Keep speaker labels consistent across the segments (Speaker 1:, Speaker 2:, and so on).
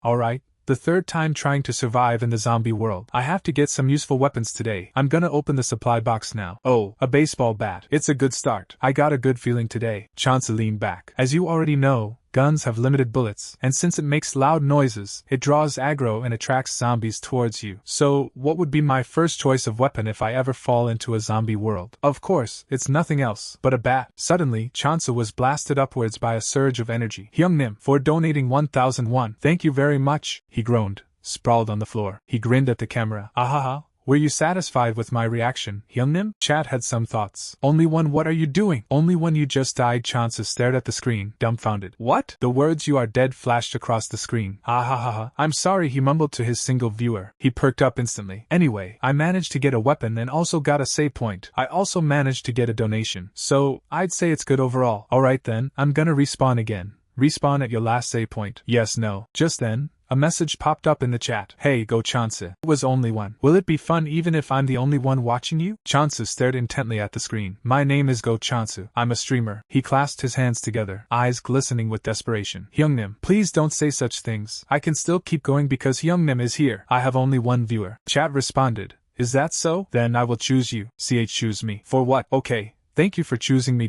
Speaker 1: Alright, the third time trying to survive in the zombie world. I have to get some useful weapons today. I'm gonna open the supply box now. Oh, a baseball bat. It's a good start. I got a good feeling today. Chauncey leaned back. As you already know, guns have limited bullets, and since it makes loud noises, it draws aggro and attracts zombies towards you. So, what would be my first choice of weapon if I ever fall into a zombie world? Of course, it's nothing else but a bat. Suddenly, Chauncey was blasted upwards by a surge of energy. Hyungnim, for donating 1,001. Thank you very much, he groaned, sprawled on the floor. He grinned at the camera. Ahaha. Were you satisfied with my reaction, Hyungnim? Chat had some thoughts. Only one. What are you doing? Only one. You just died. Chauncey stared at the screen, dumbfounded. What? The words "you are dead" flashed across the screen. Ahahaha. I'm sorry, he mumbled to his single viewer. He perked up instantly. Anyway, I managed to get a weapon and also got a save point. I also managed to get a donation. So, I'd say it's good overall. Alright then, I'm gonna respawn again. Respawn at your last save point. Yes, no. Just then, a message popped up in the chat. Hey, go Chauncey. It was only one. Will it be fun even if I'm the only one watching you? Chauncey stared intently at the screen. My name is Go Chauncey. I'm a streamer. He clasped his hands together, eyes glistening with desperation. Hyungnim, please don't say such things. I can still keep going because Hyungnim is here. I have only one viewer. Chat responded. Is that so? Then I will choose you. Choose me. For what? Okay. Thank you for choosing me.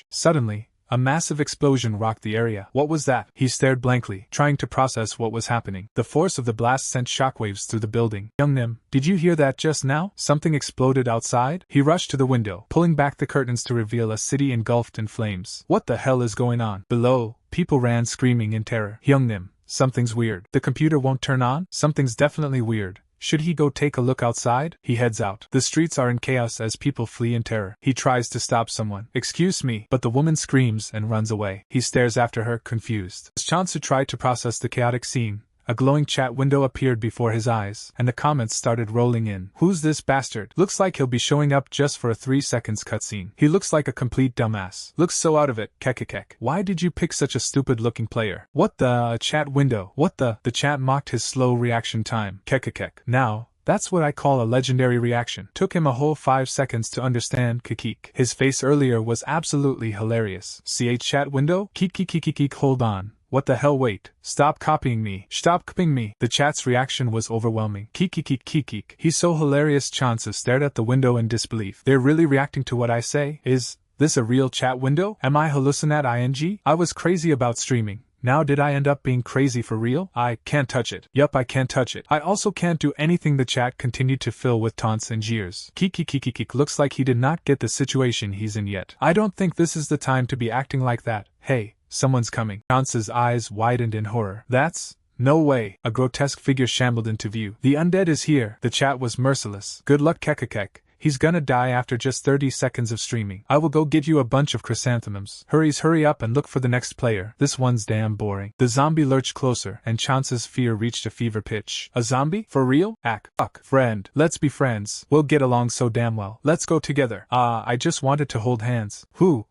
Speaker 1: Suddenly, a massive explosion rocked the area. What was that? He stared blankly, trying to process what was happening. The force of the blast sent shockwaves through the building. Hyungnim, did you hear that just now? Something exploded outside? He rushed to the window, pulling back the curtains to reveal a city engulfed in flames. What the hell is going on? Below, people ran screaming in terror. Hyungnim, something's weird. The computer won't turn on? Something's definitely weird. Should he go take a look outside? He heads out. The streets are in chaos as people flee in terror. He tries to stop someone. Excuse me, but the woman screams and runs away. He stares after her, confused. As Chauncey tried to process the chaotic scene, a glowing chat window appeared before his eyes, and the comments started rolling in. Who's this bastard? Looks like he'll be showing up just for a 3 seconds cutscene. He looks like a complete dumbass. Looks so out of it, kekekek. Why did you pick such a stupid looking player? What the, chat window? What the chat mocked his slow reaction time. Kekekek. Now, that's what I call a legendary reaction. Took him a whole 5 seconds to understand kikik. His face earlier was absolutely hilarious. Chat window? Kikikikikik. Hold on. What the hell? Wait. Stop copying me. Stop copying me. The chat's reaction was overwhelming. Kikikikikik. He's so hilarious. Chauncey stared at the window in disbelief. They're really reacting to what I say? Is this a real chat window? Am I hallucinat? I was crazy about streaming. Now did I end up being crazy for real? I can't touch it. Yup, I can't touch it. I also can't do anything. The chat continued to fill with taunts and jeers. Kikikikikik. Looks like he did not get the situation he's in yet. I don't think this is the time to be acting like that. Hey, someone's coming. Chauncey's eyes widened in horror. That's... no way. A grotesque figure shambled into view. The undead is here. The chat was merciless. Good luck, kekekek. He's gonna die after just 30 seconds of streaming. I will go get you a bunch of chrysanthemums. Hurry up and look for the next player. This one's damn boring. The zombie lurched closer, and Chauncey's fear reached a fever pitch. A zombie? For real? Fuck. Friend. Let's be friends. We'll get along so damn well. Let's go together. I just wanted to hold hands.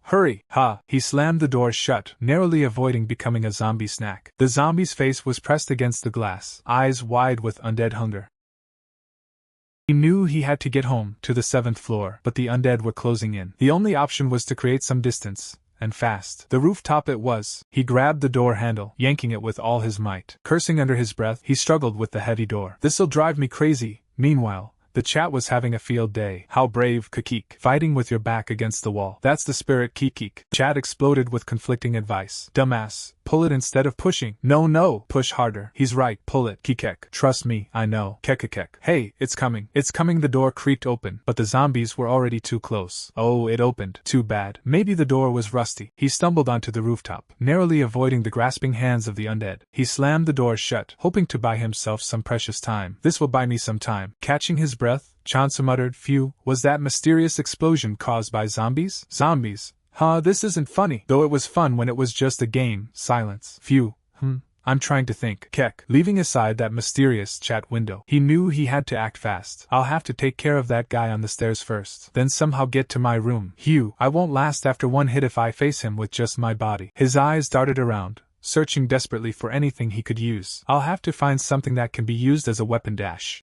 Speaker 1: Hurry. Ha. He slammed the door shut, narrowly avoiding becoming a zombie snack. The zombie's face was pressed against the glass, eyes wide with undead hunger. He knew he had to get home, to the 7th floor, but the undead were closing in. The only option was to create some distance, and fast. The rooftop it was. He grabbed the door handle, yanking it with all his might. Cursing under his breath, he struggled with the heavy door. This'll drive me crazy. Meanwhile, the chat was having a field day. How brave, Kikik. Fighting with your back against the wall. That's the spirit, Kikik. Chat exploded with conflicting advice. Dumbass. Pull it instead of pushing. No. Push harder. He's right. Pull it. Kikek. Trust me, I know. Kekekek. Hey, it's coming. It's coming. The door creaked open, but the zombies were already too close. Oh, it opened. Too bad. Maybe the door was rusty. He stumbled onto the rooftop, narrowly avoiding the grasping hands of the undead. He slammed the door shut, hoping to buy himself some precious time. This will buy me some time. Catching his breath, Chauncey muttered, phew, was that mysterious explosion caused by zombies? Zombies? This isn't funny. Though it was fun when it was just a game. Silence. Phew. I'm trying to think. Kek. Leaving aside that mysterious chat window, he knew he had to act fast. I'll have to take care of that guy on the stairs first, then somehow get to my room. I won't last after one hit if I face him with just my body. His eyes darted around, searching desperately for anything he could use. I'll have to find something that can be used as a weapon.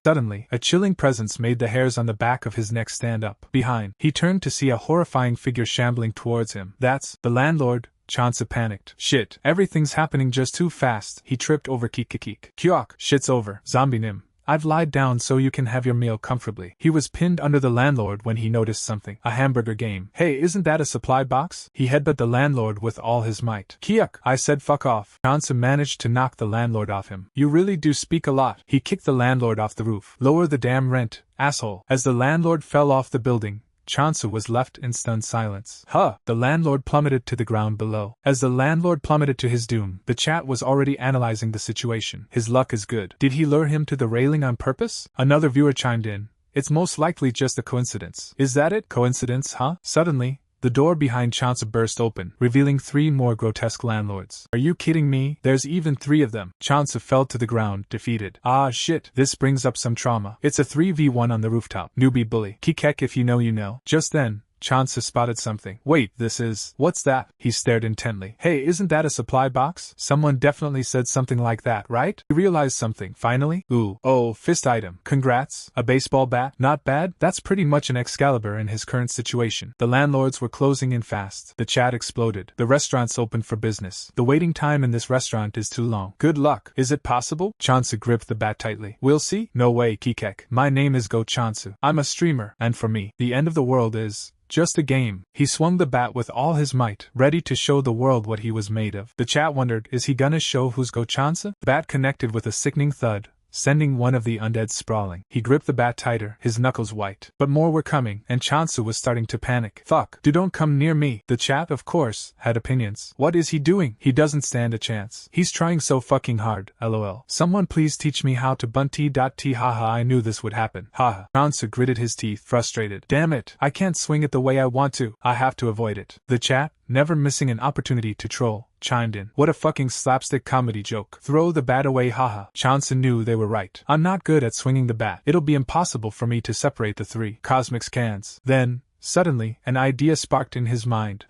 Speaker 1: Suddenly, a chilling presence made the hairs on the back of his neck stand up. Behind, he turned to see a horrifying figure shambling towards him. That's the landlord. Chansa panicked. Shit, everything's happening just too fast. He tripped over Kikikik. Kyok, shit's over. Zombie Nim. I've lied down so you can have your meal comfortably. He was pinned under the landlord when he noticed something. A hamburger game. Hey, isn't that a supply box? He headbutted the landlord with all his might. Kyuk, I said fuck off. Chansa managed to knock the landlord off him. You really do speak a lot. He kicked the landlord off the roof. Lower the damn rent, asshole. As the landlord fell off the building, Chansa was left in stunned silence. The landlord plummeted to the ground below. As the landlord plummeted to his doom, the chat was already analyzing the situation. His luck is good. Did he lure him to the railing on purpose? Another viewer chimed in. It's most likely just a coincidence. Is that it? Coincidence, huh? Suddenly, the door behind Chansa burst open, revealing 3 more grotesque landlords. Are you kidding me? There's even 3 of them. Chansa fell to the ground, defeated. Ah shit, this brings up some trauma. It's a 3v1 on the rooftop. Newbie bully. Kikek if you know you know. Just then, Chansa spotted something. Wait, this is… What's that? He stared intently. Hey, isn't that a supply box? Someone definitely said something like that, right? He realized something, finally. Ooh, oh, fist item. Congrats. A baseball bat? Not bad? That's pretty much an Excalibur in his current situation. The landlords were closing in fast. The chat exploded. The restaurant's open for business. The waiting time in this restaurant is too long. Good luck. Is it possible? Chansa gripped the bat tightly. We'll see? No way, Kikek. My name is Go Chansu. I'm a streamer, and for me, the end of the world is… just a game. He swung the bat with all his might, ready to show the world what he was made of. The chat wondered, is he gonna show who's Go Chansa? The bat connected with a sickening thud, sending one of the undead sprawling. He gripped the bat tighter, his knuckles white. But more were coming, and Chansu was starting to panic. Fuck, don't come near me. The chat, of course, had opinions. What is he doing? He doesn't stand a chance. He's trying so fucking hard, lol. Someone please teach me how to bunty. Haha, I knew this would happen. Haha. Chansu gritted his teeth, frustrated. Damn it, I can't swing it the way I want to. I have to avoid it. The chat, never missing an opportunity to troll, chimed in. What a fucking slapstick comedy joke. Throw the bat away, haha. Chansa knew they were right. I'm not good at swinging the bat. It'll be impossible for me to separate the 3 cosmic scans. Then, suddenly, an idea sparked in his mind.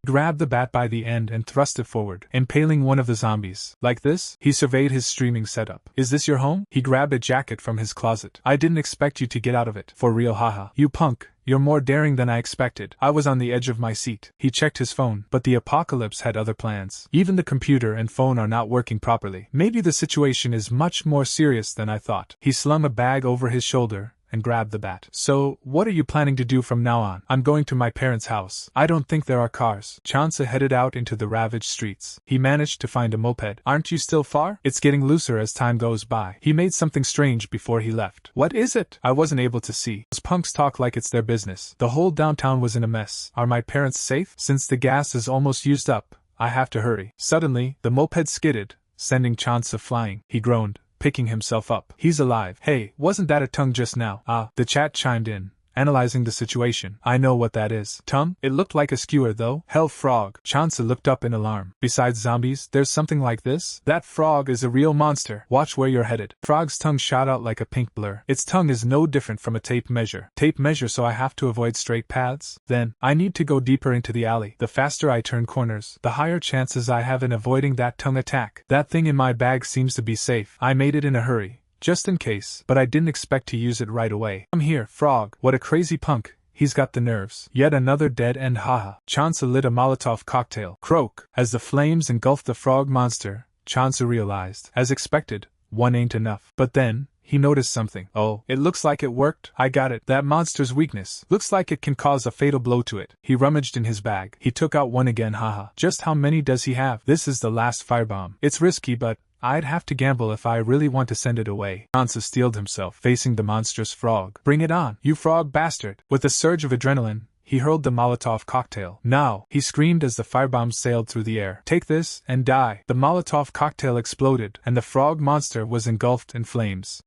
Speaker 1: Grabbed the bat by the end and thrust it forward, impaling one of the zombies. Like this? He surveyed his streaming setup. Is this your home? He grabbed a jacket from his closet. I didn't expect you to get out of it. For real, haha. You punk. You're more daring than I expected. I was on the edge of my seat. He checked his phone, but the apocalypse had other plans. Even the computer and phone are not working properly. Maybe the situation is much more serious than I thought. He slung a bag over his shoulder and grabbed the bat. So, what are you planning to do from now on? I'm going to my parents' house. I don't think there are cars. Chansa headed out into the ravaged streets. He managed to find a moped. Aren't you still far? It's getting looser as time goes by. He made something strange before he left. What is it? I wasn't able to see. Those punks talk like it's their business. The whole downtown was in a mess. Are my parents safe? Since the gas is almost used up, I have to hurry. Suddenly, the moped skidded, sending Chansa flying. He groaned, picking himself up. He's alive. Hey, wasn't that a tongue just now? The chat chimed in, analyzing the situation. I know what that is. Tongue? It looked like a skewer though. Hell frog. Chansa looked up in alarm. Besides zombies, there's something like this? That frog is a real monster. Watch where you're headed. Frog's tongue shot out like a pink blur. Its tongue is no different from a tape measure. Tape measure, so I have to avoid straight paths? Then, I need to go deeper into the alley. The faster I turn corners, the higher chances I have in avoiding that tongue attack. That thing in my bag seems to be safe. I made it in a hurry, just in case, but I didn't expect to use it right away. I'm here, frog. What a crazy punk. He's got the nerves. Yet another dead end, haha. Chansa lit a Molotov cocktail. Croak. As the flames engulfed the frog monster, Chansa realized, as expected, one ain't enough. But then, he noticed something. Oh, it looks like it worked. I got it. That monster's weakness. Looks like it can cause a fatal blow to it. He rummaged in his bag. He took out one again, haha. Just how many does he have? This is the last firebomb. It's risky, but I'd have to gamble if I really want to send it away. Chansa steeled himself, facing the monstrous frog. Bring it on, you frog bastard. With a surge of adrenaline, he hurled the Molotov cocktail. Now, he screamed as the firebomb sailed through the air. Take this, and die. The Molotov cocktail exploded, and the frog monster was engulfed in flames.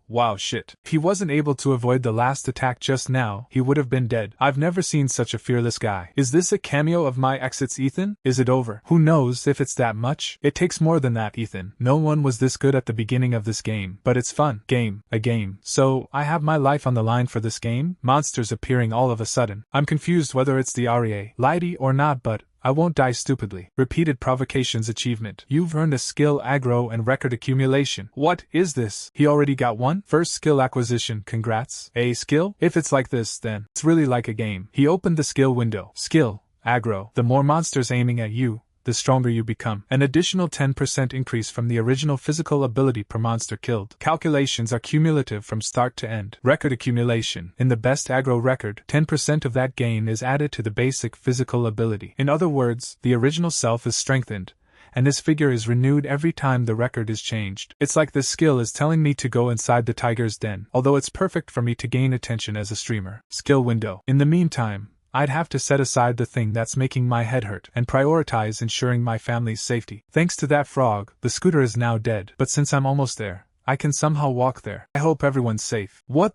Speaker 1: Wow shit. If he wasn't able to avoid the last attack just now, he would have been dead. I've never seen such a fearless guy. Is this a cameo of my exit's Ethan? Is it over? Who knows if it's that much? It takes more than that, Ethan. No one was this good at the beginning of this game. But it's fun. A game. So, I have my life on the line for this game? Monsters appearing all of a sudden. I'm confused whether it's the REA, Lighty or not, but I won't die stupidly. Repeated provocations achievement. You've earned a skill aggro and record accumulation. What is this? He already got one? First skill acquisition, congrats. A skill? If it's like this, then it's really like a game. He opened the skill window. Skill Aggro. The more monsters aiming at you, the stronger you become. An additional 10% increase from the original physical ability per monster killed. Calculations are cumulative from start to end. Record accumulation. In the best aggro record, 10% of that gain is added to the basic physical ability. In other words, the original self is strengthened, and this figure is renewed every time the record is changed. It's like this skill is telling me to go inside the tiger's den, although it's perfect for me to gain attention as a streamer. Skill window. In the meantime, I'd have to set aside the thing that's making my head hurt and prioritize ensuring my family's safety. Thanks to that frog, the scooter is now dead, but since I'm almost there, I can somehow walk there. I hope everyone's safe. What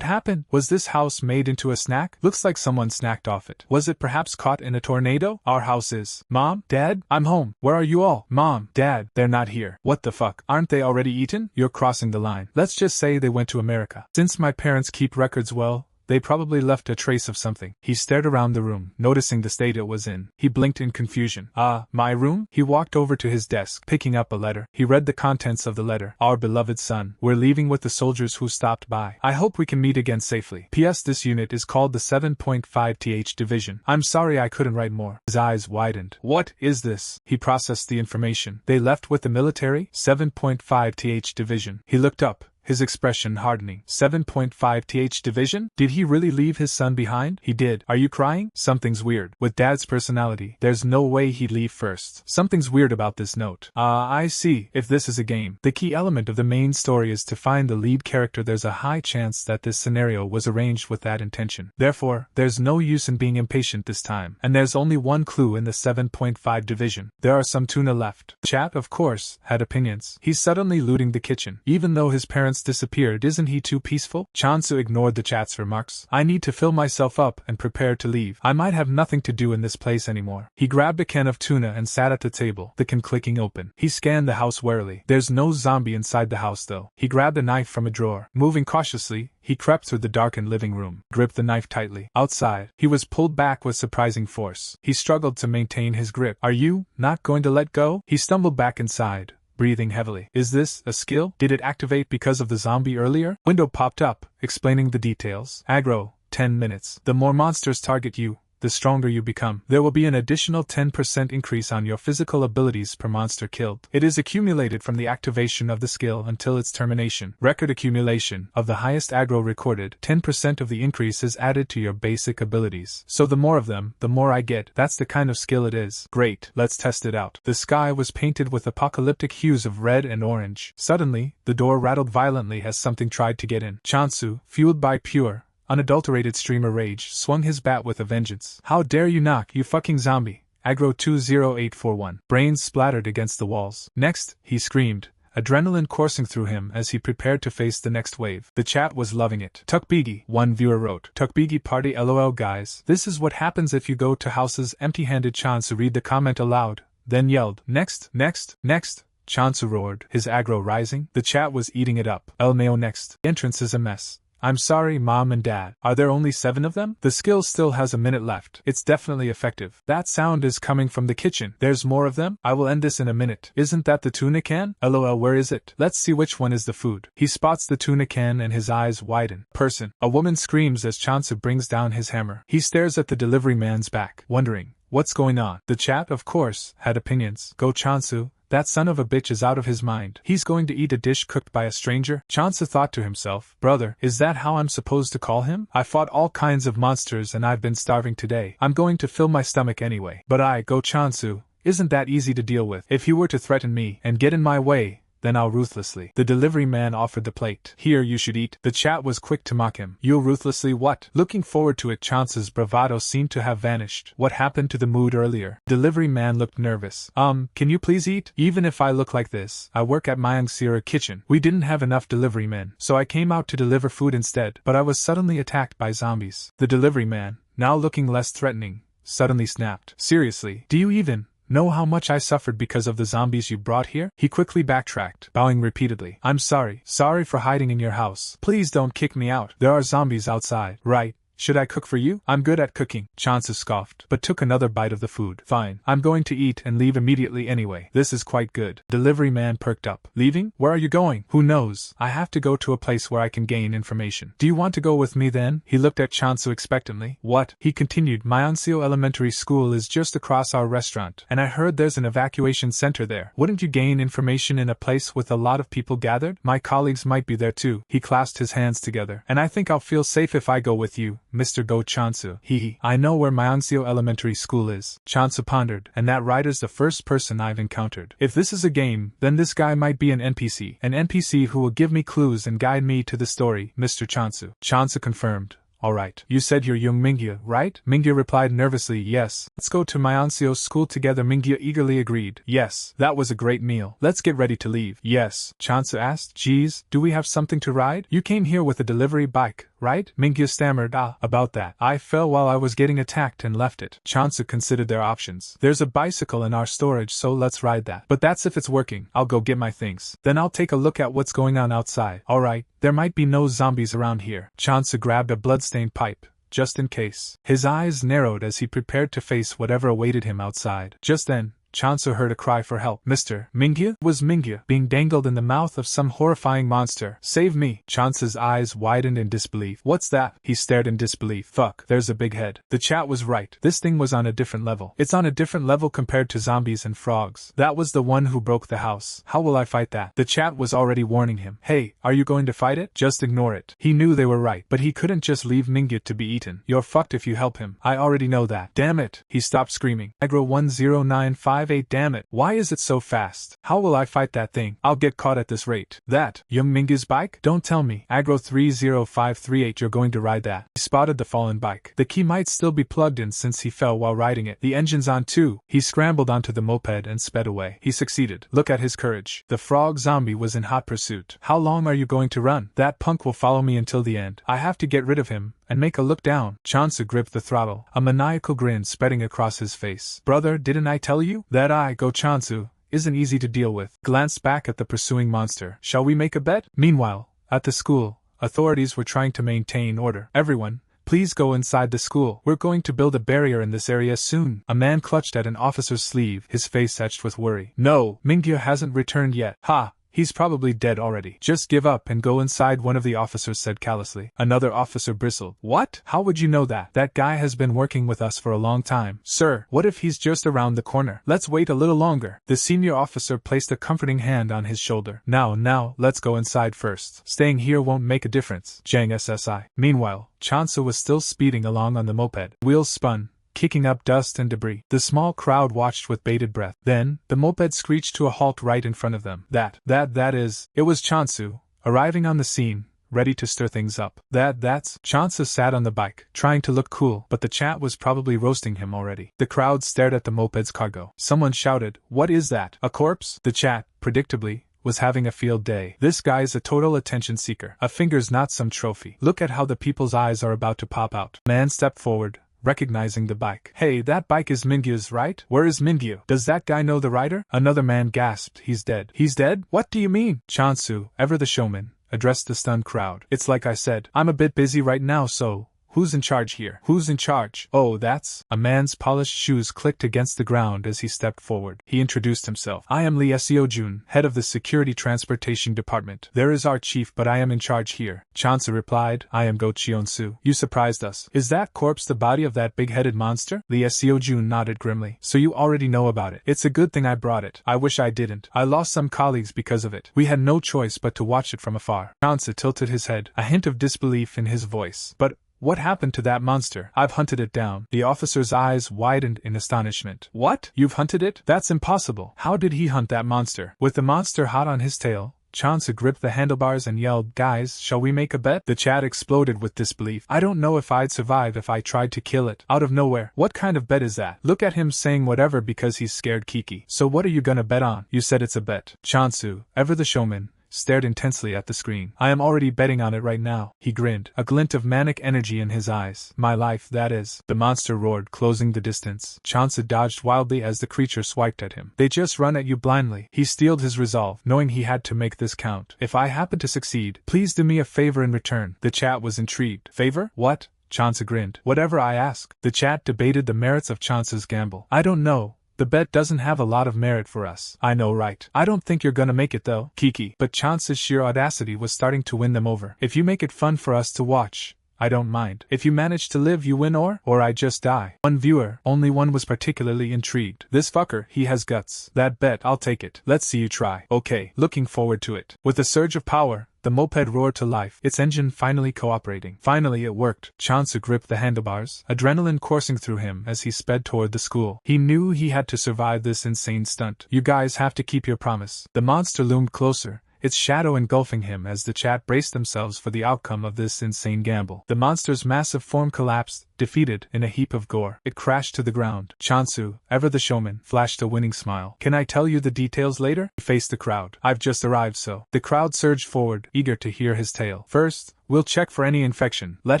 Speaker 1: happened? Was this house made into a snack? Looks like someone snacked off it. Was it perhaps caught in a tornado? Our house is. Mom? Dad? I'm home. Where are you all? Mom? Dad? They're not here. What the fuck? Aren't they already eaten? You're crossing the line. Let's just say they went to America. Since my parents keep records well, they probably left a trace of something. He stared around the room, noticing the state it was in. He blinked in confusion. My room? He walked over to his desk, picking up a letter. He read the contents of the letter. Our beloved son, we're leaving with the soldiers who stopped by. I hope we can meet again safely. P.S. This unit is called the 7.5th Division. I'm sorry I couldn't write more. His eyes widened. What is this? He processed the information. They left with the military? 7.5th Division. He looked up, his expression hardening. 7.5th Division? Did he really leave his son behind? He did. Are you crying? Something's weird. With Dad's personality, there's no way he'd leave first. Something's weird about this note. I see. If this is a game, the key element of the main story is to find the lead character. There's a high chance that this scenario was arranged with that intention. Therefore, there's no use in being impatient this time. And there's only one clue in the 7.5 Division. There are some tuna left. Chat, of course, had opinions. He's suddenly looting the kitchen. Even though his parents disappeared, isn't he too peaceful? Chansu ignored the chat's remarks. I need to fill myself up and prepare to leave. I might have nothing to do in this place anymore. He grabbed a can of tuna and sat at the table, the can clicking open. He scanned the house warily. There's no zombie inside the house though. He grabbed a knife from a drawer. Moving cautiously, he crept through the darkened living room, gripped the knife tightly. Outside, he was pulled back with surprising force. He struggled to maintain his grip. Are you not going to let go? He stumbled back inside, breathing heavily. Is this a skill? Did it activate because of the zombie earlier? Window popped up, explaining the details. Aggro, 10 minutes. The more monsters target you, the stronger you become. There will be an additional 10% increase on your physical abilities per monster killed. It is accumulated from the activation of the skill until its termination. Record accumulation. Of the highest aggro recorded, 10% of the increase is added to your basic abilities. So the more of them, the more I get. That's the kind of skill it is. Great, let's test it out. The sky was painted with apocalyptic hues of red and orange. Suddenly, the door rattled violently as something tried to get in. Chansu, fueled by pure, unadulterated streamer rage, swung his bat with a vengeance. How dare you knock, you fucking zombie! Aggro 20841. Brains splattered against the walls. Next, he screamed, adrenaline coursing through him as he prepared to face the next wave. The chat was loving it. Tukbigi, one viewer wrote. Tukbigi party lol guys. This is what happens if you go to houses empty-handed. Chansu read the comment aloud, then yelled, next, next, next. Chansu roared, his aggro rising. The chat was eating it up. LMAO next. The entrance is a mess. I'm sorry, Mom and Dad. Are there only 7 of them? The skill still has a minute left. It's definitely effective. That sound is coming from the kitchen. There's more of them? I will end this in a minute. Isn't that the tuna can? LOL, where is it? Let's see which one is the food. He spots the tuna can and his eyes widen. Person. A woman screams as Chansu brings down his hammer. He stares at the delivery man's back, wondering, what's going on? The chat, of course, had opinions. Go Chansu. That son of a bitch is out of his mind. He's going to eat a dish cooked by a stranger? Chansu thought to himself, brother, is that how I'm supposed to call him? I fought all kinds of monsters and I've been starving today. I'm going to fill my stomach anyway. But go Chansu, isn't that easy to deal with? If he were to threaten me and get in my way, then I'll ruthlessly. The delivery man offered the plate. Here, you should eat. The chat was quick to mock him. You'll ruthlessly what? Looking forward to it, Chansu's bravado seemed to have vanished. What happened to the mood earlier? Delivery man looked nervous. Can you please eat? Even if I look like this, I work at Myeongseora kitchen. We didn't have enough delivery men, so I came out to deliver food instead, but I was suddenly attacked by zombies. The delivery man, now looking less threatening, suddenly snapped. Seriously, do you even know how much I suffered because of the zombies you brought here? He quickly backtracked, bowing repeatedly. I'm sorry. Sorry for hiding in your house. Please don't kick me out. There are zombies outside. Right. Should I cook for you? I'm good at cooking, Chansu scoffed, but took another bite of the food. Fine, I'm going to eat and leave immediately anyway. This is quite good. Delivery man perked up. Leaving? Where are you going? Who knows? I have to go to a place where I can gain information. Do you want to go with me then? He looked at Chansu expectantly. What? He continued. Myeonseo Elementary School is just across our restaurant, and I heard there's an evacuation center there. Wouldn't you gain information in a place with a lot of people gathered? My colleagues might be there too. He clasped his hands together. And I think I'll feel safe if I go with you, Mr. Go Chansu. Hee. I know where Myeonseo Elementary School is. Chansu pondered, and that rider's the first person I've encountered. If this is a game, then this guy might be an NPC. An NPC who will give me clues and guide me to the story, Mr. Chansu. Chansu confirmed. Alright. You said you're young Mingyu, right? Mingyu replied nervously, yes. Let's go to Myeonseo School together. Mingyu eagerly agreed. Yes. That was a great meal. Let's get ready to leave. Yes. Chansu asked. Geez, do we have something to ride? You came here with a delivery bike, right? Mingyu stammered. About that. I fell while I was getting attacked and left it. Chansu considered their options. There's a bicycle in our storage, so let's ride that. But that's if it's working. I'll go get my things. Then I'll take a look at what's going on outside. Alright. There might be no zombies around here. Chansu grabbed a bloodstained pipe, just in case. His eyes narrowed as he prepared to face whatever awaited him outside. Just then, Chansu heard a cry for help. Mr. Mingyu? Was Mingyu being dangled in the mouth of some horrifying monster? Save me! Chansu's eyes widened in disbelief. What's that? He stared in disbelief. Fuck, there's a big head. The chat was right. This thing was on a different level. It's on a different level compared to zombies and frogs. That was the one who broke the house. How will I fight that? The chat was already warning him. Hey, are you going to fight it? Just ignore it. He knew they were right, but he couldn't just leave Mingyu to be eaten. You're fucked if you help him. I already know that. Damn it! He stopped screaming. Agro 10958. Damn it. Why is it so fast? How will I fight that thing? I'll get caught at this rate. That, young Mingyu's bike? Don't tell me. Agro 30538, you're going to ride that. He spotted the fallen bike. The key might still be plugged in since he fell while riding it. The engine's on too. He scrambled onto the moped and sped away. He succeeded. Look at his courage. The frog zombie was in hot pursuit. How long are you going to run? That punk will follow me until the end. I have to get rid of him and make a look down. Chansu gripped the throttle, a maniacal grin spreading across his face. Brother, didn't I tell you? That I, Go Chansu, isn't easy to deal with. Glanced back at the pursuing monster. Shall we make a bet? Meanwhile, at the school, authorities were trying to maintain order. Everyone, please go inside the school. We're going to build a barrier in this area soon. A man clutched at an officer's sleeve, his face etched with worry. No, Mingyu hasn't returned yet. Ha! He's probably dead already. Just give up and go inside, one of the officers said callously. Another officer bristled. What? How would you know that? That guy has been working with us for a long time. Sir, what if he's just around the corner? Let's wait a little longer. The senior officer placed a comforting hand on his shoulder. Now, let's go inside first. Staying here won't make a difference. Jang SSI. Meanwhile, Chansu was still speeding along on the moped. Wheels spun, kicking up dust and debris. The small crowd watched with bated breath. Then, the moped screeched to a halt right in front of them. It was Chansu, arriving on the scene, ready to stir things up. Chansu sat on the bike, trying to look cool, but the chat was probably roasting him already. The crowd stared at the moped's cargo. Someone shouted, "What is that? A corpse?" The chat, predictably, was having a field day. This guy's a total attention seeker. A finger's not some trophy. Look at how the people's eyes are about to pop out. Man stepped forward, recognizing the bike. Hey, that bike is Mingyu's, right? Where is Mingyu? Does that guy know the rider? Another man gasped. He's dead. He's dead? What do you mean? Chansu, ever the showman, addressed the stunned crowd. It's like I said, I'm a bit busy right now, so who's in charge here? Who's in charge? Oh, that's... A man's polished shoes clicked against the ground as he stepped forward. He introduced himself. I am Lee Seojun, head of the Security Transportation Department. There is our chief, but I am in charge here. Chansu replied. I am Go Cheonsu. You surprised us. Is that corpse the body of that big-headed monster? Lee Seojun nodded grimly. So you already know about it. It's a good thing I brought it. I wish I didn't. I lost some colleagues because of it. We had no choice but to watch it from afar. Chansu tilted his head, a hint of disbelief in his voice. But what happened to that monster? I've hunted it down. The officer's eyes widened in astonishment. What? You've hunted it? That's impossible. How did he hunt that monster? With the monster hot on his tail, Chansu gripped the handlebars and yelled, Guys, shall we make a bet? The chat exploded with disbelief. I don't know if I'd survive if I tried to kill it. Out of nowhere. What kind of bet is that? Look at him saying whatever because he's scared Kiki. So what are you gonna bet on? You said it's a bet. Chansu, ever the showman, stared intensely at the screen. I am already betting on it right now. He grinned, a glint of manic energy in his eyes. My life, that is. The monster roared, closing the distance. Chansu dodged wildly as the creature swiped at him. They just run at you blindly. He steeled his resolve, knowing he had to make this count. If I happen to succeed, please do me a favor in return. The chat was intrigued. Favor? What? Chansa grinned. Whatever I ask. The chat debated the merits of Chansa's gamble. I don't know. The bet doesn't have a lot of merit for us. I know, right? I don't think you're gonna make it though, Kiki. But Chansa's sheer audacity was starting to win them over. If you make it fun for us to watch, I don't mind. If you manage to live, you win, or I just die. One viewer, only one, was particularly intrigued. This fucker, he has guts. That bet, I'll take it. Let's see you try. Okay, looking forward to it. With a surge of power, the moped roared to life, its engine finally cooperating. Finally it worked. Chansa gripped the handlebars, adrenaline coursing through him as he sped toward the school. He knew he had to survive this insane stunt. You guys have to keep your promise. The monster loomed closer, its shadow engulfing him as the chat braced themselves for the outcome of this insane gamble. The monster's massive form collapsed, defeated, in a heap of gore. It crashed to the ground. Chansu, ever the showman, flashed a winning smile. Can I tell you the details later? He faced the crowd. I've just arrived, so. The crowd surged forward, eager to hear his tale. First, we'll check for any infection. Let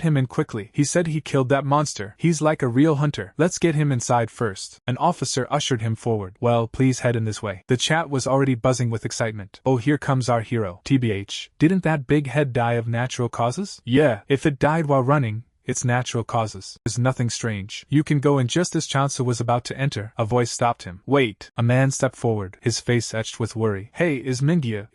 Speaker 1: him in quickly. He said he killed that monster. He's like a real hunter. Let's get him inside first. An officer ushered him forward. Well, please head in this way. The chat was already buzzing with excitement. Oh, here comes our hero. TBH, didn't that big head die of natural causes? Yeah, if it died while running, it's natural causes. There's nothing strange. You can go in. Just as Chansa was about to enter, a voice stopped him. Wait. A man stepped forward, his face etched with worry. Hey, is Mingya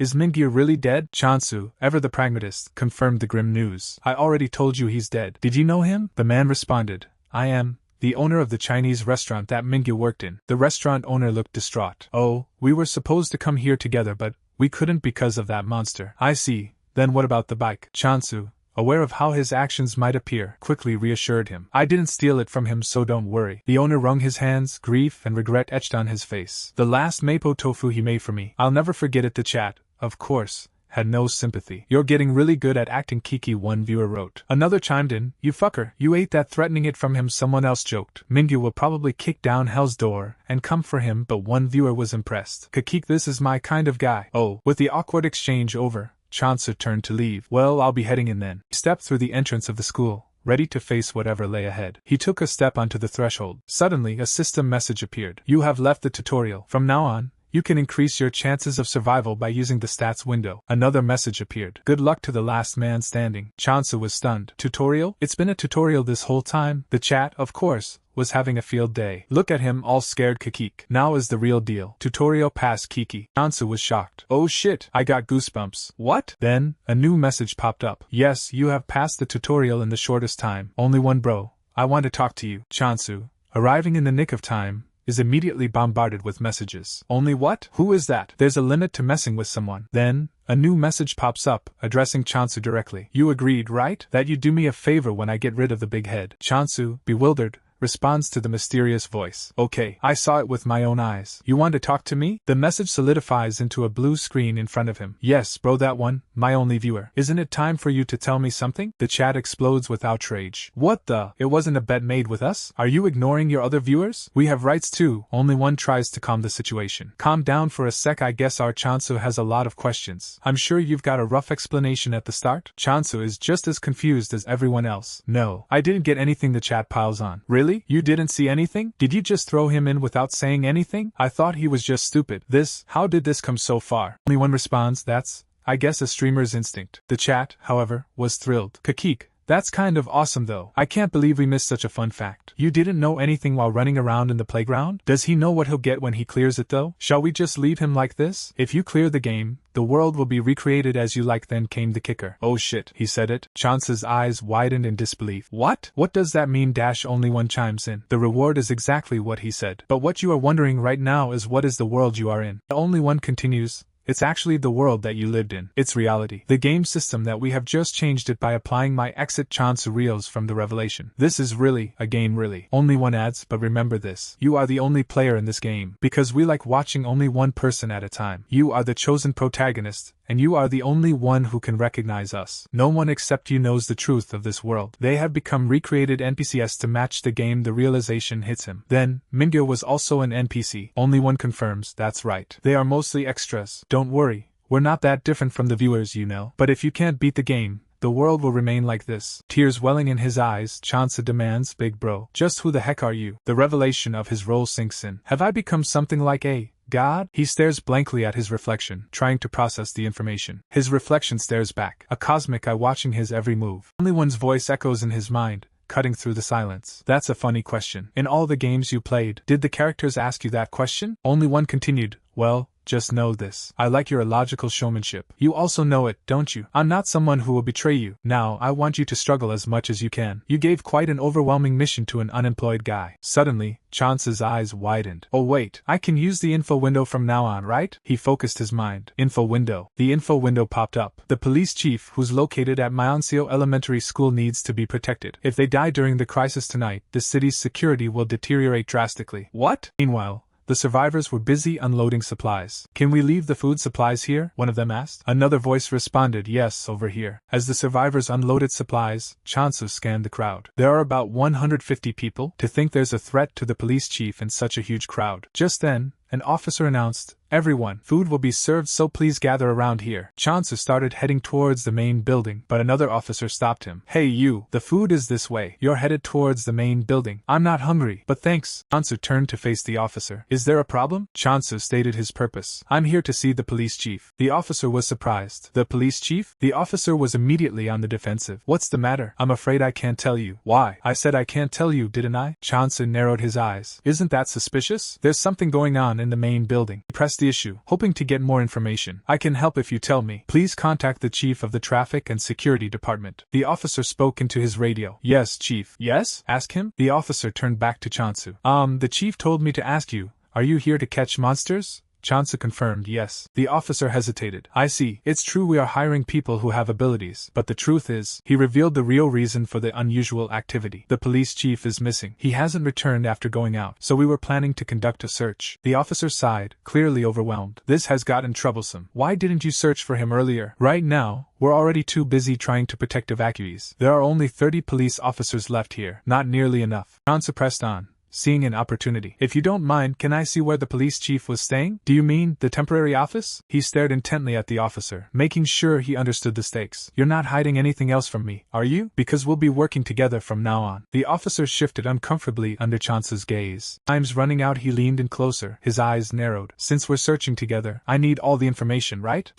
Speaker 1: really dead? Chansu, ever the pragmatist, confirmed the grim news. I already told you he's dead. Did you know him? The man responded. I am the owner of the Chinese restaurant that Mingya worked in. The restaurant owner looked distraught. Oh, we were supposed to come here together, but we couldn't because of that monster. I see. Then what about the bike? Chansu, aware of how his actions might appear, quickly reassured him. I didn't steal it from him, so don't worry. The owner wrung his hands, grief and regret etched on his face. The last mapo tofu he made for me, I'll never forget it. The chat, of course, had no sympathy. You're getting really good at acting, Kiki, one viewer wrote. Another chimed in. You fucker, you ate that. Threatening it from him, someone else joked. Mingyu will probably kick down hell's door and come for him, but one viewer was impressed. Kakik, this is my kind of guy. Oh. With the awkward exchange over, Chansa turned to leave. Well, I'll be heading in then. He stepped through the entrance of the school, ready to face whatever lay ahead. He took a step onto the threshold. Suddenly, a system message appeared. You have left the tutorial. From now on, you can increase your chances of survival by using the stats window. Another message appeared. Good luck to the last man standing. Chansa was stunned. Tutorial? It's been a tutorial this whole time. The chat, of course, was having a field day. Look at him, all scared. Kakik. Now is the real deal. Tutorial pass, Kiki. Chansa was shocked. Oh shit, I got goosebumps. What? Then, a new message popped up. Yes, you have passed the tutorial in the shortest time. Only one bro. I want to talk to you. Chansu, arriving in the nick of time, is immediately bombarded with messages. Only what? Who is that? There's a limit to messing with someone. Then, a new message pops up, addressing Chansu directly. You agreed, right? That you do me a favor when I get rid of the big head. Chansu, bewildered, responds to the mysterious voice. Okay, I saw it with my own eyes. You want to talk to me? The message solidifies into a blue screen in front of him. Yes, bro, that one, my only viewer. Isn't it time for you to tell me something? The chat explodes with outrage. What the? It wasn't a bet made with us? Are you ignoring your other viewers? We have rights too. Only one tries to calm the situation. Calm down for a sec. I guess our Chansu has a lot of questions. I'm sure you've got a rough explanation at the start? Chansu is just as confused as everyone else. No, I didn't get anything. The chat piles on. Really? You didn't see anything? Did you just throw him in without saying anything? I thought he was just stupid. How did this come so far? Only one responds. That's, I guess, a streamer's instinct. The chat, however, was thrilled. Kakik, that's kind of awesome though. I can't believe we missed such a fun fact. You didn't know anything while running around in the playground? Does he know what he'll get when he clears it though? Shall we just leave him like this? If you clear the game, the world will be recreated as you like. Then came the kicker. Oh shit, he said it. Chansa's eyes widened in disbelief. What? What does that mean? Only one chimes in. The reward is exactly what he said. But what you are wondering right now is, what is the world you are in? The only one continues. It's actually the world that you lived in. It's reality. The game system that we have just changed it by applying my exit chance reels from the revelation. This is really a game, really. Only one adds, but remember this. You are the only player in this game. Because we like watching only one person at a time. You are the chosen protagonist, and you are the only one who can recognize us. No one except you knows the truth of this world. They have become recreated NPCs to match the game. The realization hits him. Then, Mingyo was also an NPC. Only one confirms. That's right. They are mostly extras. Don't worry. We're not that different from the viewers, you know. But if you can't beat the game, the world will remain like this. Tears welling in his eyes, Chansa demands, Big bro, just who the heck are you? The revelation of his role sinks in. Have I become something like a god? He stares blankly at his reflection, trying to process the information. His reflection stares back, a cosmic eye watching his every move. Only one's voice echoes in his mind. cutting through the silence. That's a funny question. In all the games you played, did the characters ask you that question? Only one continued. Well, just know this. I like your illogical showmanship. You also know it, don't you? I'm not someone who will betray you. Now, I want you to struggle as much as you can. You gave quite an overwhelming mission to an unemployed guy. Suddenly, Chance's eyes widened. Oh wait, I can use the info window from now on, right? He focused his mind. Info window. The info window popped up. The police chief, who's located at Myeonseo Elementary School, needs to be protected. If they die during the crisis tonight, the city's security will deteriorate drastically. What? Meanwhile, the survivors were busy unloading supplies. Can we leave the food supplies here? One of them asked. Another voice responded, yes, over here. As the survivors unloaded supplies, Chansu scanned the crowd. There are about 150 people. To think there's a threat to the police chief in such a huge crowd. Just then, an officer announced, everyone, food will be served, so please gather around here. Chansu started heading towards the main building, but another officer stopped him. Hey you, the food is this way. You're headed towards the main building. I'm not hungry, but thanks. Chansu turned to face the officer. Is there a problem? Chansu stated his purpose. I'm here to see the police chief. The officer was surprised. The police chief? The officer was immediately on the defensive. What's the matter? I'm afraid I can't tell you. Why? I said I can't tell you, didn't I? Chansu narrowed his eyes. Isn't that suspicious? There's something going on in the main building. He pressed the issue, hoping to get more information. I can help if you tell me. Please contact the chief of the traffic and security department. The officer spoke into his radio. Yes, chief. Yes? Ask him? The officer turned back to Chansu. The chief told me to ask you, are you here to catch monsters? Chansu confirmed yes. The officer hesitated. I see. It's true we are hiring people who have abilities, but the truth is, he revealed the real reason for the unusual activity. The police chief is missing. He hasn't returned after going out, so we were planning to conduct a search. The officer sighed, clearly overwhelmed. This has gotten troublesome. Why didn't you search for him earlier? Right now, we're already too busy trying to protect evacuees. There are only 30 police officers left here. Not nearly enough. Chansu pressed on, seeing an opportunity. If you don't mind, can I see where the police chief was staying? Do you mean the temporary office? He stared intently at the officer, making sure he understood the stakes. You're not hiding anything else from me, are you? Because we'll be working together from now on. The officer shifted uncomfortably under Chansu's gaze. Time's running out. He leaned in closer, his eyes narrowed. Since we're searching together, I need all the information, right?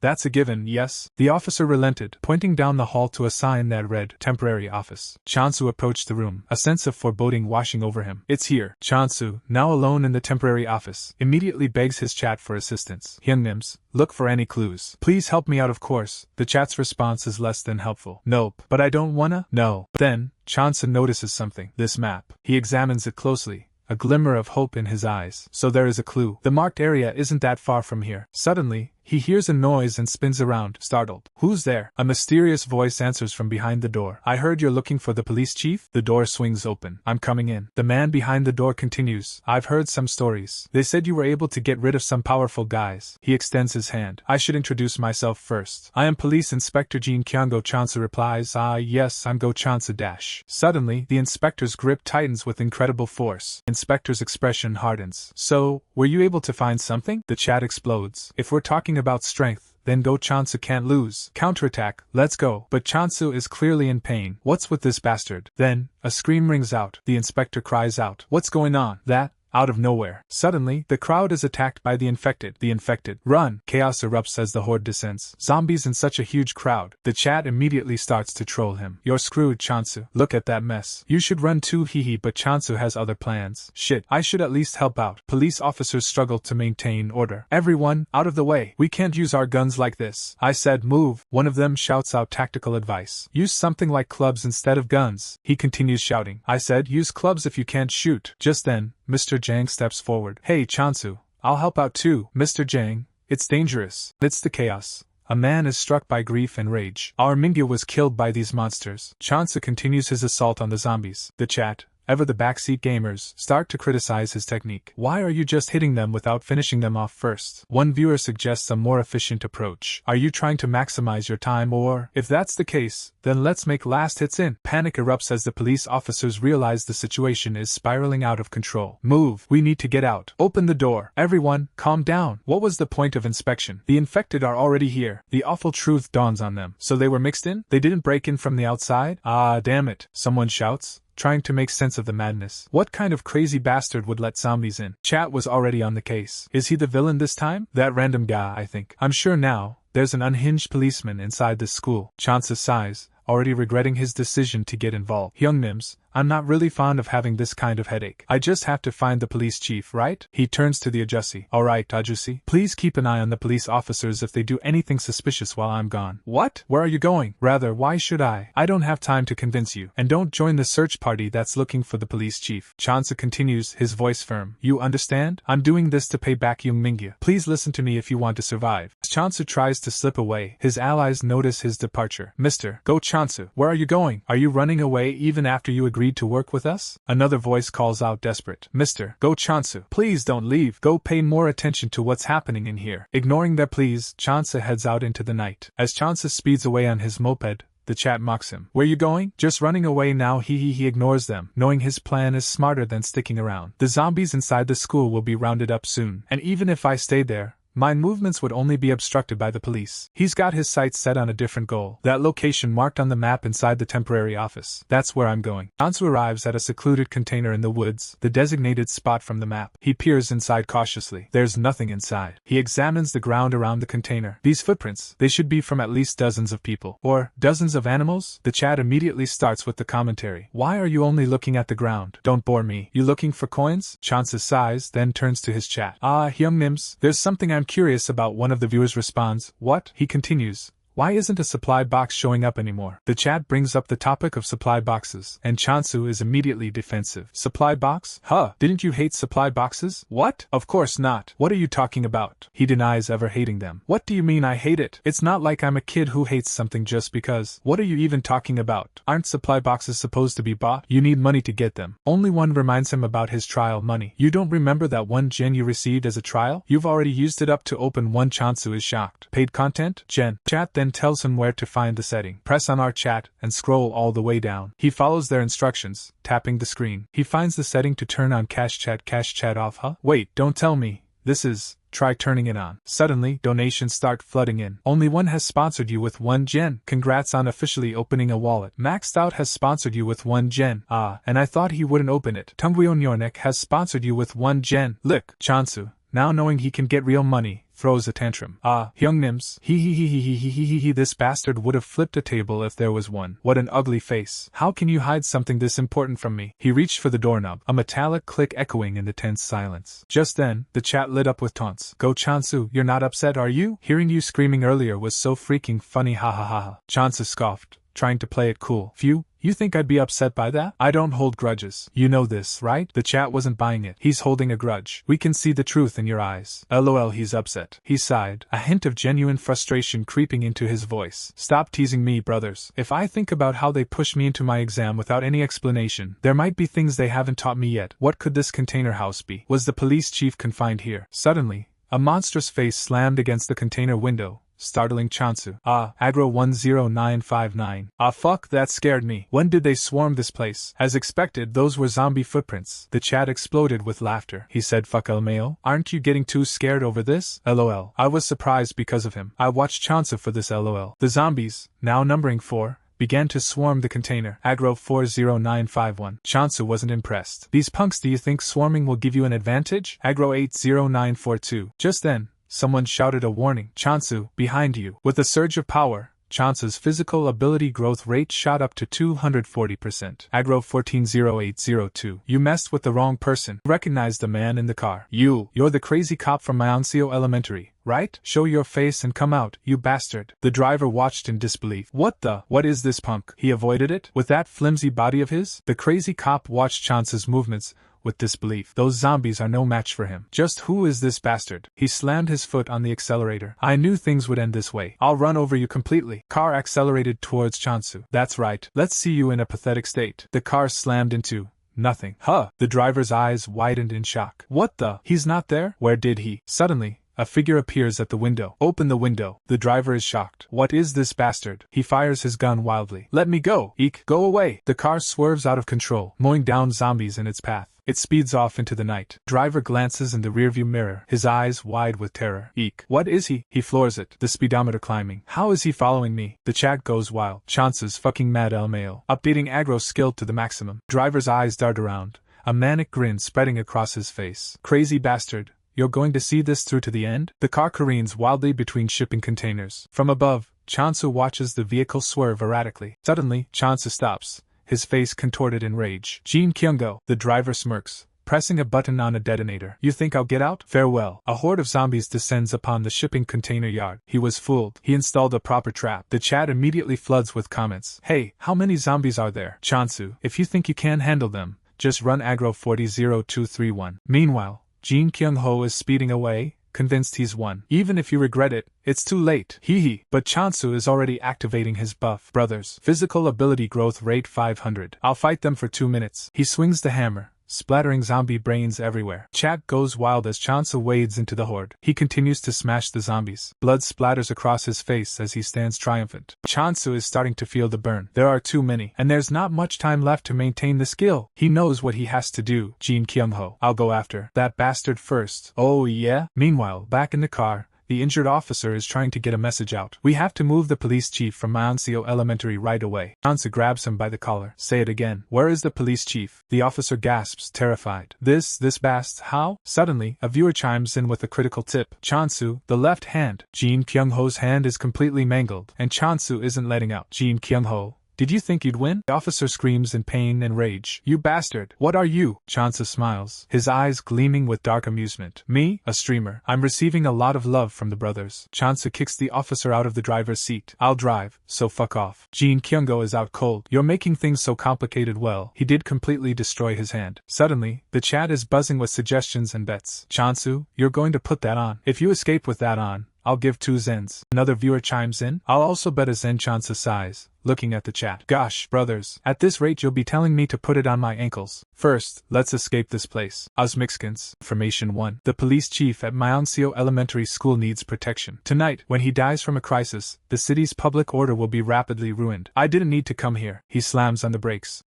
Speaker 1: That's a given, yes? The officer relented, pointing down the hall to a sign that read, temporary office. Chansu approached the room, a sense of foreboding washing over him. It's here. Chansu, now alone in the temporary office, immediately begs his chat for assistance. Hyungnims, look for any clues. Please help me out, of course. The chat's response is less than helpful. Nope. But I don't wanna? No. Then, Chansu notices something. This map. He examines it closely, a glimmer of hope in his eyes. So there is a clue. The marked area isn't that far from here. Suddenly, he hears a noise and spins around, startled. Who's there? A mysterious voice answers from behind the door. I heard you're looking for the police chief? The door swings open. I'm coming in. The man behind the door continues. I've heard some stories. They said you were able to get rid of some powerful guys. He extends his hand. I should introduce myself first. I am Police Inspector Jin Kyung-go. Chansu replies. Yes, I'm Go Chansu dash. Suddenly, the inspector's grip tightens with incredible force. Inspector's expression hardens. So, were you able to find something? The chat explodes. If we're talking about strength, then Go Chansu can't lose. Counterattack, let's go. But Chansu is clearly in pain. What's with this bastard? Then, a scream rings out. The inspector cries out. What's going on? That, out of nowhere. Suddenly, the crowd is attacked by the infected. The infected. Run! Chaos erupts as the horde descends. Zombies in such a huge crowd. The chat immediately starts to troll him. You're screwed, Chansu. Look at that mess. You should run too, hehe, but Chansu has other plans. Shit, I should at least help out. Police officers struggle to maintain order. Everyone, out of the way. We can't use our guns like this. I said move. One of them shouts out tactical advice. Use something like clubs instead of guns. He continues shouting. I said use clubs if you can't shoot. Just then, Mr. Jang steps forward. Hey, Chansu, I'll help out too. Mr. Jang, it's dangerous. It's the chaos. A man is struck by grief and rage. Our Mingyu was killed by these monsters. Chansu continues his assault on the zombies. The chat, ever the backseat gamers, start to criticize his technique. Why are you just hitting them without finishing them off first? One viewer suggests a more efficient approach. Are you trying to maximize your time, or, if that's the case, then let's make last hits in. Panic erupts as the police officers realize the situation is spiraling out of control. Move, we need to get out. Open the door. Everyone, calm down. What was the point of inspection? The infected are already here. The awful truth dawns on them. So they were mixed in? They didn't break in from the outside? Ah, damn it. Someone shouts, trying to make sense of the madness. What kind of crazy bastard would let zombies in? Chat was already on the case. Is he the villain this time? That random guy, I think. I'm sure now, there's an unhinged policeman inside this school. Chansu sighs. already regretting his decision to get involved. Hyungnims, I'm not really fond of having this kind of headache. I just have to find the police chief, right? He turns to the Ajusi. Alright, Ajusi. Please keep an eye on the police officers if they do anything suspicious while I'm gone. What? Where are you going? Rather, why should I? I don't have time to convince you. And don't join the search party that's looking for the police chief. Chansu continues, his voice firm. You understand? I'm doing this to pay back Young Mingya. Please listen to me if you want to survive. As Chansu tries to slip away, his allies notice his departure. Mr. Go Chansu, where are you going? Are you running away even after you agreed to work with us? Another voice calls out desperate. Mr. Go Chansu, please don't leave. Go pay more attention to what's happening in here. Ignoring their pleas, Chansu heads out into the night. As Chansu speeds away on his moped, the chat mocks him. Where you going? Just running away now. He ignores them, knowing his plan is smarter than sticking around. The zombies inside the school will be rounded up soon, and even if I stayed there, my movements would only be obstructed by the police. He's got his sights set on a different goal. That location marked on the map inside the temporary office. That's where I'm going. Chansu arrives at a secluded container in the woods, the designated spot from the map. He peers inside cautiously. There's nothing inside. He examines the ground around the container. These footprints, they should be from at least dozens of people. Or dozens of animals? The chat immediately starts with the commentary. Why are you only looking at the ground? Don't bore me. You looking for coins? Chansu sighs, then turns to his chat. Hyungnims, there's something I'm curious about. One of the viewers responds. What? He continues. Why isn't a supply box showing up anymore? The chat brings up the topic of supply boxes, and Chansu is immediately defensive. Supply box? Huh, didn't you hate supply boxes? What? Of course not. What are you talking about? He denies ever hating them. What do you mean I hate it? It's not like I'm a kid who hates something just because. What are you even talking about? Aren't supply boxes supposed to be bought? You need money to get them. Only one reminds him about his trial money. You don't remember that 1 gen you received as a trial? You've already used it up to open one. Chansu is shocked. Paid content? Gen. Chat then tells him where to find the setting. Press on our chat and scroll all the way down. He follows their instructions, tapping the screen. He finds the setting to turn on cash chat off. Huh? Wait, don't tell me. This is... Try turning it on. Suddenly, donations start flooding in. Only one has sponsored you with 1 gen. Congrats on officially opening a wallet. Maxed Out has sponsored you with 1 gen. And I thought he wouldn't open it. Tungwyon Yornek has sponsored you with 1 gen. Look, Chansu, now knowing he can get real money, throws a tantrum. Hyungnims, he this bastard would have flipped a table if there was one. What an ugly face. How can you hide something this important from me? He reached for the doorknob, a metallic click echoing in the tense silence. Just then, the chat lit up with taunts. Go Chansu, you're not upset, are you? Hearing you screaming earlier was so freaking funny, ha ha ha ha. Chansu scoffed, trying to play it cool. Phew. You think I'd be upset by that? I don't hold grudges. You know this, right? The chat wasn't buying it. He's holding a grudge. We can see the truth in your eyes. LOL, he's upset. He sighed, a hint of genuine frustration creeping into his voice. Stop teasing me, brothers. If I think about how they pushed me into my exam without any explanation, there might be things they haven't taught me yet. What could this container house be? Was the police chief confined here? Suddenly, a monstrous face slammed against the container window, startling Chansu. Agro 10959. Fuck, that scared me. When did they swarm this place? As expected, those were zombie footprints. The chat exploded with laughter. He said, fuck LMAO. Aren't you getting too scared over this? LOL. I was surprised because of him. I watched Chansu for this LOL. The zombies, now numbering 4, began to swarm the container. Agro 40951. Chansu wasn't impressed. These punks, do you think swarming will give you an advantage? Agro 80942. Just then, someone shouted a warning. Chansu, behind you. With a surge of power, Chansu's physical ability growth rate shot up to 240%. Agro 140802. You messed with the wrong person. Recognize the man in the car. You're the crazy cop from Maonseo Elementary, right? Show your face and come out, you bastard. The driver watched in disbelief. What is this punk? He avoided it? With that flimsy body of his? The crazy cop watched Chansu's movements with disbelief. Those zombies are no match for him. Just who is this bastard? He slammed his foot on the accelerator. I knew things would end this way. I'll run over you completely. Car accelerated towards Chansu. That's right. Let's see you in a pathetic state. The car slammed into nothing. The driver's eyes widened in shock. What the? He's not there? Where did he? Suddenly, a figure appears at the window. Open the window. The driver is shocked. What is this bastard? He fires his gun wildly. Let me go. Eek, go away. The car swerves out of control, mowing down zombies in its path. It speeds off into the night. Driver glances in the rearview mirror, his eyes wide with terror. Eek. What is he? He floors it, the speedometer climbing. How is he following me? The chat goes wild. Chansu's fucking mad LMAO. Updating aggro skill to the maximum. Driver's eyes dart around, a manic grin spreading across his face. Crazy bastard. You're going to see this through to the end? The car careens wildly between shipping containers. From above, Chansu watches the vehicle swerve erratically. Suddenly, Chansu stops, his face contorted in rage. Jin Kyung-go, the driver smirks, pressing a button on a detonator. You think I'll get out? Farewell. A horde of zombies descends upon the shipping container yard. He was fooled. He installed a proper trap. The chat immediately floods with comments. Hey, how many zombies are there? Chansu, if you think you can handle them, just run aggro 400231. Meanwhile, Jin Kyung-ho is speeding away, convinced he's won. Even if you regret it, it's too late. Hee hee. But Chansu is already activating his buff. Brothers. Physical ability growth rate 500. I'll fight them for 2 minutes. He swings the hammer, splattering zombie brains everywhere. Chat goes wild as Chansu wades into the horde. He continues to smash the zombies. Blood splatters across his face as he stands triumphant. Chansu is starting to feel the burn. There are too many, and there's not much time left to maintain the skill. He knows what he has to do. Jin Kyung-ho, I'll go after that bastard first. Oh yeah? Meanwhile, back in the car, the injured officer is trying to get a message out. We have to move the police chief from Manhwa Elementary right away. Chansu grabs him by the collar. Say it again. Where is the police chief? The officer gasps, terrified. This bast, how? Suddenly, a viewer chimes in with a critical tip. Chansu, the left hand. Jin Kyung-ho's hand is completely mangled, and Chansu isn't letting out. Jin Kyung-ho, did you think you'd win? The officer screams in pain and rage. You bastard! What are you? Chansu smiles, his eyes gleaming with dark amusement. Me? A streamer. I'm receiving a lot of love from the brothers. Chansu kicks the officer out of the driver's seat. I'll drive, so fuck off. Jin Kyung-go is out cold. You're making things so complicated. Well, he did completely destroy his hand. Suddenly, the chat is buzzing with suggestions and bets. Chansu, you're going to put that on. If you escape with that on, I'll give 2 zens. Another viewer chimes in. I'll also bet a zen. Chansu sighs, looking at the chat. Gosh, brothers, at this rate you'll be telling me to put it on my ankles. First, let's escape this place. Osmixkins. Information 1. The police chief at Manhwa Elementary School needs protection. Tonight, when he dies from a crisis, the city's public order will be rapidly ruined. I didn't need to come here. He slams on the brakes.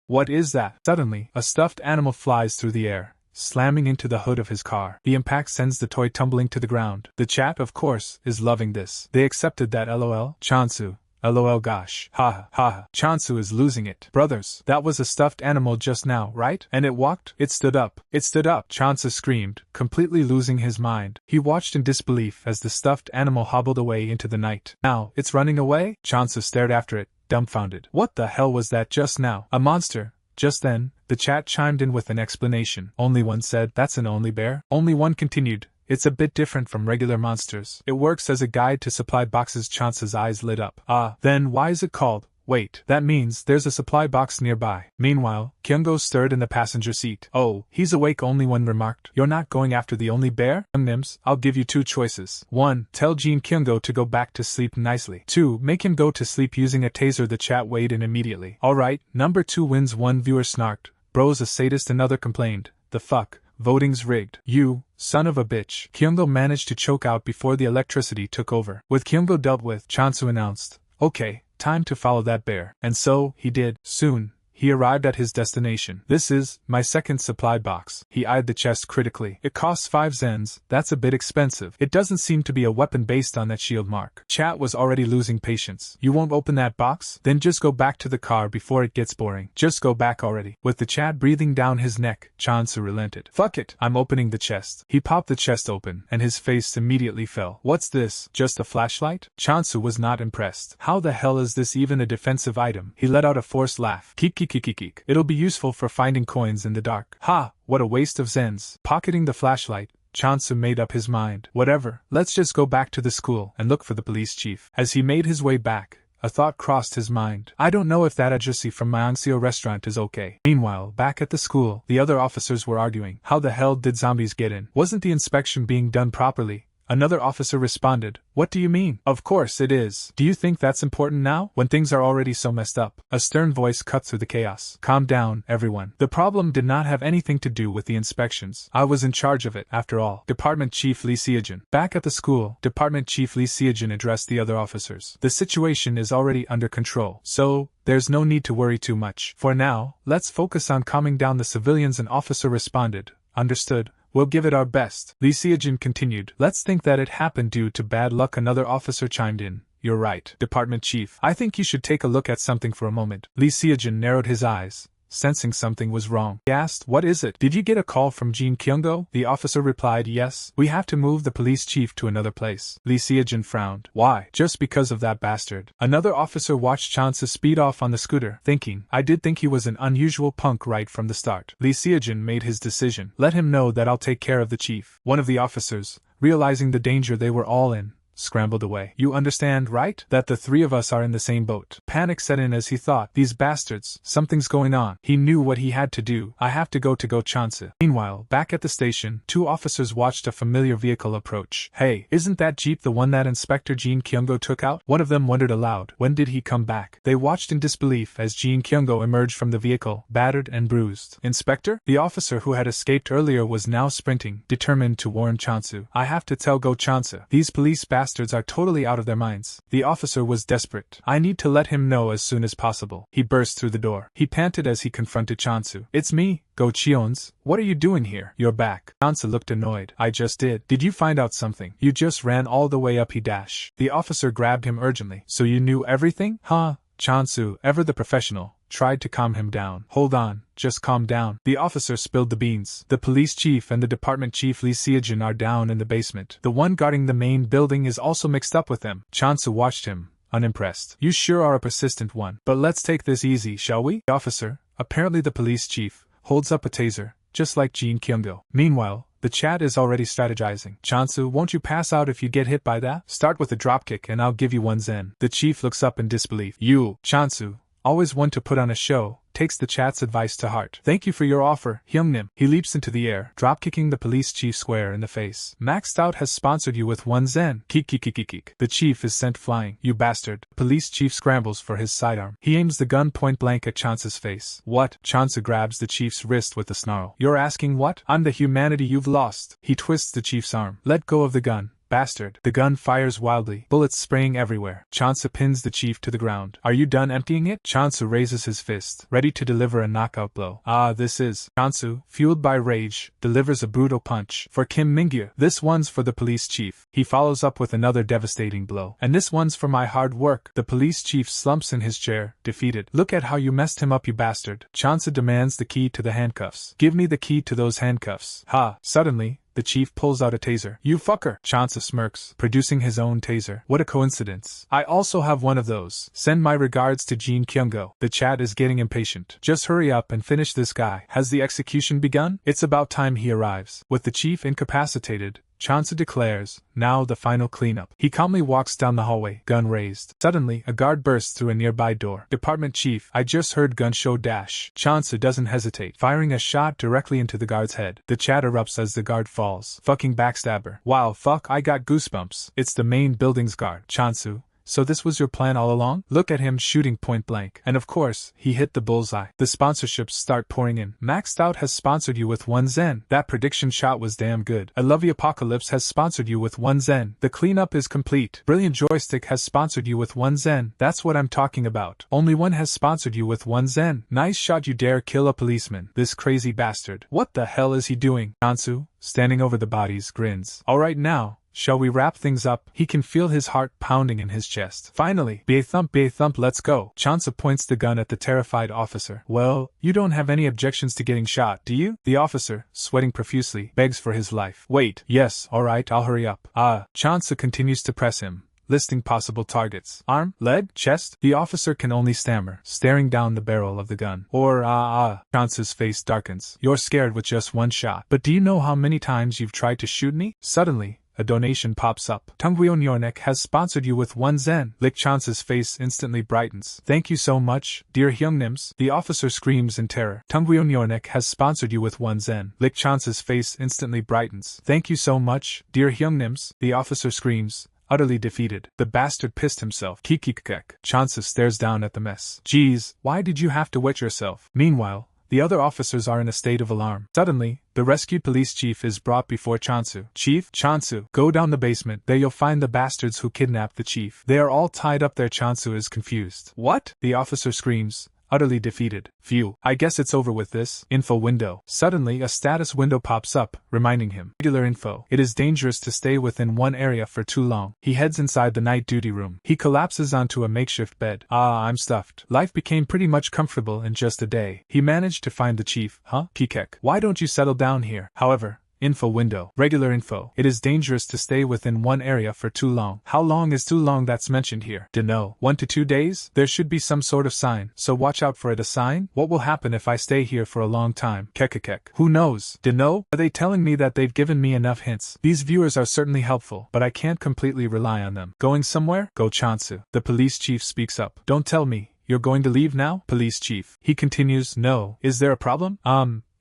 Speaker 1: What is that? Suddenly, a stuffed animal flies through the air, slamming into the hood of his car. The impact sends the toy tumbling to the ground. The chat, of course, is loving this. They accepted that. LOL. Chansu. LOL. Gosh. Ha ha. Chansu is losing it. Brothers, that was a stuffed animal just now, right? And it walked? It stood up. It stood up. Chansu screamed, completely losing his mind. He watched in disbelief as the stuffed animal hobbled away into the night. Now, it's running away? Chansu stared after it, dumbfounded. What the hell was that just now? A monster. Just then, the chat chimed in with an explanation. Only one said, that's an only bear? Only one continued, it's a bit different from regular monsters. It works as a guide to supply boxes. Chance's eyes lit up. Ah, then why is it called? Wait, that means there's a supply box nearby. Meanwhile, Kyung-go stirred in the passenger seat. Oh, he's awake. Only one remarked. You're not going after the only bear? Nims, I'll give you 2 choices. 1. Tell Jin Kyung-go to go back to sleep nicely. 2. Make him go to sleep using a taser. The chat weighed in immediately. Alright, number 2 wins. One viewer snarked. Bro's a sadist. Another complained. The fuck? Voting's rigged. You, son of a bitch. Kyung-go managed to choke out before the electricity took over. With Kyung-go dealt with, Chansu announced. Okay. Time to follow that bear. And so, he did. Soon, he arrived at his destination. This is my second supply box. He eyed the chest critically. It costs 5 zens. That's a bit expensive. It doesn't seem to be a weapon based on that shield mark. Chat was already losing patience. You won't open that box? Then just go back to the car before it gets boring. Just go back already. With the chat breathing down his neck, Chansu relented. Fuck it. I'm opening the chest. He popped the chest open, and his face immediately fell. What's this? Just a flashlight? Chansu was not impressed. How the hell is this even a defensive item? He let out a forced laugh. Keek. It'll be useful for finding coins in the dark. Ha! What a waste of zens. Pocketing the flashlight, Chansu made up his mind. Whatever, let's just go back to the school and look for the police chief. As he made his way back, a thought crossed his mind. I don't know if that addressee from Manhwa restaurant is okay. Meanwhile, back at the school, the other officers were arguing. How the hell did zombies get in? Wasn't the inspection being done properly? Another officer responded. What do you mean? Of course it is. Do you think that's important now, when things are already so messed up? A stern voice cut through the chaos. Calm down, everyone. The problem did not have anything to do with the inspections. I was in charge of it, after all. Department Chief Lee Seojin. Back at the school, Department Chief Lee Seojin addressed the other officers. The situation is already under control, so there's no need to worry too much. For now, let's focus on calming down the civilians. An officer responded. Understood. We'll give it our best. Lee Seojin continued. Let's think that it happened due to bad luck. Another officer chimed in. You're right, Department Chief. I think you should take a look at something for a moment. Lee Seojin narrowed his eyes, sensing something was wrong. He asked, "What is it? Did you get a call from Jin Kyung-go?" The officer replied, "Yes, we have to move the police chief to another place." Lee Seojin frowned. "Why?" "Just because of that bastard." Another officer watched Chansu speed off on the scooter, thinking, "I did think he was an unusual punk right from the start." Lee Seojin made his decision. "Let him know that I'll take care of the chief." One of the officers, realizing the danger they were all in, scrambled away. "You understand, right? That the three of us are in the same boat." Panic set in as he thought, "These bastards, something's going on." He knew what he had to do. "I have to go Chansu." Meanwhile, back at the station, two officers watched a familiar vehicle approach. "Hey, isn't that Jeep the one that Inspector Jin Kyung-go took out?" One of them wondered aloud. "When did he come back?" They watched in disbelief as Jin Kyung-go emerged from the vehicle, battered and bruised. "Inspector?" The officer who had escaped earlier was now sprinting, determined to warn Chansu. "I have to tell Chansu. These police bastards are totally out of their minds." The officer was desperate. "I need to let him know as soon as possible." He burst through the door. He panted as he confronted Chansu. "It's me, Go Cheons. What are you doing here?" "You're back." Chansu looked annoyed. "I just did." "Did you find out something?" "You just ran all the way up he dash." The officer grabbed him urgently. "So you knew everything?" "Huh?" Chansu, ever the professional, tried to calm him down. "Hold on, just calm down." The officer spilled the beans. "The police chief and the department chief Lee Seojin are down in the basement. The one guarding the main building is also mixed up with them." Chansu watched him, unimpressed. "You sure are a persistent one. But let's take this easy, shall we?" The officer, apparently the police chief, holds up a taser, just like Jin Kyung-go. Meanwhile, the chat is already strategizing. "Chansu, won't you pass out if you get hit by that? Start with a dropkick and I'll give you 1 zen." The chief looks up in disbelief. "You." Chansu, always one to put on a show, takes the chat's advice to heart. "Thank you for your offer, Hyungnim." He leaps into the air, dropkicking the police chief square in the face. "Maxed Out has sponsored you with 1 zen. Kik. The chief is sent flying. "You bastard." Police chief scrambles for his sidearm. He aims the gun point blank at Chansu's face. "What?" Chansu grabs the chief's wrist with a snarl. "You're asking what? I'm the humanity you've lost." He twists the chief's arm. "Let go of the gun, bastard." The gun fires wildly, bullets spraying everywhere. Chansu pins the chief to the ground. "Are you done emptying it?" Chansu raises his fist, ready to deliver a knockout blow. This is. Chansu, fueled by rage, delivers a brutal punch. "For Kim Mingyu. This one's for the police chief." He follows up with another devastating blow. "And this one's for my hard work." The police chief slumps in his chair, defeated. "Look at how you messed him up, you bastard." Chansu demands the key to the handcuffs. "Give me the key to those handcuffs." Ha! Suddenly, the chief pulls out a taser. "You fucker!" Chansu smirks, producing his own taser. "What a coincidence. I also have one of those. Send my regards to Jin Kyung-go." The chat is getting impatient. "Just hurry up and finish this guy. Has the execution begun?" It's about time he arrives. With the chief incapacitated, Chansu declares, "Now the final cleanup." He calmly walks down the hallway, gun raised. Suddenly, a guard bursts through a nearby door. "Department chief, I just heard gun show dash." Chansu doesn't hesitate, firing a shot directly into the guard's head. The chat erupts as the guard falls. "Fucking backstabber. Wow, fuck, I got goosebumps. It's the main building's guard." Chansu, "So this was your plan all along?" Look at him shooting point blank. And of course, he hit the bullseye. The sponsorships start pouring in. "Maxed Out has sponsored you with 1 zen. That prediction shot was damn good." "I Love the Apocalypse has sponsored you with 1 zen. The cleanup is complete." "Brilliant Joystick has sponsored you with 1 zen. That's what I'm talking about." "Only one has sponsored you with 1 zen. Nice shot, you dare kill a policeman." "This crazy bastard. What the hell is he doing?" Chansu, standing over the bodies, grins. "Alright now, shall we wrap things up?" He can feel his heart pounding in his chest. Finally, ba thump, let's go. Chansu points the gun at the terrified officer. "Well, you don't have any objections to getting shot, do you?" The officer, sweating profusely, begs for his life. "Wait, yes, alright, I'll hurry up." Chansu continues to press him, listing possible targets. "Arm, leg, chest?" The officer can only stammer, staring down the barrel of the gun. Chansu's face darkens. "You're scared with just 1 shot. But do you know how many times you've tried to shoot me?" Suddenly, a donation pops up. "Tungwyo Nyornek has sponsored you with 1 zen. Lick Chance's face instantly brightens. "Thank you so much, dear Hyungnims." The officer screams in terror. "Tungwyo Nyornek has sponsored you with 1 zen. Lick Chance's face instantly brightens. "Thank you so much, dear Hyungnims." The officer screams, utterly defeated. The bastard pissed himself. Kikikek. Chansu stares down at the mess. "Geez, why did you have to wet yourself?" Meanwhile, the other officers are in a state of alarm. Suddenly, the rescued police chief is brought before Chansu. "Chief, Chansu, go down the basement. There you'll find the bastards who kidnapped the chief. They are all tied up there." Chansu is confused. "What?" the officer screams, utterly defeated. Phew, I guess it's over with this. Info window. Suddenly, a status window pops up, reminding him. Regular info. It is dangerous to stay within one area for too long. He heads inside the night duty room. He collapses onto a makeshift bed. I'm stuffed. Life became pretty much comfortable in just a day. He managed to find the chief. Kikek. Why don't you settle down here? However, info window. Regular info. It is dangerous to stay within one area for too long. How long is too long that's mentioned here? Dunno. 1 to 2 days? There should be some sort of sign, so watch out for it. A sign? What will happen if I stay here for a long time? Kekekek. Who knows? Dunno? Are they telling me that they've given me enough hints? These viewers are certainly helpful, but I can't completely rely on them. Going somewhere? Go Chansu. The police chief speaks up. Don't tell me. You're going to leave now? Police chief. He continues. No. Is there a problem?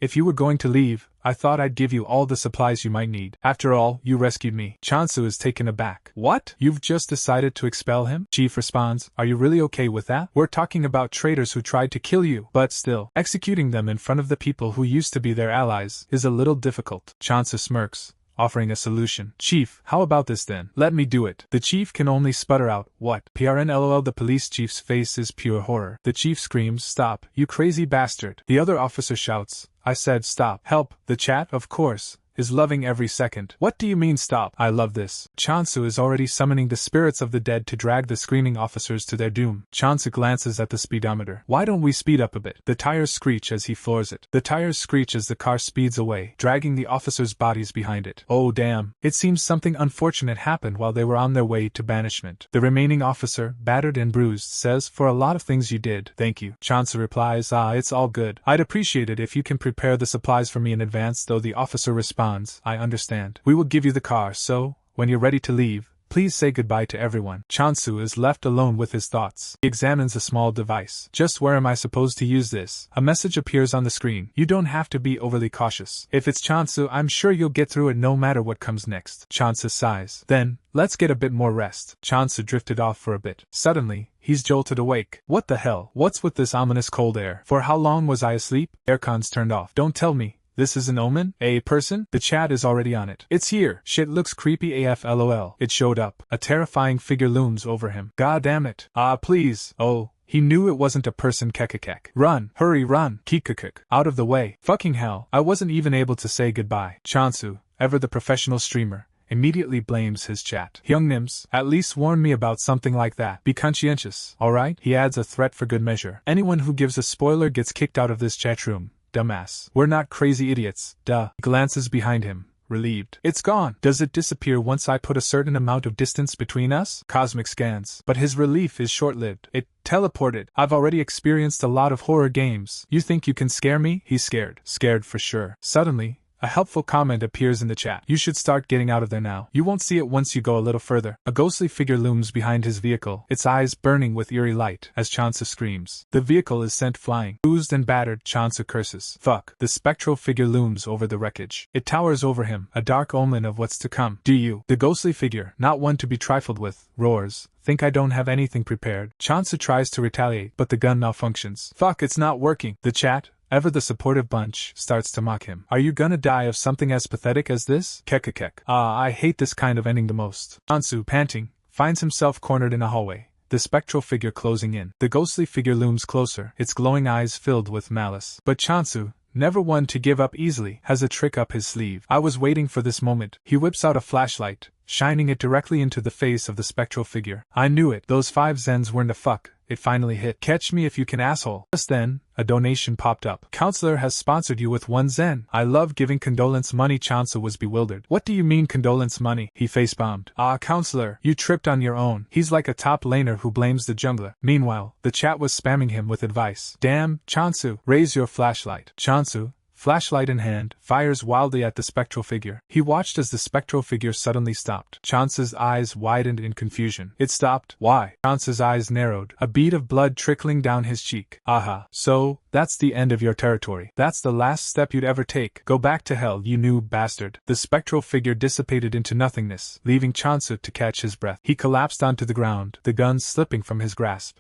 Speaker 1: If you were going to leave, I thought I'd give you all the supplies you might need. After all, you rescued me. Chansu is taken aback. What? You've just decided to expel him? Chief responds. Are you really okay with that? We're talking about traitors who tried to kill you, but still, executing them in front of the people who used to be their allies is a little difficult. Chansu smirks, offering a solution. Chief, how about this then? Let me do it. The chief can only sputter out, what? PRNLOL. The police chief's face is pure horror. The chief screams, stop, you crazy bastard. The other officer shouts, I said stop. Help. The chat, of course, is loving every second. What do you mean stop? I love this. Chansu is already summoning the spirits of the dead to drag the screaming officers to their doom. Chansu glances at the speedometer. Why don't we speed up a bit? The tires screech as he floors it. The tires screech as the car speeds away, dragging the officers' bodies behind it. Oh damn. It seems something unfortunate happened while they were on their way to banishment. The remaining officer, battered and bruised, says, for a lot of things you did, thank you. Chansu replies, it's all good. I'd appreciate it if you can prepare the supplies for me in advance. Though the officer responds, I understand. We will give you the car, so, when you're ready to leave, please say goodbye to everyone. Chansu is left alone with his thoughts. He examines a small device. Just where am I supposed to use this? A message appears on the screen. You don't have to be overly cautious. If it's Chansu, I'm sure you'll get through it no matter what comes next. Chansu sighs. Then, let's get a bit more rest. Chansu drifted off for a bit. Suddenly, he's jolted awake. What the hell? What's with this ominous cold air? For how long was I asleep? Aircon's turned off. Don't tell me. This is an omen? A person? The chat is already on it. It's here. Shit looks creepy AF LOL. It showed up. A terrifying figure looms over him. God damn it. Please. Oh. He knew it wasn't a person. Kekekek. Run. Hurry, run. Kikekek. Out of the way. Fucking hell. I wasn't even able to say goodbye. Chansu, ever the professional streamer, immediately blames his chat. Hyungnims, at least warn me about something like that. Be conscientious, alright? He adds a threat for good measure. Anyone who gives a spoiler gets kicked out of this chat room. Dumbass. We're not crazy idiots, duh. He glances behind him, relieved. It's gone. Does it disappear once I put a certain amount of distance between us? Cosmic scans. But his relief is short-lived. It teleported. I've already experienced a lot of horror games. You think you can scare me? He's scared. Scared for sure. Suddenly, a helpful comment appears in the chat. You should start getting out of there now. You won't see it once you go a little further. A ghostly figure looms behind his vehicle, its eyes burning with eerie light, as Chansu screams. The vehicle is sent flying. Bruised and battered, Chansu curses. Fuck. The spectral figure looms over the wreckage. It towers over him, a dark omen of what's to come. Do you? The ghostly figure, not one to be trifled with, roars. Think I don't have anything prepared? Chansu tries to retaliate, but the gun malfunctions. Fuck, it's not working. The chat, ever the supportive bunch, starts to mock him. Are you gonna die of something as pathetic as this? Kekekek. I hate this kind of ending the most. Chansu, panting, finds himself cornered in a hallway, the spectral figure closing in. The ghostly figure looms closer, its glowing eyes filled with malice. But Chansu, never one to give up easily, has a trick up his sleeve. I was waiting for this moment. He whips out a flashlight, shining it directly into the face of the spectral figure. I knew it. Those 5 zens weren't a fuck. It finally hit. Catch me if you can, asshole. Just then, a donation popped up. Counselor has sponsored you with 1 zen. I love giving condolence money. Chansu was bewildered. What do you mean condolence money? He facebombed. Counselor, you tripped on your own. He's like a top laner who blames the jungler. Meanwhile, the chat was spamming him with advice. Damn, Chansu, raise your flashlight. Chansu, flashlight in hand, fires wildly at the spectral figure. He watched as the spectral figure suddenly stopped. Chansu's eyes widened in confusion. It stopped. Why? Chansu's eyes narrowed, a bead of blood trickling down his cheek. Aha. So, that's the end of your territory. That's the last step you'd ever take. Go back to hell, you new bastard. The spectral figure dissipated into nothingness, leaving Chansu to catch his breath. He collapsed onto the ground, the gun slipping from his grasp.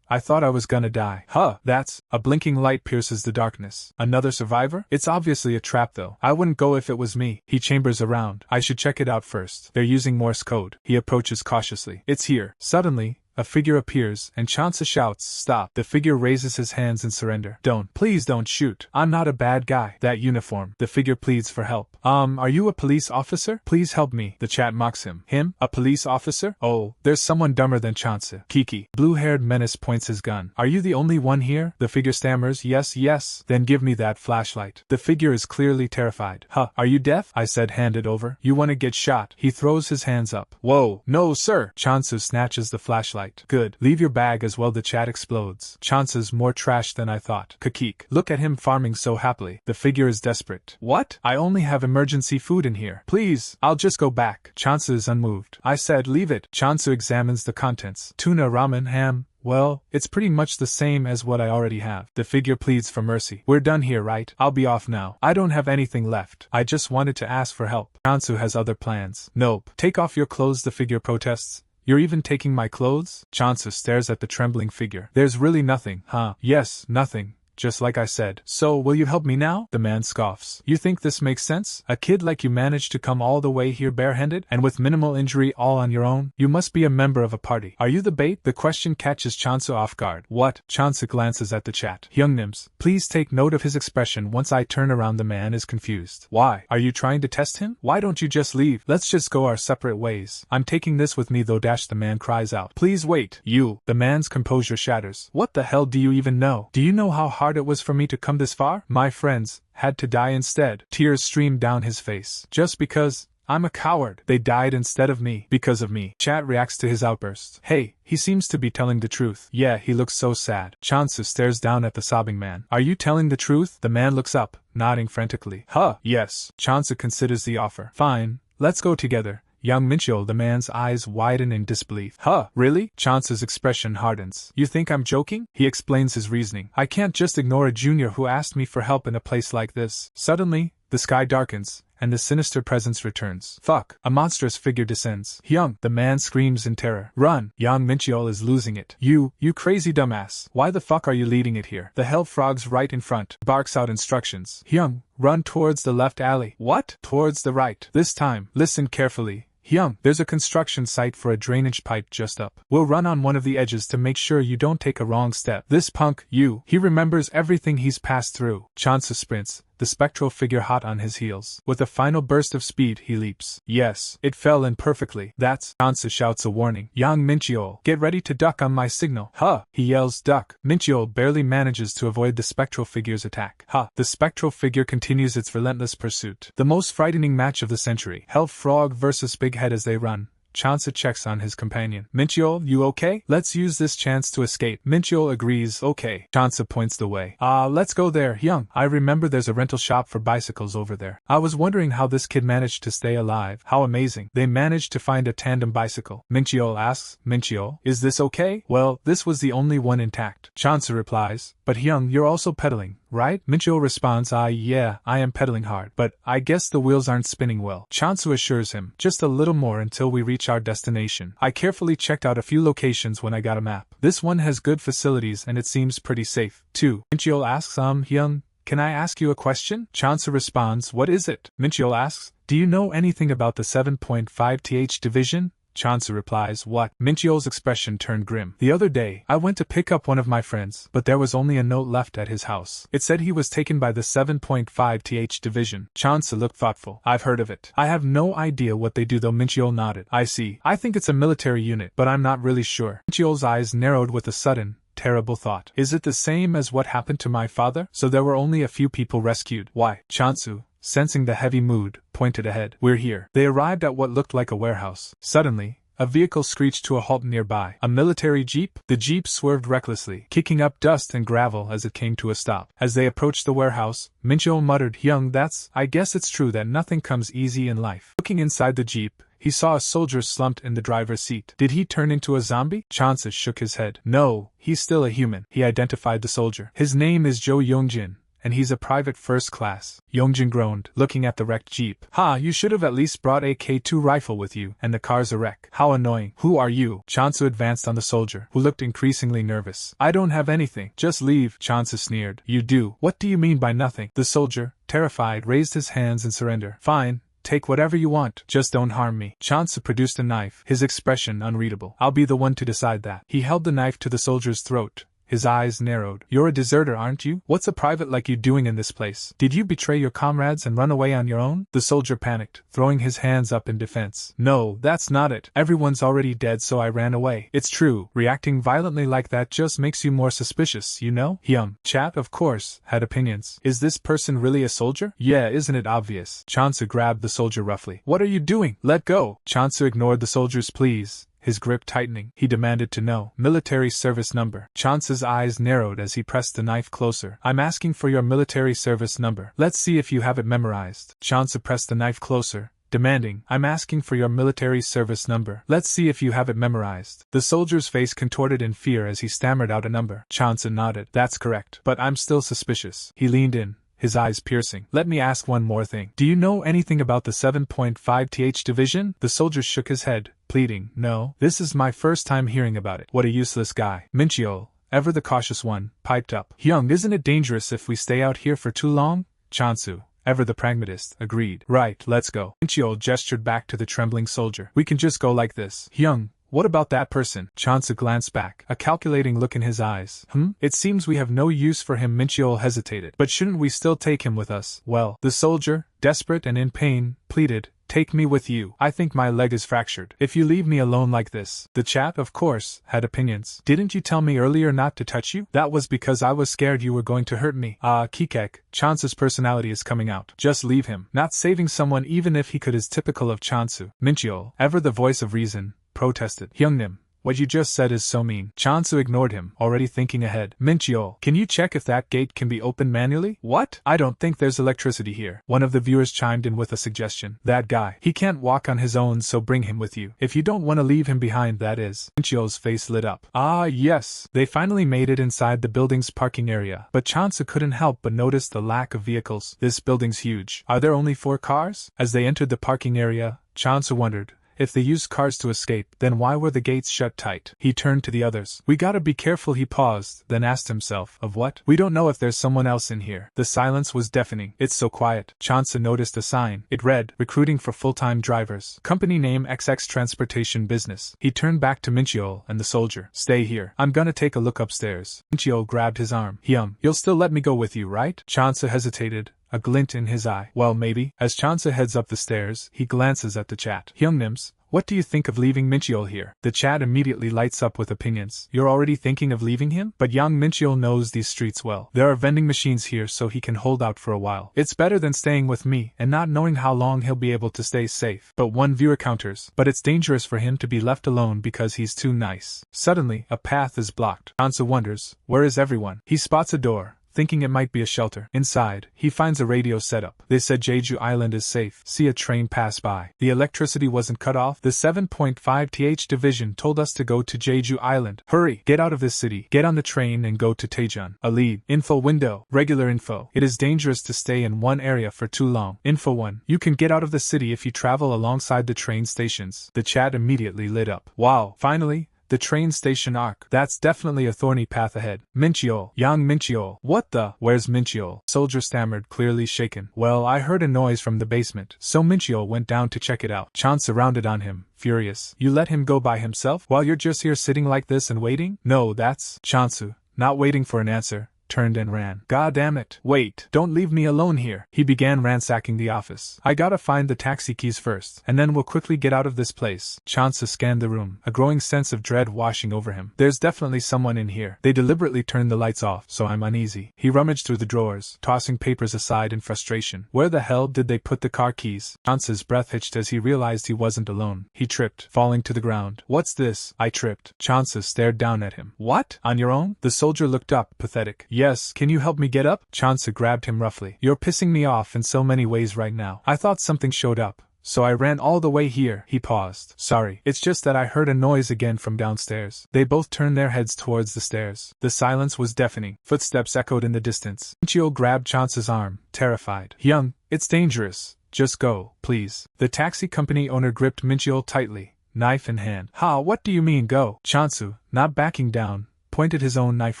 Speaker 1: I thought I was gonna die. That's... A blinking light pierces the darkness. Another survivor? It's obviously a trap though. I wouldn't go if it was me. He chambers around. I should check it out first. They're using Morse code. He approaches cautiously. It's here. Suddenly, a figure appears, and Chansa shouts, "Stop!" The figure raises his hands in surrender. "Don't. Please don't shoot. I'm not a bad guy." "That uniform." The figure pleads for help. Are you a police officer? Please help me." The chat mocks him. Him? A police officer? Oh, there's someone dumber than Chansa. Kiki. Blue-haired menace points his gun. "Are you the only one here?" The figure stammers, Yes. "Then give me that flashlight." The figure is clearly terrified. "Huh, are you deaf?" I said, hand it over. "You wanna get shot?" He throws his hands up. "Whoa, no sir." Chansu snatches the flashlight. "Good. Leave your bag as well." The chat explodes. Chansu's more trash than I thought. Kakik. Look at him farming so happily. The figure is desperate. "What? I only have emergency food in here. Please, I'll just go back." Chansu is unmoved. I said, "Leave it." Chansu examines the contents. Tuna, ramen, ham. Well, it's pretty much the same as what I already have. The figure pleads for mercy. "We're done here, right? I'll be off now. I don't have anything left. I just wanted to ask for help." Chansu has other plans. "Nope. Take off your clothes," the figure protests. "You're even taking my clothes?" Chansu stares at the trembling figure. "There's really nothing, huh?" "Yes, nothing. Just like I said." "So, will you help me now?" The man scoffs. "You think this makes sense? A kid like you managed to come all the way here barehanded, and with minimal injury all on your own? You must be a member of a party. Are you the bait?" The question catches Chansu off guard. "What?" Chansu glances at the chat. "Hyungnims, please take note of his expression once I turn around." The man is confused. "Why? Are you trying to test him? Why don't you just leave? Let's just go our separate ways." "I'm taking this with me though." The man cries out. "Please wait." "You." The man's composure shatters. "What the hell do you even know? Do you know how hard it was for me to come this far? My friends had to die instead." Tears streamed down his face. "Just because I'm a coward. They died instead of me. Because of me." Chat reacts to his outburst. "Hey, he seems to be telling the truth." "Yeah, he looks so sad." Chansu stares down at the sobbing man. "Are you telling the truth?" The man looks up, nodding frantically. "Huh, yes." Chansu considers the offer. "Fine, let's go together." Young Minchyo, the man's eyes widen in disbelief. "Huh, really?" Chansu's expression hardens. "You think I'm joking?" He explains his reasoning. "I can't just ignore a junior who asked me for help in a place like this." Suddenly, the sky darkens, and the sinister presence returns. "Fuck!" A monstrous figure descends. "Hyung!" The man screams in terror. "Run!" Yang Minchyo is losing it. You crazy dumbass. Why the fuck are you leading it here?" The hell frog's right in front, barks out instructions. "Hyung, run towards the left alley." "What?" "Towards the right. This time, listen carefully. Hyung, there's a construction site for a drainage pipe just up. We'll run on one of the edges to make sure you don't take a wrong step. This punk, he remembers everything he's passed through." Chansu sprints, the spectral figure hot on his heels. With a final burst of speed, he leaps. Yes, it fell in perfectly. "That's..." Chansu shouts a warning. "Yang Minchyo, get ready to duck on my signal." "Huh!" He yells, "Duck!" Minchyo barely manages to avoid the spectral figure's attack. "Ha!" The spectral figure continues its relentless pursuit. The most frightening match of the century. Hell Frog versus Big Head as they run. Chansa checks on his companion. "Minchyo, you okay? Let's use this chance to escape." Minchyo agrees, "Okay." Chansa points the way. Let's go there, Hyung. I remember there's a rental shop for bicycles over there. I was wondering how this kid managed to stay alive. How amazing. They managed to find a tandem bicycle. Minchyo asks, "Minchyo, is this okay?" "Well, this was the only one intact." Chansa replies, "But Hyung, you're also pedaling, right?" Minchyo responds, Yeah, I am pedaling hard, but I guess the wheels aren't spinning well." Chansu assures him, "Just a little more until we reach our destination. I carefully checked out a few locations when I got a map. This one has good facilities and it seems pretty safe, too." Minchyo asks, Hyung, can I ask you a question?" Chansu responds, "What is it?" Minchyo asks, "Do you know anything about the 7.5th division?" Chansu replies, "What?" Minchyo's expression turned grim. "The other day, I went to pick up one of my friends, but there was only a note left at his house. It said he was taken by the 7.5th division." Chansu looked thoughtful. "I've heard of it. I have no idea what they do though." Minchyo nodded. "I see. I think it's a military unit, but I'm not really sure." Minchyo's eyes narrowed with a sudden, terrible thought. "Is it the same as what happened to my father? So there were only a few people rescued?" "Why?" Chansu, sensing the heavy mood, pointed ahead. "We're here." They arrived at what looked like a warehouse. Suddenly, a vehicle screeched to a halt nearby. A military jeep? The jeep swerved recklessly, kicking up dust and gravel as it came to a stop. As they approached the warehouse, Minchyo muttered, "Hyung, I guess it's true that nothing comes easy in life." Looking inside the jeep, he saw a soldier slumped in the driver's seat. Did he turn into a zombie? Chansa shook his head. "No, he's still a human." He identified the soldier. "His name is Jo Youngjin, and he's a private first class." Youngjin groaned, looking at the wrecked jeep. "Ha, you should have at least brought a K2 rifle with you, and the car's a wreck. How annoying." "Who are you?" Chansu advanced on the soldier, who looked increasingly nervous. "I don't have anything." "Just leave." Chansu sneered. "You do." "What do you mean by nothing?" The soldier, terrified, raised his hands in surrender. "Fine. take whatever you want, just don't harm me. Chansu produced a knife, his expression unreadable. I'll be the one to decide that. He held the knife to the soldier's throat. His eyes narrowed. You're a deserter, aren't you? What's a private like you doing in this place? Did you betray your comrades and run away on your own? The soldier panicked, throwing his hands up in defense. No, that's not it. Everyone's already dead, so I ran away. It's true, reacting violently like that just makes you more suspicious, you know? Chap, of course, had opinions. Is this person really a soldier? Yeah, isn't it obvious? Chansu grabbed the soldier roughly. What are you doing? Let go! Chansu ignored the soldier's pleas. His grip tightening, he demanded to know. Military service number. Chance's eyes narrowed as he pressed the knife closer. I'm asking for your military service number. Let's see if you have it memorized. Chance pressed the knife closer, demanding, I'm asking for your military service number. Let's see if you have it memorized. The soldier's face contorted in fear as he stammered out a number. Chance nodded. That's correct. But I'm still suspicious. He leaned in, his eyes piercing. Let me ask one more thing. Do you know anything about the 7.5th division? The soldier shook his head, pleading, no, this is my first time hearing about it. What a useless guy. Minchio, ever the cautious one, piped up. Hyung, isn't it dangerous if we stay out here for too long? Chansu, ever the pragmatist, agreed. Right, let's go. Minchio gestured back to the trembling soldier. We can just go like this. Hyung, what about that person? Chansu glanced back, a calculating look in his eyes. It seems we have no use for him. Minchio hesitated. But shouldn't we still take him with us? Well, the soldier, desperate and in pain, pleaded, take me with you. I think my leg is fractured. If you leave me alone like this. The chap, of course, had opinions. Didn't you tell me earlier not to touch you? That was because I was scared you were going to hurt me. Kikek, Chansu's personality is coming out. Just leave him. Not saving someone even if he could is typical of Chansu. Minchio, ever the voice of reason, protested. Hyungnim, what you just said is so mean. Chansu ignored him, already thinking ahead. Minchio, can you check if that gate can be opened manually? What? I don't think there's electricity here. One of the viewers chimed in with a suggestion. That guy. He can't walk on his own, so bring him with you. If you don't want to leave him behind, that is. Minchio's face lit up. Ah, yes. They finally made it inside the building's parking area, but Chansu couldn't help but notice the lack of vehicles. This building's huge. Are there only 4 cars? As they entered the parking area, Chansu wondered, if they used cars to escape, then why were the gates shut tight? He turned to the others. We gotta be careful. He paused, then asked himself, of what? We don't know if there's someone else in here. The silence was deafening. It's so quiet. Chansu noticed a sign. It read, recruiting for full-time drivers. Company name XX Transportation Business. He turned back to Minchio and the soldier. Stay here. I'm gonna take a look upstairs. Minchio grabbed his arm. You'll still let me go with you, right? Chansu hesitated, a glint in his eye. Well, maybe. As Chansu heads up the stairs, he glances at the chat. Hyungnims, what do you think of leaving Minchio here? The chat immediately lights up with opinions. You're already thinking of leaving him? But young Minchio knows these streets well. There are vending machines here so he can hold out for a while. It's better than staying with me and not knowing how long he'll be able to stay safe. But one viewer counters, but it's dangerous for him to be left alone because he's too nice. Suddenly, a path is blocked. Ansa wonders, where is everyone? He spots a door, thinking it might be a shelter. Inside, he finds a radio setup. They said Jeju Island is safe. See a train pass by. The electricity wasn't cut off. The 7.5th division told us to go to Jeju Island. Hurry! Get out of this city. Get on the train and go to Taejeon. A lead. Info window. Regular info. It is dangerous to stay in one area for too long. Info 1. You can get out of the city if you travel alongside the train stations. The chat immediately lit up. Wow! Finally! The train station arc. That's definitely a thorny path ahead. Minchio. Yang Minchio. What the? Where's Minchio? Soldier stammered, clearly shaken. Well, I heard a noise from the basement, so Minchio went down to check it out. Chansu rounded on him, furious. You let him go by himself, while you're just here sitting like this and waiting? No, that's... Chansu, not waiting for an answer, turned and ran. God damn it. Wait, don't leave me alone here. He began ransacking the office. I gotta find the taxi keys first, and then we'll quickly get out of this place. Chansu scanned the room, a growing sense of dread washing over him. There's definitely someone in here. They deliberately turned the lights off, so I'm uneasy. He rummaged through the drawers, tossing papers aside in frustration. Where the hell did they put the car keys? Chansu's breath hitched as he realized he wasn't alone. He tripped, falling to the ground. What's this? I tripped. Chansu stared down at him. What? On your own? The soldier looked up, pathetic. Yes, can you help me get up? Chansu grabbed him roughly. You're pissing me off in so many ways right now. I thought something showed up, so I ran all the way here. He paused. Sorry, it's just that I heard a noise again from downstairs. They both turned their heads towards the stairs. The silence was deafening. Footsteps echoed in the distance. Minchio grabbed Chansu's arm, terrified. Hyung, it's dangerous. Just go, please. The taxi company owner gripped Minchio tightly, knife in hand. Ha, what do you mean go? Chansu, not backing down, pointed his own knife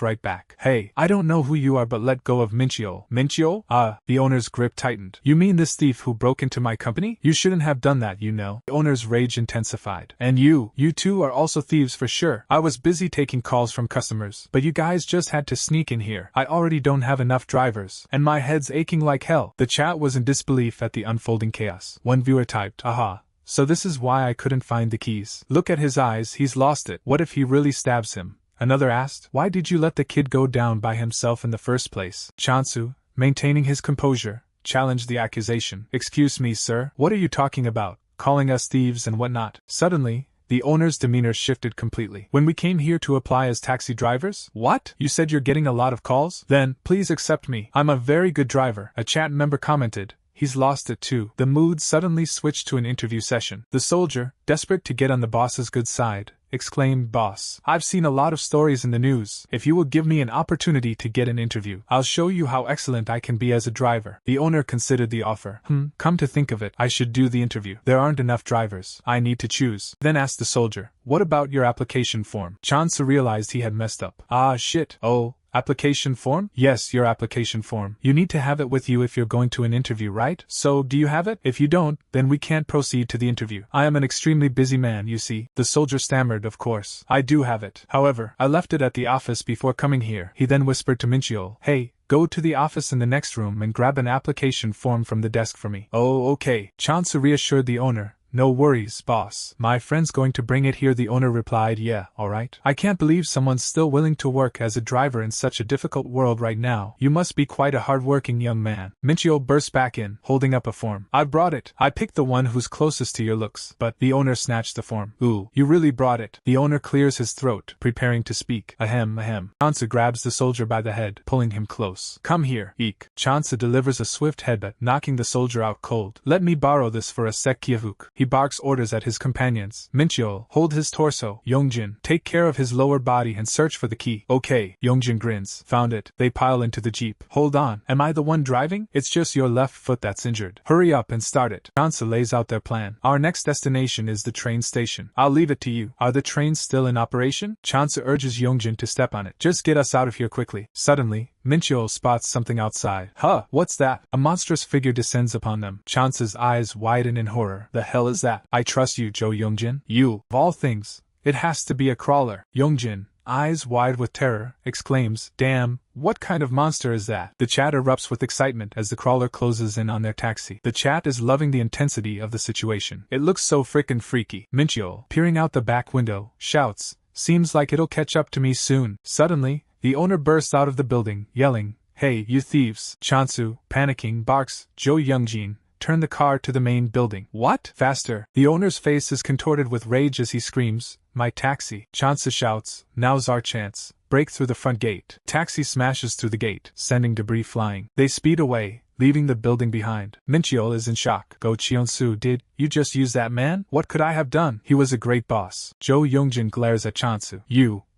Speaker 1: right back. Hey, I don't know who you are, but let go of Minchio. Minchio? The owner's grip tightened. You mean this thief who broke into my company? You shouldn't have done that, you know. The owner's rage intensified. And you two are also thieves for sure. I was busy taking calls from customers, but you guys just had to sneak in here. I already don't have enough drivers, and my head's aching like hell. The chat was in disbelief at the unfolding chaos. One viewer typed, aha. So this is why I couldn't find the keys. Look at his eyes, he's lost it. What if he really stabs him? Another asked, why did you let the kid go down by himself in the first place? Chansu, maintaining his composure, challenged the accusation. Excuse me, sir, what are you talking about? Calling us thieves and whatnot? Suddenly, the owner's demeanor shifted completely. When we came here to apply as taxi drivers? What? You said you're getting a lot of calls? Then, please accept me. I'm a very good driver, a chat member commented. He's lost it too. The mood suddenly switched to an interview session. The soldier, desperate to get on the boss's good side, exclaimed, Boss, I've seen a lot of stories in the news. If you will give me an opportunity to get an interview, I'll show you how excellent I can be as a driver. The owner considered the offer. Come to think of it, I should do the interview. There aren't enough drivers. I need to choose. Then asked the soldier, what about your application form? Chansu realized he had messed up. Ah, shit. Oh. Application form? Yes, your application form. You need to have it with you if you're going to an interview, right? So, do you have it? If you don't, then we can't proceed to the interview. I am an extremely busy man, you see. The soldier stammered, of course. I do have it. However, I left it at the office before coming here. He then whispered to Minchio, hey, go to the office in the next room and grab an application form from the desk for me. Oh, okay. Chansu reassured the owner. No worries, boss. My friend's going to bring it here, the owner replied. Yeah, alright. I can't believe someone's still willing to work as a driver in such a difficult world right now. You must be quite a hard-working young man. Minchio burst back in, holding up a form. I've brought it. I picked the one who's closest to your looks. But the owner snatched the form. Ooh, you really brought it. The owner clears his throat, preparing to speak. Ahem, ahem. Chansu grabs the soldier by the head, pulling him close. Come here, eek. Chansu delivers a swift headbutt, knocking the soldier out cold. Let me borrow this for a sec, Kievuk. He barks orders at his companions. Minchio, hold his torso. Yongjin, take care of his lower body and search for the key. Okay. Yongjin grins. Found it. They pile into the jeep. Hold on. Am I the one driving? It's just your left foot that's injured. Hurry up and start it. Chansu lays out their plan. Our next destination is the train station. I'll leave it to you. Are the trains still in operation? Chansu urges Yongjin to step on it. Just get us out of here quickly. Suddenly, Minchio spots something outside. Huh, what's that? A monstrous figure descends upon them. Chansu's eyes widen in horror. The hell is that? I trust you, Joe Yongjin. You, of all things, it has to be a crawler. Yongjin, eyes wide with terror, exclaims, damn, what kind of monster is that? The chat erupts with excitement as the crawler closes in on their taxi. The chat is loving the intensity of the situation. It looks so frickin' freaky. Minchio, peering out the back window, shouts, seems like it'll catch up to me soon. Suddenly, the owner bursts out of the building, yelling, hey, you thieves. Chansu, panicking, barks, Joe Youngjin, turn the car to the main building. What? Faster. The owner's face is contorted with rage as he screams, my taxi. Chansu shouts, now's our chance. Break through the front gate. Taxi smashes through the gate, sending debris flying. They speed away, leaving the building behind. Minchio is in shock. Go Cheonsu, did you just use that man? What could I have done? He was a great boss. Joe Youngjin glares at Chansu.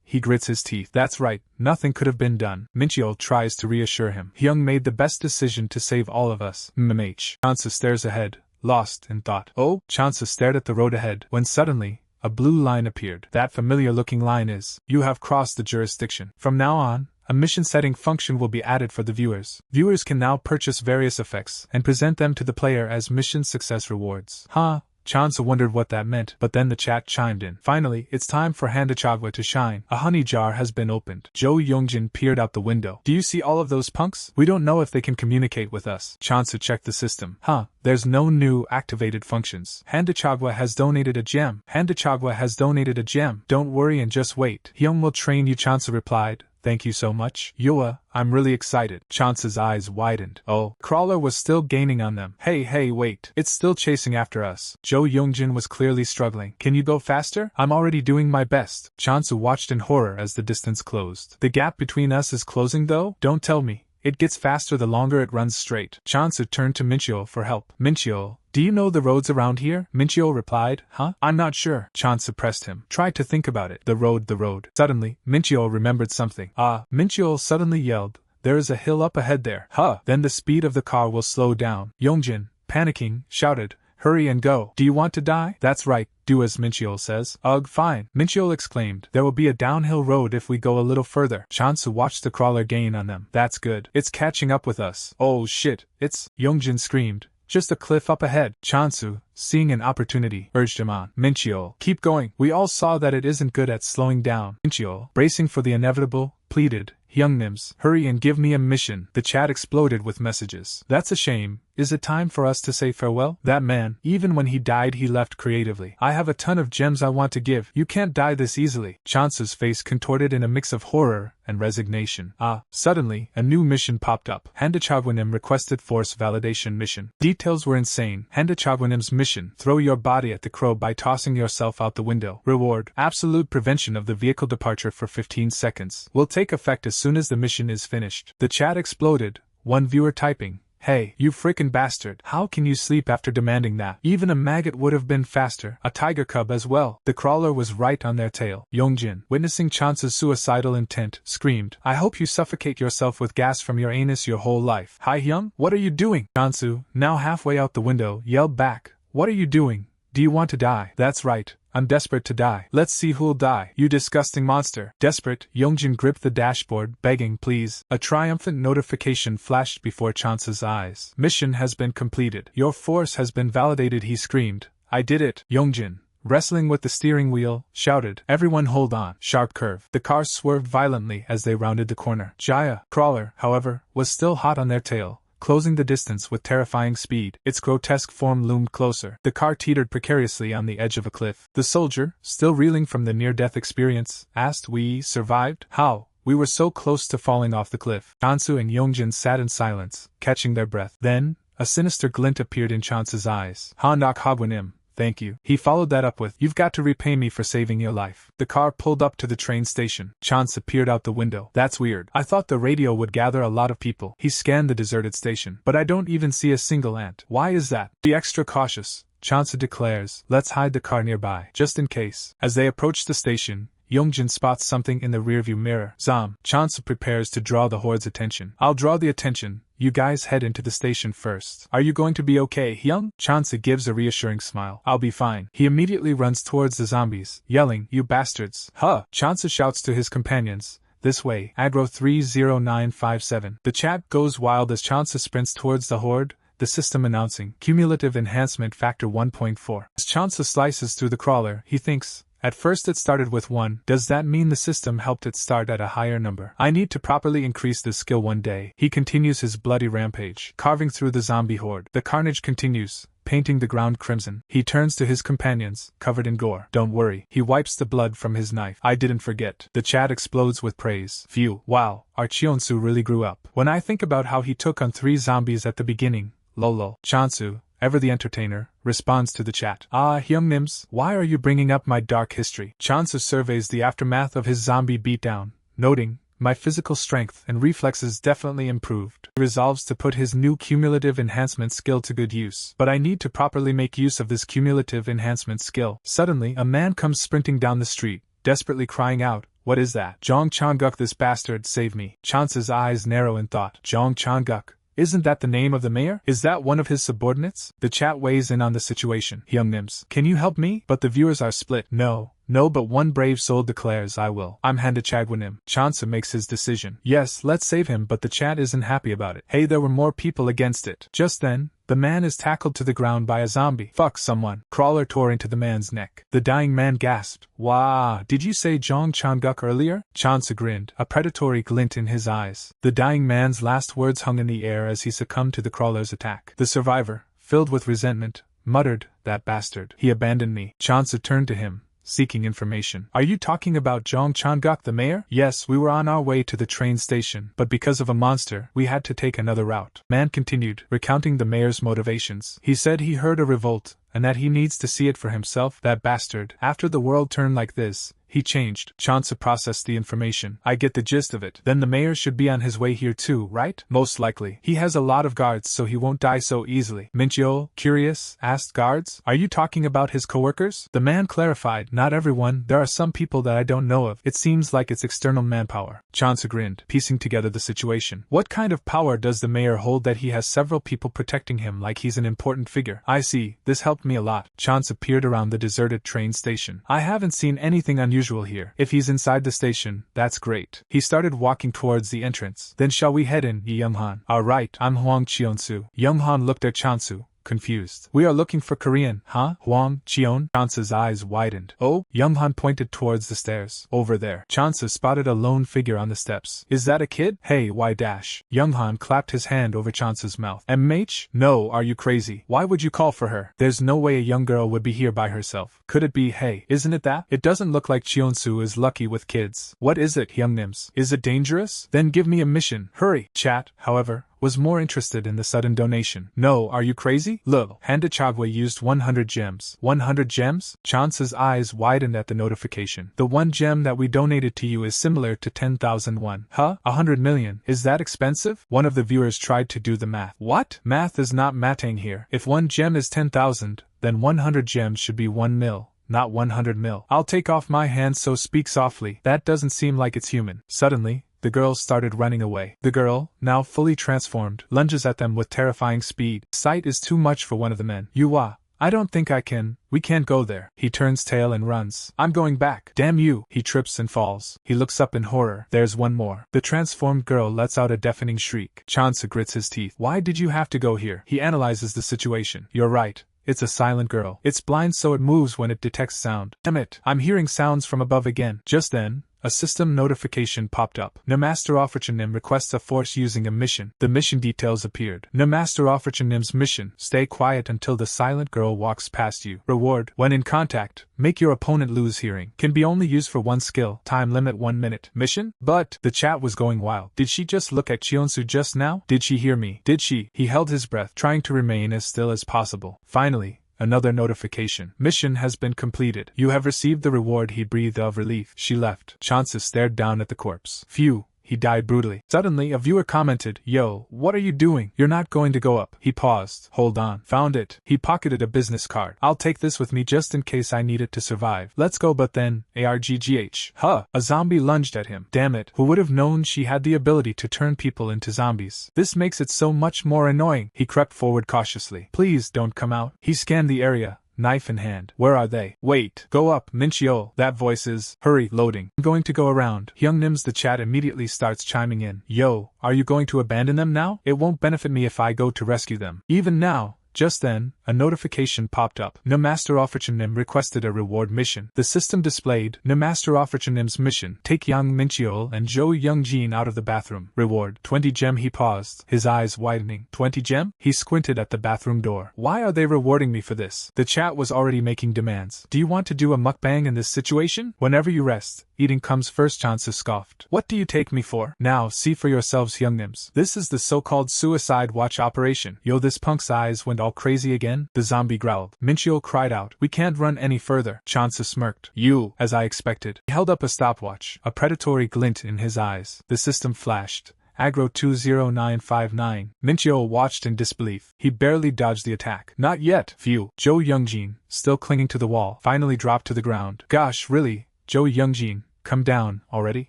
Speaker 1: He grits his teeth. That's right, nothing could have been done. Minchio tries to reassure him. Hyung made the best decision to save all of us. MMH. Chansu stares ahead, lost in thought. Oh, Chansu stared at the road ahead, when suddenly, a blue line appeared. That familiar-looking line is, you have crossed the jurisdiction. From now on, a mission setting function will be added for the viewers. Viewers can now purchase various effects and present them to the player as mission success rewards. Huh? Chansu wondered what that meant, but then the chat chimed in. Finally, it's time for Handachagwa to shine. A honey jar has been opened. Joe Youngjin peered out the window. Do you see all of those punks? We don't know if they can communicate with us. Chansu checked the system. There's no new activated functions. Handachagwa has donated a gem. Handachagwa has donated a gem. Don't worry and just wait. Hyung will train you, Chansu replied. Thank you so much. Yua, I'm really excited. Chansu's eyes widened. Oh, Crawler was still gaining on them. Hey, wait. It's still chasing after us. Joe Youngjin was clearly struggling. Can you go faster? I'm already doing my best. Chansu watched in horror as the distance closed. The gap between us is closing though? Don't tell me. It gets faster the longer it runs straight. Chansu turned to Minchio for help. Minchio, do you know the roads around here? Minchio replied, I'm not sure. Chansu pressed him. Try to think about it. The road. Suddenly, Minchio remembered something. Minchio suddenly yelled, there is a hill up ahead there. Then the speed of the car will slow down. Youngjin, panicking, shouted, hurry and go. Do you want to die? That's right. Do as Minchiol says. Ugh, fine, Minchiol exclaimed. There will be a downhill road if we go a little further. Chansu watched the crawler gain on them. That's good. It's catching up with us. Oh shit, it's, Yongjin screamed. Just a cliff up ahead. Chansu, seeing an opportunity, urged him on. Minchiol, keep going. We all saw that it isn't good at slowing down. Minchiol, bracing for the inevitable, pleaded. Youngnims, hurry and give me a mission. The chat exploded with messages. That's a shame. Is it time for us to say farewell? That man, even when he died he left creatively. I have a ton of gems I want to give. You can't die this easily. Chansu's face contorted in a mix of horror and resignation. Suddenly, a new mission popped up. Handachagwanim requested force validation mission. Details were insane. Handachagwanim's mission: throw your body at the crow by tossing yourself out the window. Reward: absolute prevention of the vehicle departure for 15 seconds. Will take effect as soon as the mission is finished. The chat exploded, one viewer typing, "Hey, you frickin' bastard. How can you sleep after demanding that? Even a maggot would have been faster. A tiger cub as well." The crawler was right on their tail. Yongjin, witnessing Chansu's suicidal intent, screamed, "I hope you suffocate yourself with gas from your anus your whole life." Hyung, what are you doing? Chansu, now halfway out the window, yelled back, "What are you doing? Do you want to die?" "That's right. I'm desperate to die. Let's see who'll die." "You disgusting monster." Desperate, Yongjin gripped the dashboard, begging, "Please." A triumphant notification flashed before Chansu's eyes. "Mission has been completed. Your force has been validated," he screamed. "I did it." Yongjin, wrestling with the steering wheel, shouted, "Everyone hold on." Sharp curve. The car swerved violently as they rounded the corner. Jaya, crawler, however, was still hot on their tail, closing the distance with terrifying speed. Its grotesque form loomed closer. The car teetered precariously on the edge of a cliff. The soldier, still reeling from the near-death experience, asked, "We survived? How? We were so close to falling off the cliff." Chansu and Yongjin sat in silence, catching their breath. Then, a sinister glint appeared in Chansu's eyes. "Handak Hagwanim. Thank you." He followed that up with, "You've got to repay me for saving your life." The car pulled up to the train station. Chansu peered out the window. "That's weird. I thought the radio would gather a lot of people." He scanned the deserted station. "But I don't even see a single ant. Why is that?" "Be extra cautious," Chansu declares. "Let's hide the car nearby, just in case." As they approach the station, Yongjin spots something in the rearview mirror. Zom. Chansu prepares to draw the horde's attention. "I'll draw the attention. You guys head into the station first." "Are you going to be okay, Hyung?" Chansu gives a reassuring smile. "I'll be fine." He immediately runs towards the zombies, yelling, "You bastards!" "Huh!" Chansu shouts to his companions, "This way, Agro 30957. The chat goes wild as Chansu sprints towards the horde, the system announcing, "Cumulative Enhancement Factor 1.4. As Chansu slices through the crawler, he thinks, at first it started with 1. Does that mean the system helped it start at a higher number? I need to properly increase this skill one day. He continues his bloody rampage, carving through the zombie horde. The carnage continues, painting the ground crimson. He turns to his companions, covered in gore. "Don't worry." He wipes the blood from his knife. "I didn't forget." The chat explodes with praise. "Phew, wow, our Chionsu really grew up." "When I think about how he took on 3 zombies at the beginning, lol." Chansu, ever the entertainer, responds to the chat. Hyungnims, why are you bringing up my dark history?" Chansu surveys the aftermath of his zombie beatdown, noting, "My physical strength and reflexes definitely improved." He resolves to put his new cumulative enhancement skill to good use. "But I need to properly make use of this cumulative enhancement skill." Suddenly, a man comes sprinting down the street, desperately crying out, "What is that? Jong Changuk, this bastard, save me." Chansu's eyes narrow in thought. Jong Changuk. Isn't that the name of the mayor? Is that one of his subordinates? The chat weighs in on the situation. Hyungnims, can you help me? But the viewers are split. No, but one brave soul declares, "I will." I'm Handachagwanim. Chansu makes his decision. Yes, let's save him, but the chat isn't happy about it. Hey, there were more people against it. Just then, the man is tackled to the ground by a zombie. "Fuck someone." Crawler tore into the man's neck. The dying man gasped. "Wah, did you say Jong Changuk earlier?" Chansu grinned, a predatory glint in his eyes. The dying man's last words hung in the air as he succumbed to the crawler's attack. The survivor, filled with resentment, muttered, "That bastard. He abandoned me." Chansu turned to him, seeking information. "Are you talking about Jong Changuk, the mayor?" "Yes, we were on our way to the train station, but because of a monster, we had to take another route." Man continued, recounting the mayor's motivations. "He said he heard a revolt, and that he needs to see it for himself. That bastard. After the world turned like this, he changed." Chansu processed the information. "I get the gist of it. Then the mayor should be on his way here too, right?" "Most likely. He has a lot of guards, so he won't die so easily." Minchio, curious, asked, "Guards? Are you talking about his coworkers?" The man clarified, "Not everyone. There are some people that I don't know of. It seems like it's external manpower." Chansu grinned, piecing together the situation. "What kind of power does the mayor hold that he has several people protecting him like he's an important figure?" "I see. This helps helped me a lot. Chance peered around the deserted train station. I haven't seen anything unusual here. If he's inside the station, that's great. He started walking towards the entrance. Then shall we head in, Younghan? Alright, I'm Hwang Cheonsu. Younghan looked at Chansu, confused. We are looking for Korean, huh? Hwang, Cheon? Chance's eyes widened. Oh? Younghan pointed towards the stairs. Over there. Chance spotted a lone figure on the steps. Is that a kid? Hey, why dash? Younghan clapped his hand over Chance's mouth. MH? No, are you crazy? Why would you call for her? There's no way a young girl would be here by herself. Could it be, hey, isn't it that? It doesn't look like Cheonsu is lucky with kids. What is it, Hyungnims? Is it dangerous? Then give me a mission. Hurry. Chat, however, was more interested in the sudden donation. No, are you crazy? Look, Handa Chagwe used 100 gems. 100 gems? Chance's eyes widened at the notification. The 1 gem that we donated to you is similar to 10,000 won. Huh? 100 million. Is that expensive? One of the viewers tried to do the math. What? Math is not matting here. If 1 gem is 10,000, then 100 gems should be 1 mil. Not 100 mil. I'll take off my hands, so speak softly. That doesn't seem like it's human. Suddenly, the girl started running away. The girl, now fully transformed, lunges at them with terrifying speed. Sight is too much for one of the men. Yuwa, I don't think I can. We can't go there. He turns tail and runs. I'm going back. Damn you. He trips and falls. He looks up in horror. There's one more. The transformed girl lets out a deafening shriek. Chance grits his teeth. Why did you have to go here? He analyzes the situation. You're right. It's a silent girl. It's blind, so it moves when it detects sound. Damn it. I'm hearing sounds from above again. Just then, a system notification popped up. Namaster Offerchanim requests a force using a mission. The mission details appeared. Namaster Offerchanim's mission: stay quiet until the silent girl walks past you. Reward: when in contact, make your opponent lose hearing. Can be only used for 1 skill. Time limit 1 minute. Mission? But the chat was going wild. Did she just look at Cheonsu just now? Did she hear me? Did she? He held his breath, trying to remain as still as possible. Finally, another notification. Mission has been completed. You have received the reward. He breathed of relief. She left. Chance stared down at the corpse. Phew. He died brutally. Suddenly, a viewer commented, Yo, what are you doing? You're not going to go up. He paused. Hold on. Found it. He pocketed a business card. I'll take this with me just in case I need it to survive. Let's go. But then, ARGGH. Huh. A zombie lunged at him. Damn it. Who would have known she had the ability to turn people into zombies? This makes it so much more annoying. He crept forward cautiously. Please don't come out. He scanned the area, knife in hand. Where are they? Wait. Go up, Minchio. That voice is. Hurry. Loading. I'm going to go around. Hyungnims. The chat immediately starts chiming in. Yo, are you going to abandon them now? It won't benefit me if I go to rescue them. Even now. Just then, a notification popped up. Namaster Offerchanim requested a reward mission. The system displayed, Namaster Offerchanim's mission: take Yang Mincheol and Jo Youngjin out of the bathroom. Reward: 20 gem. He paused, his eyes widening. 20 gem? He squinted at the bathroom door. Why are they rewarding me for this? The chat was already making demands. Do you want to do a mukbang in this situation? Whenever you rest, eating comes first. Chance scoffed. What do you take me for? Now see for yourselves, Hyungnims. This is the so-called suicide watch operation. Yo, this punk's eyes went all crazy again? The zombie growled. Minchio cried out. We can't run any further. Chance smirked. You, as I expected. He held up a stopwatch, a predatory glint in his eyes. The system flashed. Aggro 20959. Minchio watched in disbelief. He barely dodged the attack. Not yet. Phew. Jo Youngjin, still clinging to the wall, finally dropped to the ground. Gosh, really? Jo Youngjin, come down already?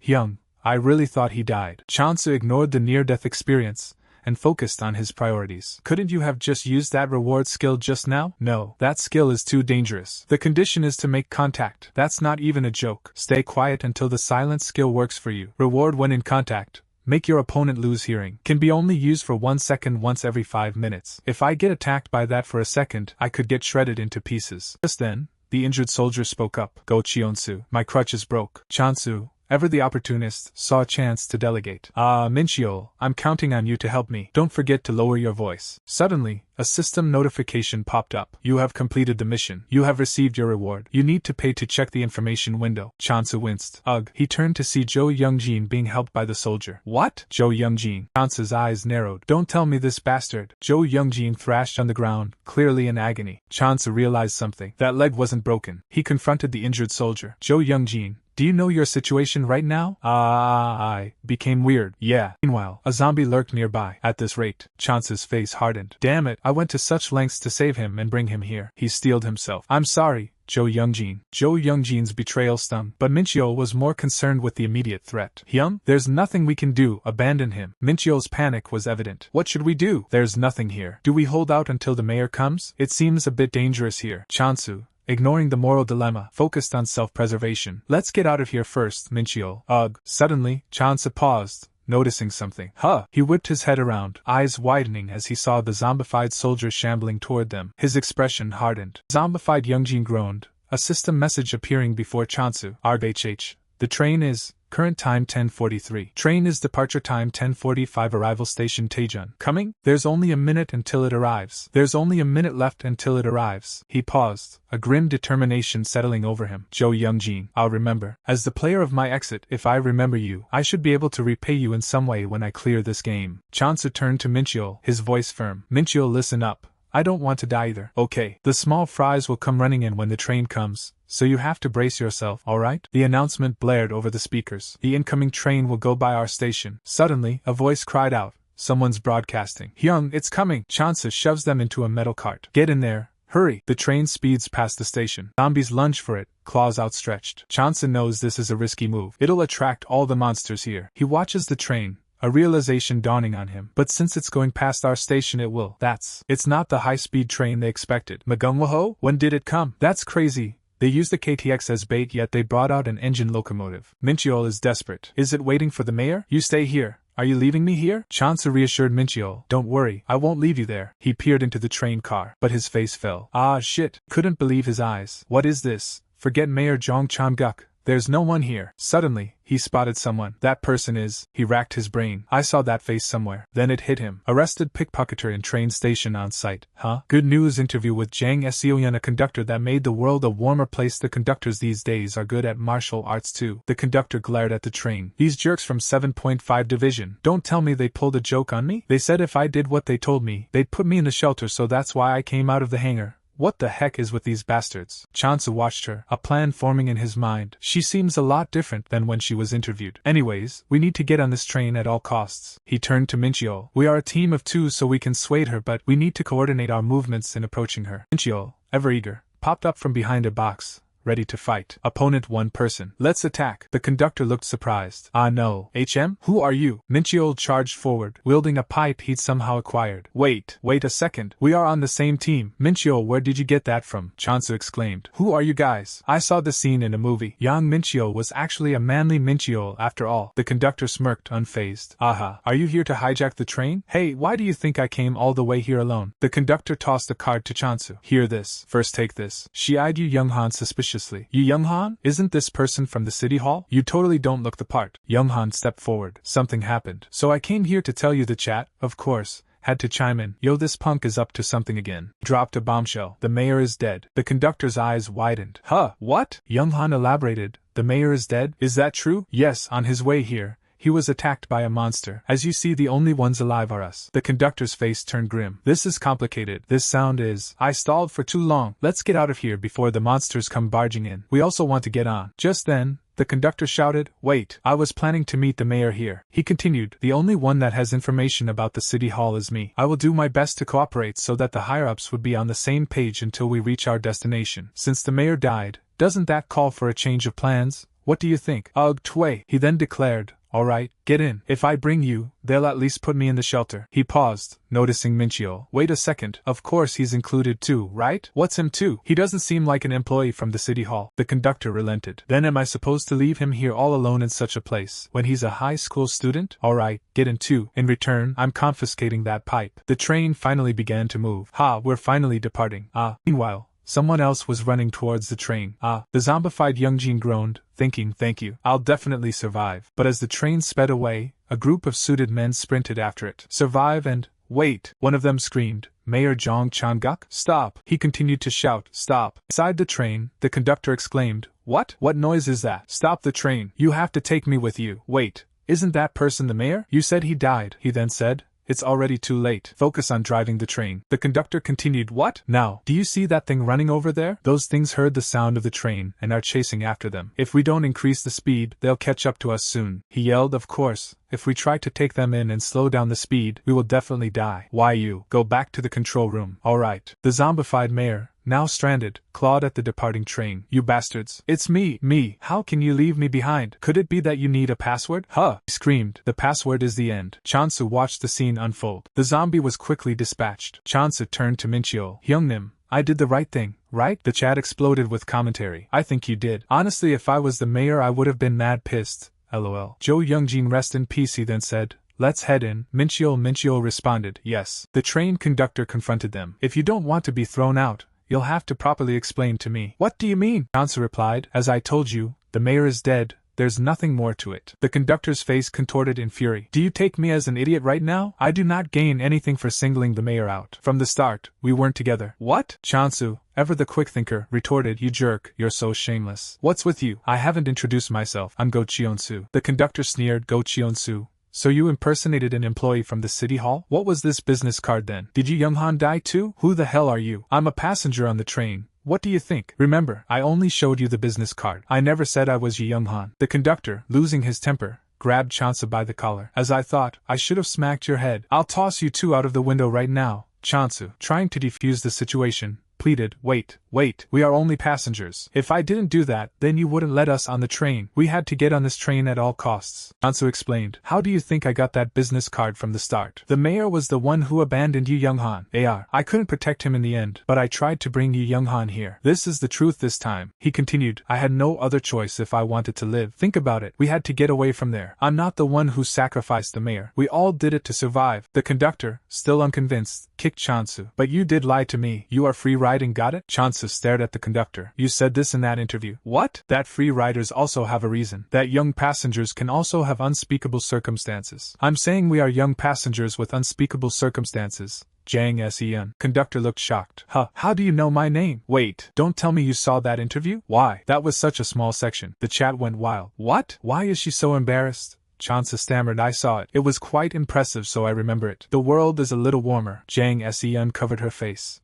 Speaker 1: Hyung, I really thought he died. Chance ignored the near-death experience and focused on his priorities. Couldn't you have just used that reward skill just now? No, that skill is too dangerous. The condition is to make contact. That's not even a joke. Stay quiet until the silent skill works for you. Reward: when in contact, make your opponent lose hearing. Can be only used for 1 second once every 5 minutes. If I get attacked by that for a second, I could get shredded into pieces. Just then, the injured soldier spoke up. Go Cheonsu. My crutches broke. Chansu, ever the opportunist, saw a chance to delegate. Minchio, I'm counting on you to help me. Don't forget to lower your voice. Suddenly, a system notification popped up. You have completed the mission. You have received your reward. You need to pay to check the information window. Chansu winced. Ugh. He turned to see Jo Youngjin being helped by the soldier. What? Jo Youngjin. Chansu's eyes narrowed. Don't tell me this bastard. Jo Youngjin thrashed on the ground, clearly in agony. Chansu realized something. That leg wasn't broken. He confronted the injured soldier. Jo Youngjin, do you know your situation right now? I became weird. Yeah. Meanwhile, a zombie lurked nearby. At this rate, Chance's face hardened. Damn it, I went to such lengths to save him and bring him here. He steeled himself. I'm sorry, Zhou Youngjin. Zhou Youngjin's betrayal stung, but Minchio was more concerned with the immediate threat. Hyung, there's nothing we can do, abandon him. Minchio's panic was evident. What should we do? There's nothing here. Do we hold out until the mayor comes? It seems a bit dangerous here. Chansu, ignoring the moral dilemma, focused on self-preservation. Let's get out of here first, Minchio. Ugh. Suddenly, Chansu paused, noticing something. Huh! He whipped his head around, eyes widening as he saw the zombified soldiers shambling toward them. His expression hardened. Zombified Youngjin groaned, a system message appearing before Chansu. RHH. The train is... Current time 10:43. Train is departure time 10:45. Arrival station Taejun. Coming? There's only a minute until it arrives. There's only a minute left until it arrives. He paused, a grim determination settling over him. Zhou Youngjin. I'll remember. As the player of my exit, if I remember you, I should be able to repay you in some way when I clear this game. Chansu turned to Minchio, his voice firm. Minchio, listen up. I don't want to die either. Okay. The small fries will come running in when the train comes, so you have to brace yourself, alright? The announcement blared over the speakers. The incoming train will go by our station. Suddenly, a voice cried out. Someone's broadcasting. Hyung, it's coming! Chansu shoves them into a metal cart. Get in there. Hurry! The train speeds past the station. Zombies lunge for it, claws outstretched. Chansu knows this is a risky move. It'll attract all the monsters here. He watches the train, a realization dawning on him. But since it's going past our station it will. It's not the high-speed train they expected. Magungwaho? When did it come? That's crazy. They used the KTX as bait, yet they brought out an engine locomotive. Minchio is desperate. Is it waiting for the mayor? You stay here. Are you leaving me here? Chansu reassured Minchio. Don't worry, I won't leave you there. He peered into the train car, but his face fell. Ah shit. Couldn't believe his eyes. What is this? Forget Mayor Jong Chang-guk. There's no one here. Suddenly, he spotted someone. That person is... He racked his brain. I saw that face somewhere. Then it hit him. Arrested pickpocketer in train station on site. Huh? Good news interview with Jang Seoyeon, a conductor that made the world a warmer place. The conductors these days are good at martial arts too. The conductor glared at the train. These jerks from 7.5 Division. Don't tell me they pulled a joke on me? They said if I did what they told me, they'd put me in the shelter, so that's why I came out of the hangar. What the heck is with these bastards? Chansu watched her, a plan forming in his mind. She seems a lot different than when she was interviewed. Anyways, we need to get on this train at all costs. He turned to Minchio. We are a team of two, so we can sway her, but we need to coordinate our movements in approaching her. Minchio, ever eager, popped up from behind a box, ready to fight. Opponent one person. Let's attack. The conductor looked surprised. Ah no. HM? Who are you? Minchio charged forward, wielding a pipe he'd somehow acquired. Wait a second. We are on the same team. Minchio, where did you get that from? Chansu exclaimed. Who are you guys? I saw the scene in a movie. Young Minchio was actually a manly Minchio after all. The conductor smirked, unfazed. Aha. Are you here to hijack the train? Hey, why do you think I came all the way here alone? The conductor tossed a card to Chansu. Hear this. First take this. She eyed Yu Younghan suspiciously. You Younghan? Isn't this person from the city hall? You totally don't look the part. Younghan stepped forward. Something happened. So I came here to tell you the chat, of course. Had to chime in. Yo, this punk is up to something again. Dropped a bombshell. The mayor is dead. The conductor's eyes widened. Huh? What? Younghan elaborated. The mayor is dead? Is that true? Yes, on his way here. He was attacked by a monster. As you see, the only ones alive are us. The conductor's face turned grim. This is complicated. This sound is... I stalled for too long. Let's get out of here before the monsters come barging in. We also want to get on. Just then, the conductor shouted, Wait, I was planning to meet the mayor here. He continued, the only one that has information about the city hall is me. I will do my best to cooperate so that the higher-ups would be on the same page until we reach our destination. Since the mayor died, doesn't that call for a change of plans? What do you think? Ugh, tway. He then declared, Alright, get in. If I bring you, they'll at least put me in the shelter. He paused, noticing Minchio. Wait a second. Of course he's included too, right? What's him too? He doesn't seem like an employee from the city hall. The conductor relented. Then am I supposed to leave him here all alone in such a place, when he's a high school student? Alright, get in too. In return, I'm confiscating that pipe. The train finally began to move. Ha, we're finally departing. Meanwhile, someone else was running towards the train. The zombified Youngjin groaned, thinking, thank you, I'll definitely survive. But as the train sped away, a group of suited men sprinted after it. Survive and... Wait! One of them screamed. Mayor Jong Chang-guk? Stop! He continued to shout, stop. Inside the train, the conductor exclaimed, What? What noise is that? Stop the train. You have to take me with you. Wait, isn't that person the mayor? You said he died, he then said. It's already too late. Focus on driving the train. The conductor continued, What? Now, do you see that thing running over there? Those things heard the sound of the train and are chasing after them. If we don't increase the speed, they'll catch up to us soon. He yelled, Of course. If we try to take them in and slow down the speed, we will definitely die. Why you? Go back to the control room. Alright. The zombified mayor, now stranded, clawed at the departing train. You bastards. It's me. Me. How can you leave me behind? Could it be that you need a password? Huh, he screamed. The password is the end. Chansu watched the scene unfold. The zombie was quickly dispatched. Chansu turned to Minchio. Hyungnim, I did the right thing, right? The chat exploded with commentary. I think you did. Honestly, if I was the mayor I would have been mad pissed. LOL. Jo Youngjin rest in peace, he then said. Let's head in. Minchio responded. Yes. The train conductor confronted them. If you don't want to be thrown out, you'll have to properly explain to me. What do you mean? Chansu replied. As I told you, the mayor is dead. There's nothing more to it. The conductor's face contorted in fury. Do you take me as an idiot right now? I do not gain anything for singling the mayor out. From the start, we weren't together. What? Chansu, ever the quick thinker, retorted. You jerk, you're so shameless. What's with you? I haven't introduced myself. I'm Go Cheonsu. The conductor sneered. Go Cheonsu. So you impersonated an employee from the city hall? What was this business card then? Did you Younghan die too? Who the hell are you? I'm a passenger on the train. What do you think? Remember, I only showed you the business card. I never said I was Yi Younghan. The conductor, losing his temper, grabbed Chansu by the collar. As I thought, I should have smacked your head. I'll toss you two out of the window right now. Chansu, trying to defuse the situation, pleaded. Wait, we are only passengers. If I didn't do that, then you wouldn't let us on the train. We had to get on this train at all costs. Chansu explained. How do you think I got that business card from the start? The mayor was the one who abandoned Yu Younghan. I couldn't protect him in the end, but I tried to bring Yu Younghan here. This is the truth this time. He continued. I had no other choice if I wanted to live. Think about it. We had to get away from there. I'm not the one who sacrificed the mayor. We all did it to survive. The conductor, still unconvinced, kicked Chansu. But you did lie to me. You are free riding, got it? Chansu stared at the conductor. You said this in that interview. What? That free riders also have a reason. That young passengers can also have unspeakable circumstances. I'm saying we are young passengers with unspeakable circumstances. Jang Sen. Conductor looked shocked. How do you know my name? Wait, don't tell me you saw that interview? Why? That was such a small section. The chat went wild. What? Why is she so embarrassed? Chansu stammered. I saw it. It was quite impressive, so I remember it. The world is a little warmer. Jang Se uncovered her face.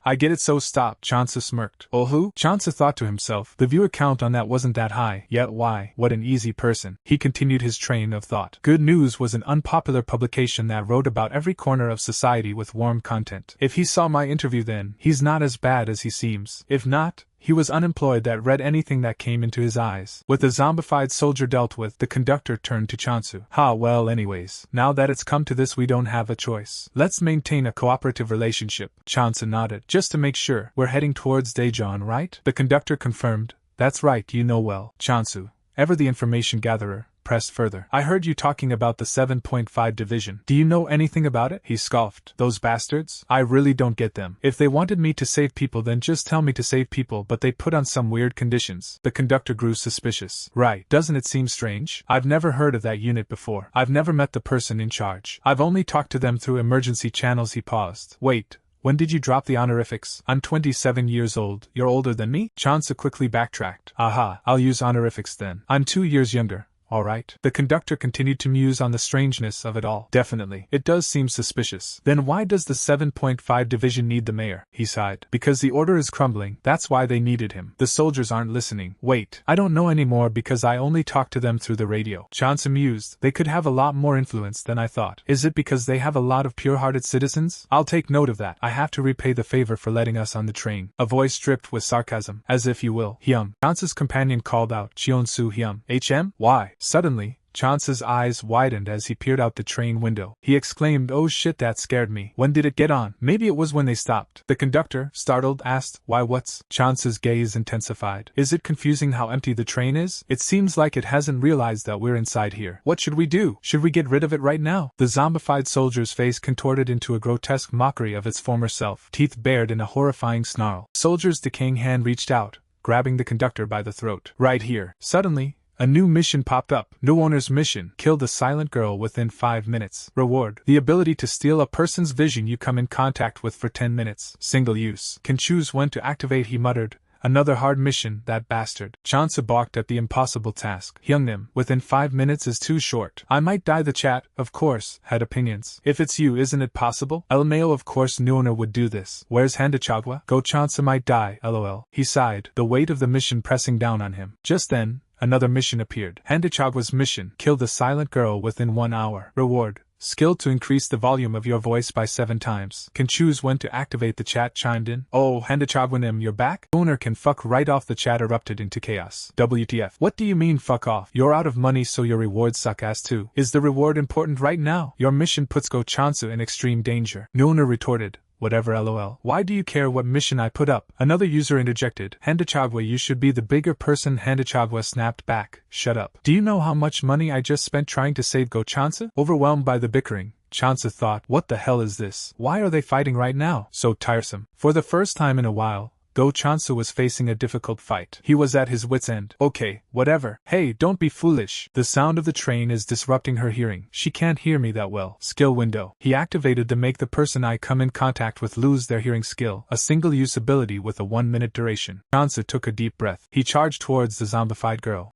Speaker 1: I get it, so stop. Chansu smirked. Oh who? Chansu thought to himself. The viewer count on that wasn't that high. Yet why? What an easy person. He continued his train of thought. Good News was an unpopular publication that wrote about every corner of society with warm content. If he saw my interview then, he's not as bad as he seems. If not, he was unemployed that read anything that came into his eyes. With the zombified soldier dealt with, the conductor turned to Chansu. Well anyways, now that it's come to this we don't have a choice. Let's maintain a cooperative relationship. Chansu nodded. Just to make sure, we're heading towards Daejeon, right? The conductor confirmed. That's right, you know well. Chansu, ever the information gatherer, pressed further. I heard you talking about the 7.5 division. Do you know anything about it? He scoffed. Those bastards? I really don't get them. If they wanted me to save people then just tell me to save people, but they put on some weird conditions. The conductor grew suspicious. Right, doesn't it seem strange? I've never heard of that unit before. I've never met the person in charge. I've only talked to them through emergency channels. He paused. Wait. When did you drop the honorifics? I'm 27 years old. You're older than me? Chansu quickly backtracked. Aha, I'll use honorifics then. I'm 2 years younger. Alright. The conductor continued to muse on the strangeness of it all. Definitely. It does seem suspicious. Then why does the 7.5 division need the mayor? He sighed. Because the order is crumbling. That's why they needed him. The soldiers aren't listening. Wait. I don't know anymore because I only talked to them through the radio. Chansu mused. They could have a lot more influence than I thought. Is it because they have a lot of pure-hearted citizens? I'll take note of that. I have to repay the favor for letting us on the train. A voice dripped with sarcasm. As if you will. Hyum. Chansu's companion called out. Cheonsu Hyum. HM? Why? Suddenly, Chansu's eyes widened as he peered out the train window. He exclaimed, oh shit, that scared me. When did it get on? Maybe it was when they stopped. The conductor, startled, asked, why what's? Chansu's gaze intensified. Is it confusing how empty the train is? It seems like it hasn't realized that we're inside here. What should we do? Should we get rid of it right now? The zombified soldier's face contorted into a grotesque mockery of its former self, teeth bared in a horrifying snarl. Soldier's decaying hand reached out, grabbing the conductor by the throat. Right here. Suddenly, a new mission popped up. New owner's mission. Kill the silent girl within 5 minutes. Reward. The ability to steal a person's vision you come in contact with for 10 minutes. Single use. Can choose when to activate, he muttered. Another hard mission, that bastard. Chansu balked at the impossible task. Hyungnim, within 5 minutes is too short. I might die. The chat, of course, had opinions. If it's you, isn't it possible? LMAO, of course new owner would do this. Where's Handachagwa? Go Chansu might die, lol. He sighed, the weight of the mission pressing down on him. Just then, another mission appeared. Handachagwa's mission. Kill the silent girl within 1 hour. Reward. Skill to increase the volume of your voice by 7 times. Can choose when to activate the chat chimed in. Oh, Handachagwanim, you're back? Owner can fuck right off. The chat erupted into chaos. WTF. What do you mean fuck off? You're out of money so your rewards suck ass too. Is the reward important right now? Your mission puts Go Chansu in extreme danger. Owner retorted. Whatever lol. Why do you care what mission I put up? Another user interjected. Handachagwa, you should be the bigger person. Handachagwa snapped back. Shut up. Do you know how much money I just spent trying to save Go Chansu? Overwhelmed by the bickering, Chansu thought, what the hell is this? Why are they fighting right now? So tiresome. For the first time in a while, Go Chansu was facing a difficult fight. He was at his wit's end. Okay, whatever. Hey, don't be foolish. The sound of the train is disrupting her hearing. She can't hear me that well. Skill window. He activated to make the person I come in contact with lose their hearing skill, a single-use ability with a 1-minute duration. Chansu took a deep breath. He charged towards the zombified girl.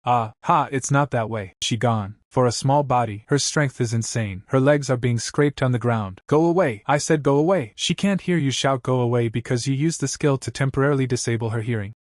Speaker 1: It's not that way. She gone. For a small body, her strength is insane. Her legs are being scraped on the ground. Go away! I said go away! She can't hear you shout go away because you used the skill to temporarily disable her hearing.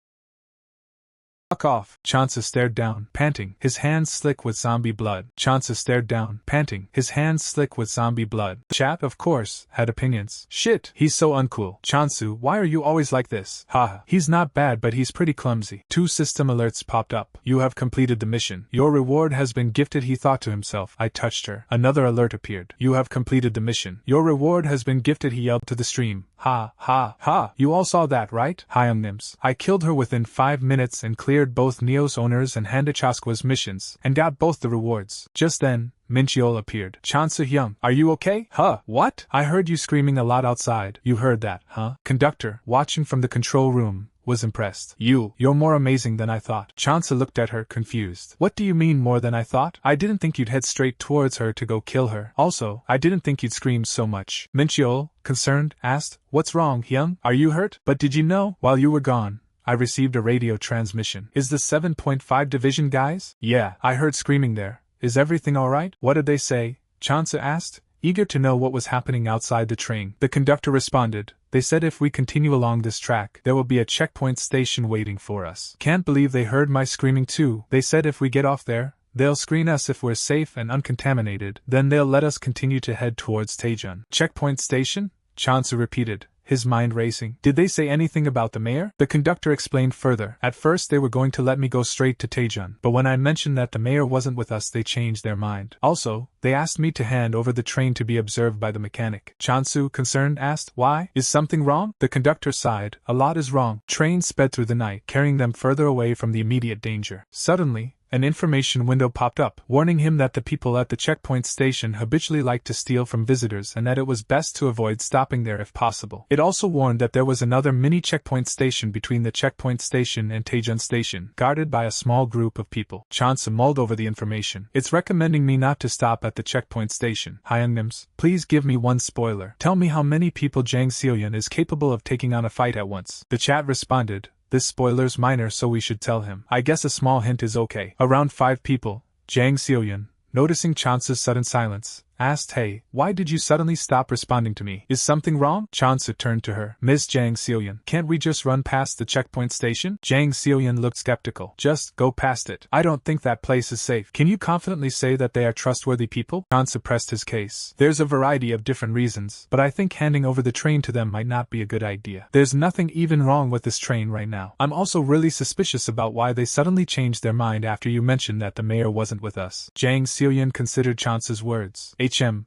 Speaker 1: Fuck off. Chansu stared down, panting, his hands slick with zombie blood. Chansu stared down, panting, his hands slick with zombie blood. The chap, of course, had opinions. Shit, he's so uncool. Chansu, why are you always like this? Haha. He's not bad but he's pretty clumsy. 2 system alerts popped up. You have completed the mission. Your reward has been gifted, he thought to himself. I touched her. Another alert appeared. You have completed the mission. Your reward has been gifted, he yelled to the stream. Ha, ha, ha. You all saw that, right? Hyungnims. I killed her within 5 minutes and cleared both Neo's owners and Handachasqua's missions, and got both the rewards. Just then, Minchiol appeared. Chansu Hyung, are you okay? Huh? What? I heard you screaming a lot outside. You heard that, huh? Conductor, watching from the control room, was impressed. You're more amazing than I thought. Chansu looked at her, confused. What do you mean more than I thought? I didn't think you'd head straight towards her to go kill her. Also, I didn't think you'd scream so much. Minchiol, concerned, asked, what's wrong, Hyung? Are you hurt? But did you know, while you were gone, I received a radio transmission. Is the 7.5 division guys? Yeah, I heard screaming there. Is everything alright? What did they say? Chansu asked, eager to know what was happening outside the train. The conductor responded, they said if we continue along this track, there will be a checkpoint station waiting for us. Can't believe they heard my screaming too. They said if we get off there, they'll screen us if we're safe and uncontaminated, then they'll let us continue to head towards Taejun. Checkpoint station? Chansu repeated, his mind racing. Did they say anything about the mayor? The conductor explained further. At first they were going to let me go straight to Taejun, but when I mentioned that the mayor wasn't with us they changed their mind. Also, they asked me to hand over the train to be observed by the mechanic. Chansu, concerned, asked, why? Is something wrong? The conductor sighed. A lot is wrong. Train sped through the night, carrying them further away from the immediate danger. Suddenly, an information window popped up, warning him that the people at the checkpoint station habitually liked to steal from visitors and that it was best to avoid stopping there if possible. It also warned that there was another mini checkpoint station between the checkpoint station and Taejun station, guarded by a small group of people. Chansu mulled over the information. It's recommending me not to stop at the checkpoint station. Hyungnims, please give me one spoiler. Tell me how many people Jang Seoyeon is capable of taking on a fight at once. The chat responded, this spoiler's minor so we should tell him. I guess a small hint is okay. Around 5 people. Jang Seoyeon, noticing Chansu's sudden silence, asked, hey, why did you suddenly stop responding to me? Is something wrong? Chansu turned to her. Miss Jang Seoyeon, can't we just run past the checkpoint station? Jang Seoyeon looked skeptical. Just go past it. I don't think that place is safe. Can you confidently say that they are trustworthy people? Chansu pressed his case. There's a variety of different reasons, but I think handing over the train to them might not be a good idea. There's nothing even wrong with this train right now. I'm also really suspicious about why they suddenly changed their mind after you mentioned that the mayor wasn't with us. Jang Seoyeon considered Chansu's words.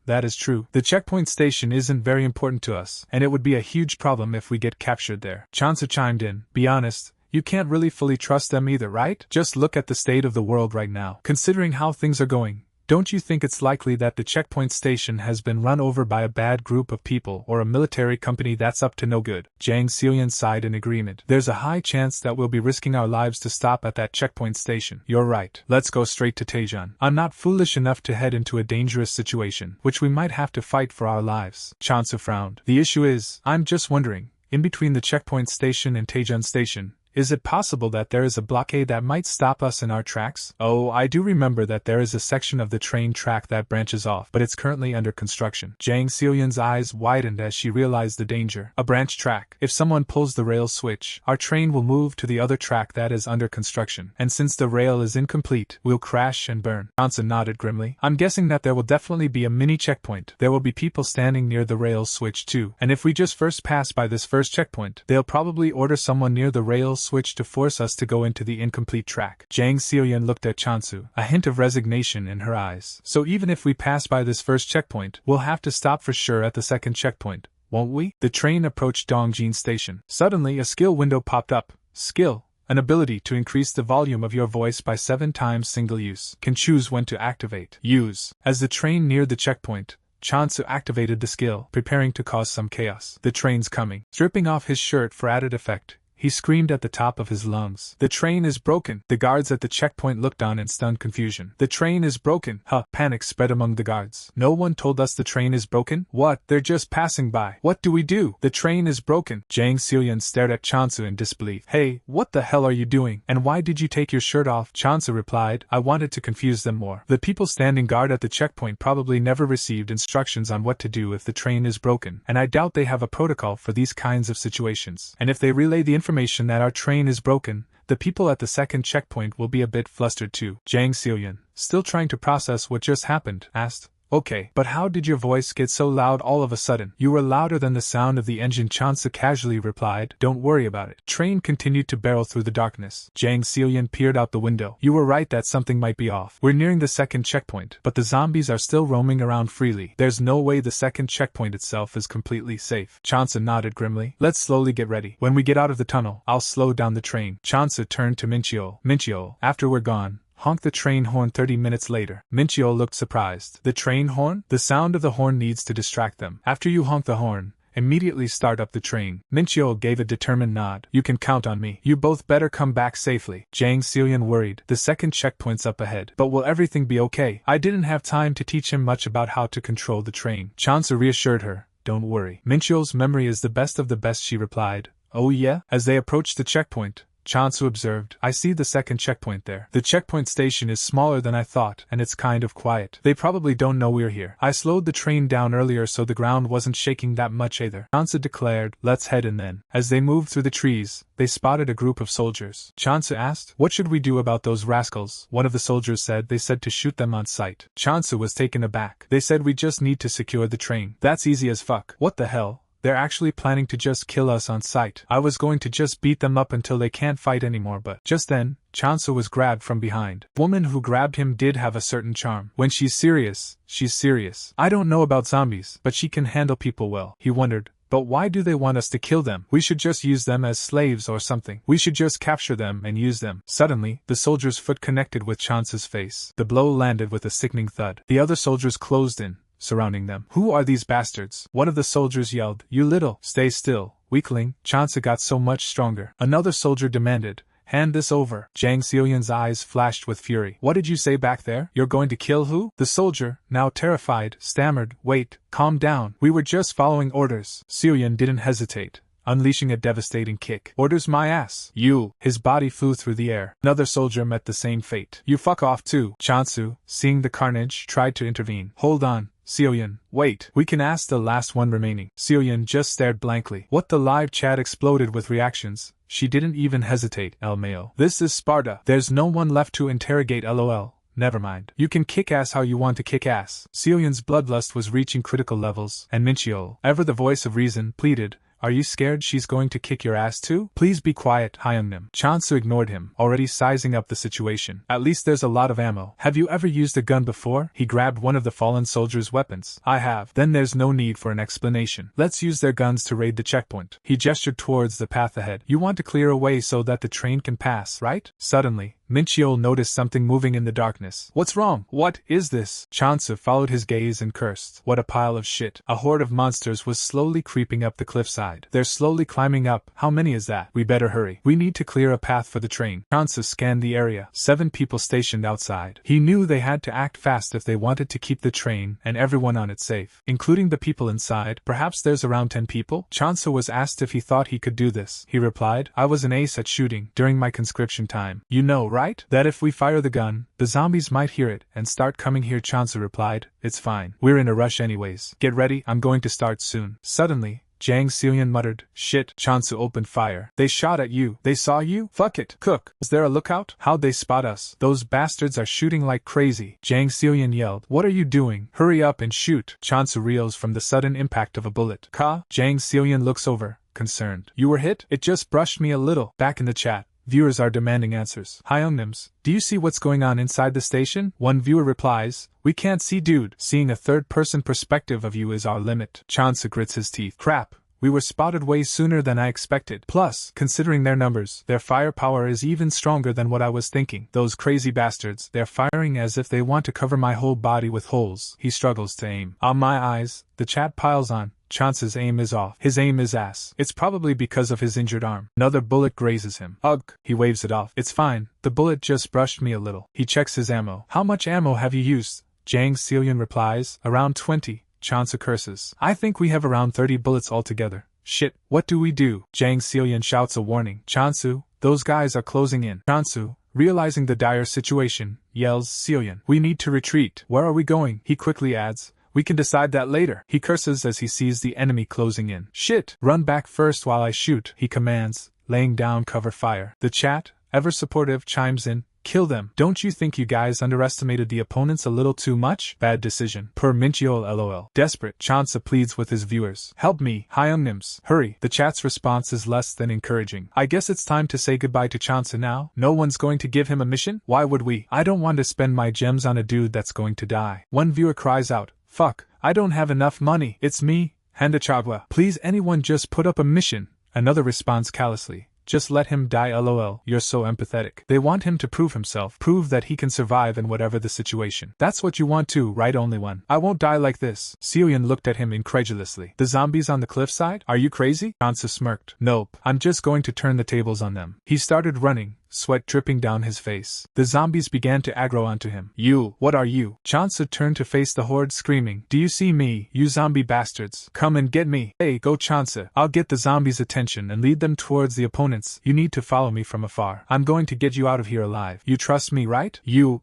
Speaker 1: That is true. The checkpoint station isn't very important to us, and it would be a huge problem if we get captured there. Chansu chimed in. Be honest, you can't really fully trust them either, right? Just look at the state of the world right now. Considering how things are going, don't you think it's likely that the checkpoint station has been run over by a bad group of people or a military company that's up to no good? Jang Seoyeon sighed in agreement. There's a high chance that we'll be risking our lives to stop at that checkpoint station. You're right. Let's go straight to Taejun. I'm not foolish enough to head into a dangerous situation, which we might have to fight for our lives. Chansu frowned. The issue is, I'm just wondering, in between the checkpoint station and Taejun station, Is it possible that there is a blockade that might stop us in our tracks? Oh, I do remember that there is a section of the train track that branches off, but it's currently under construction. Jang Seoyun's eyes widened as she realized the danger. A branch track. If someone pulls the rail switch, our train will move to the other track that is under construction. And since the rail is incomplete, we'll crash and burn. Johnson nodded grimly. I'm guessing that there will definitely be a mini checkpoint. There will be people standing near the rail switch too. And if we just first pass by this first checkpoint, they'll probably order someone near the rail switch to force us to go into the incomplete track. Jang Seoyun looked at Chansu, a hint of resignation in her eyes. So even if we pass by this first checkpoint, we'll have to stop for sure at the second checkpoint, won't we? The train approached Dongjin Station. Suddenly a skill window popped up. Skill. An ability to increase the volume of your voice by 7 times single use. Can choose when to activate. Use. As the train neared the checkpoint, Chansu activated the skill, preparing to cause some chaos. The train's coming. Stripping off his shirt for added effect, he screamed at the top of his lungs. The train is broken. The guards at the checkpoint looked on in stunned confusion. The train is broken. Huh. Panic spread among the guards. No one told us the train is broken? What? They're just passing by. What do we do? The train is broken. Jang Seoyun stared at Chansu in disbelief. Hey, what the hell are you doing? And why did you take your shirt off? Chansu replied, I wanted to confuse them more. The people standing guard at the checkpoint probably never received instructions on what to do if the train is broken, and I doubt they have a protocol for these kinds of situations. And if they relay the information that our train is broken, the people at the second checkpoint will be a bit flustered too. Jang Seoyun, still trying to process what just happened, asked, Okay, but how did your voice get so loud all of a sudden? You were louder than the sound of the engine, Chansu casually replied. Don't worry about it. Train continued to barrel through the darkness. Jang Seoyun peered out the window. You were right that something might be off. We're nearing the second checkpoint, but the zombies are still roaming around freely. There's no way the second checkpoint itself is completely safe. Chansu nodded grimly. Let's slowly get ready. When we get out of the tunnel, I'll slow down the train. Chansu turned to Minchio. Minchio, after we're gone, honk the train horn 30 minutes later. Minchio looked surprised. The train horn? The sound of the horn needs to distract them. After you honk the horn, immediately start up the train. Minchio gave a determined nod. You can count on me. You both better come back safely. Jang Seoyun worried. The second checkpoint's up ahead. But will everything be okay? I didn't have time to teach him much about how to control the train. Chansu reassured her. Don't worry. Minchio's memory is the best of the best, she replied. Oh yeah? As they approached the checkpoint, Chansu observed, I see the second checkpoint there. The checkpoint station is smaller than I thought, and it's kind of quiet. They probably don't know we're here. I slowed the train down earlier so the ground wasn't shaking that much either. Chansu declared, let's head in then. As they moved through the trees, they spotted a group of soldiers. Chansu asked, what should we do about those rascals? One of the soldiers said they said to shoot them on sight. Chansu was taken aback. They said we just need to secure the train. That's easy as fuck. What the hell? They're actually planning to just kill us on sight. I was going to just beat them up until they can't fight anymore, but just then, Chansu was grabbed from behind. The woman who grabbed him did have a certain charm. When she's serious, she's serious. I don't know about zombies, but she can handle people well. He wondered, but why do they want us to kill them? We should just use them as slaves or something. We should just capture them and use them. Suddenly, the soldier's foot connected with Chansu's face. The blow landed with a sickening thud. The other soldiers closed in, surrounding them. Who are these bastards? One of the soldiers yelled. You little, stay still, weakling. Chansu got so much stronger. Another soldier demanded, hand this over. Jang Seoyun's eyes flashed with fury. What did you say back there? You're going to kill who? The soldier, now terrified, stammered, wait, calm down. We were just following orders. Seoyun didn't hesitate, unleashing a devastating kick. Orders my ass. You. His body flew through the air. Another soldier met the same fate. You fuck off too. Chansu, seeing the carnage, tried to intervene. Hold on, Seoyun, wait. We can ask the last one remaining. Seoyun just stared blankly. What? The live chat exploded with reactions. She didn't even hesitate. LMAO. This is Sparta. There's no one left to interrogate. LOL. Never mind. You can kick ass how you want to kick ass. Seoyun's bloodlust was reaching critical levels, and Minchio, ever the voice of reason, pleaded, are you scared she's going to kick your ass too? Please be quiet, Hyungnim. Chansu ignored him, already sizing up the situation. At least there's a lot of ammo. Have you ever used a gun before? He grabbed one of the fallen soldier's weapons. I have. Then there's no need for an explanation. Let's use their guns to raid the checkpoint. He gestured towards the path ahead. You want to clear a way so that the train can pass, right? Suddenly, Minchiol noticed something moving in the darkness. What's wrong? What is this? Chansu followed his gaze and cursed. What a pile of shit. A horde of monsters was slowly creeping up the cliffside. They're slowly climbing up. How many is that? We better hurry. We need to clear a path for the train. Chansu scanned the area. 7 people stationed outside. He knew they had to act fast if they wanted to keep the train and everyone on it safe, including the people inside. Perhaps there's around 10 people? Chansu was asked if he thought he could do this. He replied, I was an ace at shooting during my conscription time. You know, right? That if we fire the gun, the zombies might hear it and start coming here. Chansu replied, it's fine. We're in a rush anyways. Get ready, I'm going to start soon. Suddenly, Jang Seolian muttered, shit. Chansu opened fire. They shot at you. They saw you? Fuck it. Cook. Is there a lookout? How'd they spot us? Those bastards are shooting like crazy. Jang Seolian yelled. What are you doing? Hurry up and shoot. Chansu reels from the sudden impact of a bullet. Ka? Jang Seolian looks over, concerned. You were hit? It just brushed me a little. Back in the chat, viewers are demanding answers. Hyungnims, do you see what's going on inside the station? One viewer replies, we can't see dude. Seeing a third-person perspective of you is our limit. Chansu grits his teeth. Crap. We were spotted way sooner than I expected. Plus, considering their numbers, their firepower is even stronger than what I was thinking. Those crazy bastards, they're firing as if they want to cover my whole body with holes. He struggles to aim. On my eyes, the chat piles on. Chance's aim is off. His aim is ass. It's probably because of his injured arm. Another bullet grazes him. Ugh. He waves it off. It's fine. The bullet just brushed me a little. He checks his ammo. How much ammo have you used? Jang Seolian replies, around 20. Chansu curses. I think we have around 30 bullets altogether. Shit, what do we do? Jang Seolian shouts a warning. Chansu, those guys are closing in. Chansu, realizing the dire situation, yells, Seolian, we need to retreat. Where are we going? He quickly adds, we can decide that later. He curses as he sees the enemy closing in. Shit, run back first while I shoot, he commands, laying down cover fire. The chat, ever supportive, chimes in, kill them. Don't you think you guys underestimated the opponents a little too much? Bad decision. Per Minchiol lol. Desperate, Chansu pleads with his viewers. Help me, Hyungnims. Hurry. The chat's response is less than encouraging. I guess it's time to say goodbye to Chansu now. No one's going to give him a mission? Why would we? I don't want to spend my gems on a dude that's going to die. One viewer cries out, fuck, I don't have enough money. It's me, Handachagwa. Please anyone just put up a mission. Another responds callously. Just let him die lol, you're so empathetic. They want him to prove himself, prove that he can survive in whatever the situation. That's what you want too, right? Only one. I won't die like this. Seolian looked at him incredulously. The zombies on the cliffside? Are you crazy? Chansu smirked. Nope, I'm just going to turn the tables on them. He started running, sweat dripping down his face. The zombies began to aggro onto him. You, what are you? Chansu turned to face the horde screaming, do you see me, you zombie bastards? Come and get me. Hey, go Chansu. I'll get the zombies' attention and lead them towards the opponents. You need to follow me from afar. I'm going to get you out of here alive. You trust me, right? You,